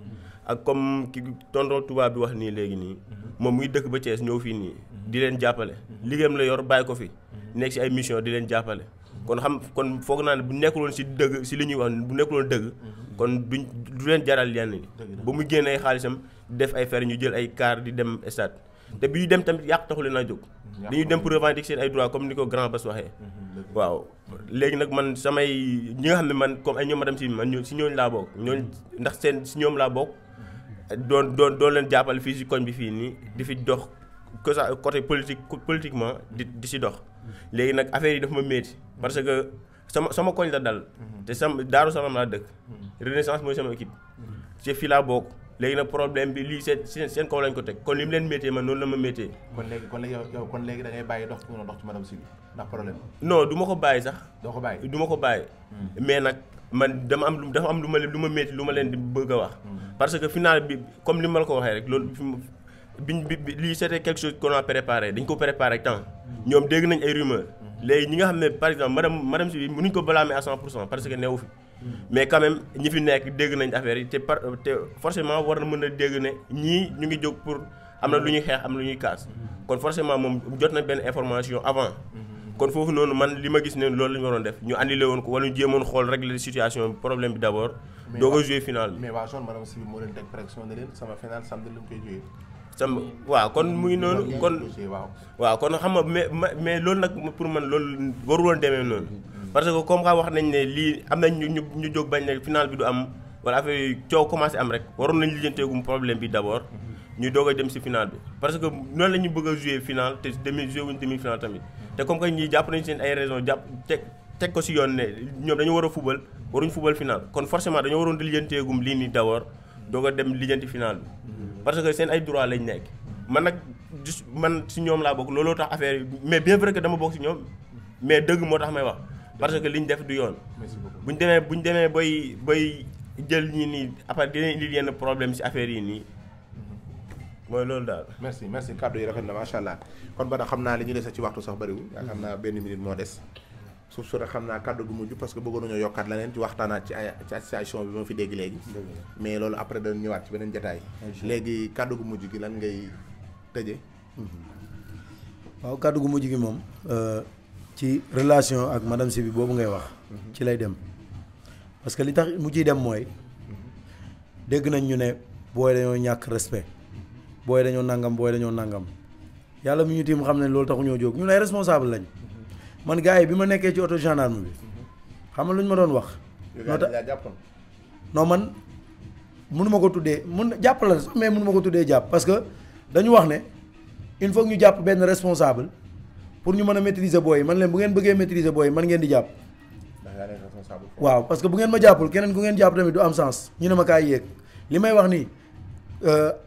[SPEAKER 10] ak comme ki tonton tubaab bi wax nii léegi nii moom muy dëkk ba Thiès ñëw fii nii di leen jàppale liggéeyam la yor bàyyi ko fi nekk si ay mission di leen jàppale kon foog naa ne bu nekkuloon si dëgg si li ñuy wax bu nekkuloon dëgg kon du leen jaral yenn yi ba mu génne ay xaalisam def ay fer ñu jël ay car di dem stade te bi ñu dem tamit yàq taxu leen a jóg dañuy dem pour revendiquer seen ay droits comme ni ko grand Bass waxee waaw léegi nag man samay ñi nga xam ne man comme ay ñoom madame si man si ñooñu laa bokk ñooñu ndax seen si ñoom laa bokk doon leen jàppale fii si koñ bi fii nii di fi dox que ça côté politiquement di si dox léegi nag affaire yi dafa ma métti parce que sama koñ la dal te Daaru Salaam laa dëkk Renaissance mooy sama équipe ci fii laa bokk léegi nag problème bi lii seen kaw lañ ko teg kon li mu leen méttee man noonu la ma méttee.
[SPEAKER 1] kon léegi da ngay bàyyi dox nga dox ci madame Sy bi ndax problème
[SPEAKER 10] non du ma ko bàyyi sax.
[SPEAKER 1] doo ko bàyyi
[SPEAKER 10] du ma ko bàyyi. mais nag man dafa am lu ma métti lu ma leen di bëgg a wax. parce que final bi comme li ma la ko waxee rek loolu lii c'était quelque chose qu'on a préparé dañ ko préparé temps ñoom dégg nañ ay rumeurs. léegi ñi nga xam ne par exemple madame Sy bi mënuñ ko blâmer à 100% parce que newu fi. mais quand même ñi fi nekk dégg nañ affaire yi te forcément war na mën a dégg ne ñii ñu ngi jóg pour am na lu ñuy xeex am na lu ñuy kaas kon forcément moom jot na benn information avant kon foofu noonu man li ma gis ne loolu la ñu waroon def ñu annulé woon ko wala ñu jéemoon xool régler situation problème bi d'abord doo ko jouer final bi.
[SPEAKER 1] mais waa zone madame Sy bi moo leen teg pression ne leen sama final samedi lu mu koy jouer.
[SPEAKER 10] waaw kon muy noonu kon waaw kon xam nga mais loolu nag pour man loolu waruloon demee noonu. parce que comme wax nañ ne lii am nañ ñu jóg bañ ne final bi du am wala affaire yi coow commencé am rek waroon nañ lijjanteegum problème bi d'abord ñu doog a dem ci final bi parce que noonu la ñu bëgg a jouer final te jouer wuñ demi final tamit te comme que ñii jàpp nañ seen ay raison teg ko ci yoon ne ñoom dañu war a fubal waruñ fubal final kon forcément dañoo waroon di lijjanteegum lii nii d'abord doog a dem lijjanti final bi parce que seen ay droit lañ nekk man ci ñoom laa bokk looloo tax affaire yi mais bien vrai que dama bokk ci ñoom mais dëgg moo tax may wax parce que liñ def du yoon buñ demee bay jël ñi nii après dina indi yenn problème si affaire yi nii mooy loolu daal.
[SPEAKER 1] merci kàddu yi rafet na macha allah kon ba xam naa li ñu dese ci waxtu sax bëriwul. yaakaar naa benn minute moo des. suuf su rek xam naa kàddu gu mujj parce que bëggoon nañoo yokkaat leneen ci waxtaanaat ci association bi ma fi dégg léegi. mais loolu après dañu ñëwaat ci beneen jotaay. léegi kàddu gu mujj gi lan ngay tëjee.
[SPEAKER 2] waaw kàddu gu mujj gi moom ci relation ak madame Sy bi boobu ngay wax. ci lay dem parce que li tax mu ciy dem mooy dégg nañ ñu ne booy dañoo ñàkk respect booy dañoo nangam yàlla mi ñu tiim xam ne loolu taxu ñoo jóg ñun ay responsable lañ. man gars yi bi ma nekkee ci auto gendarme bi xam nga lu ñu ma doon wax. non man mënu ma ko tuddee jàpp la sax mais mënu ma ko tuddee jàpp parce que dañu wax ne il faut ñu jàpp benn responsable pour ñu mën a maîtriser booy man leen bu ngeen bëggee maîtriser booy man ngeen di jàpp. waaw parce que bu ngeen ma jàppul keneen ku ngeen jàpp tamit du am sens ñu ne ma kaay yéeg li may wax nii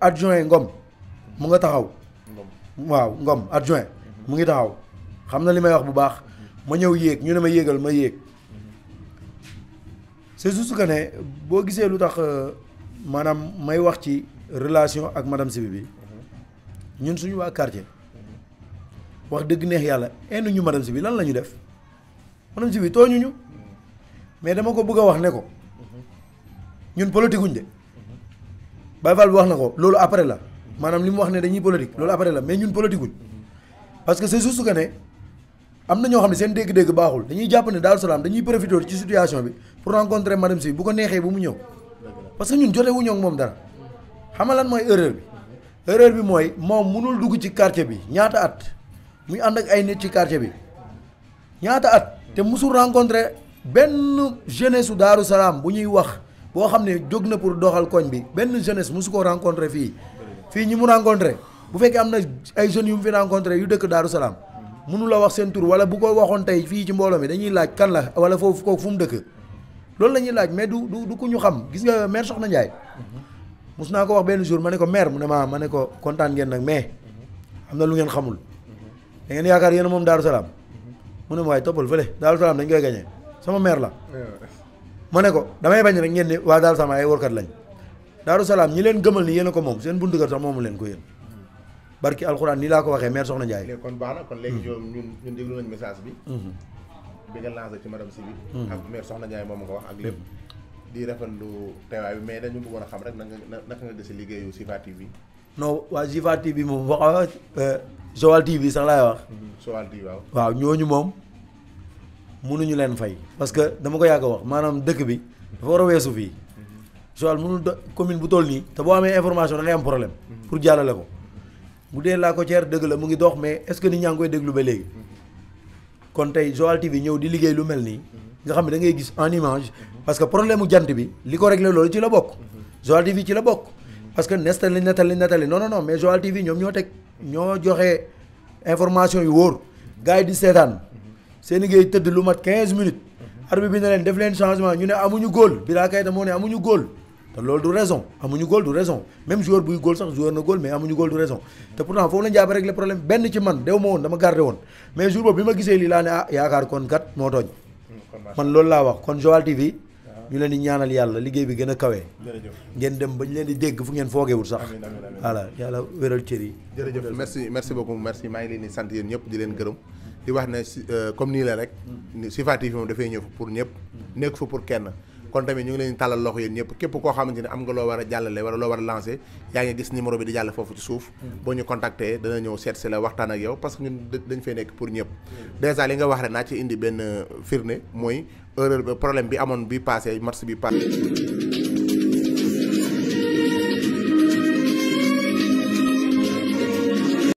[SPEAKER 2] adjoint Ngom mu nga taxaw. waaw Ngom adjoint mu ngi taxaw xam na li may wax bu baax. ma ñëw yéeg ñu ne ma yéegal ma yéeg c'est juste que ne boo gisee lu tax maanaam may wax ci relation ak madame Sy bi ñun suñu waa quartier wax dëgg neex yàlla indi ñu madame Sy bi lan la ñu def madame Sy bi tooñuñu mais dama ko bëgg a wax ne ko ñun politique guñ de Baye Fall bi wax na ko loolu après la maanaam li mu wax ne dañuy politique loolu après la mais ñun politique guñ parce que c'est juste que ne am na ñoo xam ne seen dégg-dégg baaxul dañuy jàpp ne Daaru Salaam dañuy profité ci situation bi pour rencontrer madame Sy bu ko neexee bu mu ñëw parce que ñun jote wuñoo ak moom dara xam nga lan mooy erreur bi mooy moom mënul dugg ci quartier bi ñaata at muy ànd ak ay nit ci quartier bi ñaata at te musul rencontrer benn jeunesse su Daaru Salaam bu ñuy wax boo xam ne jóg na pour doxal koñ bi benn jeunesse musu ko rencontrer fii ñi mu rencontrer bu fekkee am na ay jeunes yu mu fi rencontrer yu dëkk Daaru Salaam mënu la wax seen tur wala bu ko waxoon tey fii ci mbooloo mi dañuy laaj kan la wala foofu kooku fu mu dëkk loolu la ñuy laaj mais du ku ñu xam gis nga maire Soxna Ndiaye mus naa ko wax benn jour ma ne ko maire mu ne ma ne ko kontaan ngeen nag mais am na lu ngeen xamul da ngeen yaakaar yéen moom Daaru Salaam mu ne ma waaye toppal fële Daaru Salaam dañ koy gañee sama maire la ma ne ko damay bañ rek ngeen ni waa Daaru Salaam ay workat lañ Daaru Salaam ñi leen gëmal ni yéen a ko moom seen buntu kër sax moomu leen ko yéen barki alxuraan nii laa ko waxee maire Soxna Ndiaye.
[SPEAKER 1] léegi kon baax na kon léegi ñun déglu nañu message bi. bi nga lancé ci madame Sy bi. ak maire Soxna Ndiaye moom nga wax ak lépp. di rafetlu teewaay bi mais dañu bëggoon a xam rek naka nga gis liggéeyu Zifa TV.
[SPEAKER 2] non waa Zifa TV moom wax Joal TV sax laay wax.
[SPEAKER 1] Joal TV waaw.
[SPEAKER 2] waaw ñooñu moom mënuñu leen fay. parce que dama ko yàgg a wax maanaam dëkk bi dafa war a weesu fii. Joal mënul commune bu toll nii. te boo amee information da ngay am problème. pour jàllale ko. bu dee laa ko ceer dëgg la mu ngi dox mais est-ce que nit ñaa ngi koy déglu ba léegi kon tey Joal TV ñëw di liggéey lu mel nii nga xam ne da ngay gis en image parce que problème mu jant bi li ko réglé loolu ci la bokk Joal TV ci la bokk parce que nettali non mais Joal TV ñoom ñoo joxe information yu wóor gars yi di seetaan seen liggéey tëdd lu mat 15 minutes arbitre bi ne leen def leen changement ñu ne amuñu góol Bira Keita moo ne amuñu góol te loolu du raison amuñu góol du raison même joueur buy góol sax joueur na góol mais amuñu góol du raison te pourtant foofu lañ jàpp régler problème benn ci man dew ma woon dama gardé woon mais jour boobu bi ma gisee lii laa ne yaakaar kon kat moo tooñ man loolu laa wax kon Joal TV ñu leen di ñaanal yàlla liggéey bi gën a kawee ngeen dem bañ leen di dégg fu ngeen foogewul sax voilà yàlla wéral cër yi
[SPEAKER 1] jërëjëf merci beaucoup merci maa ngi leen di sant yéen ñëpp di leen gërëm di wax ne comme nii la rek Zifa TV moom dafay ñëw pour ñëpp nekk fa pour kenn kon tamit ñu ngi leen di tàllal loxo yéen ñëpp képp koo xamante ne am nga loo war a jàllale wala loo war a lancé yaa ngi gis numéro bi di jàll foofu ci suuf boo ñu contacté dana ñëw seet si la waxtaan ak yow parce que ñun dañ fay nekk pour ñëpp dèjà li nga wax rek naa ci indi benn firnde mooy erreur problème bi amoon bi passé match bi passé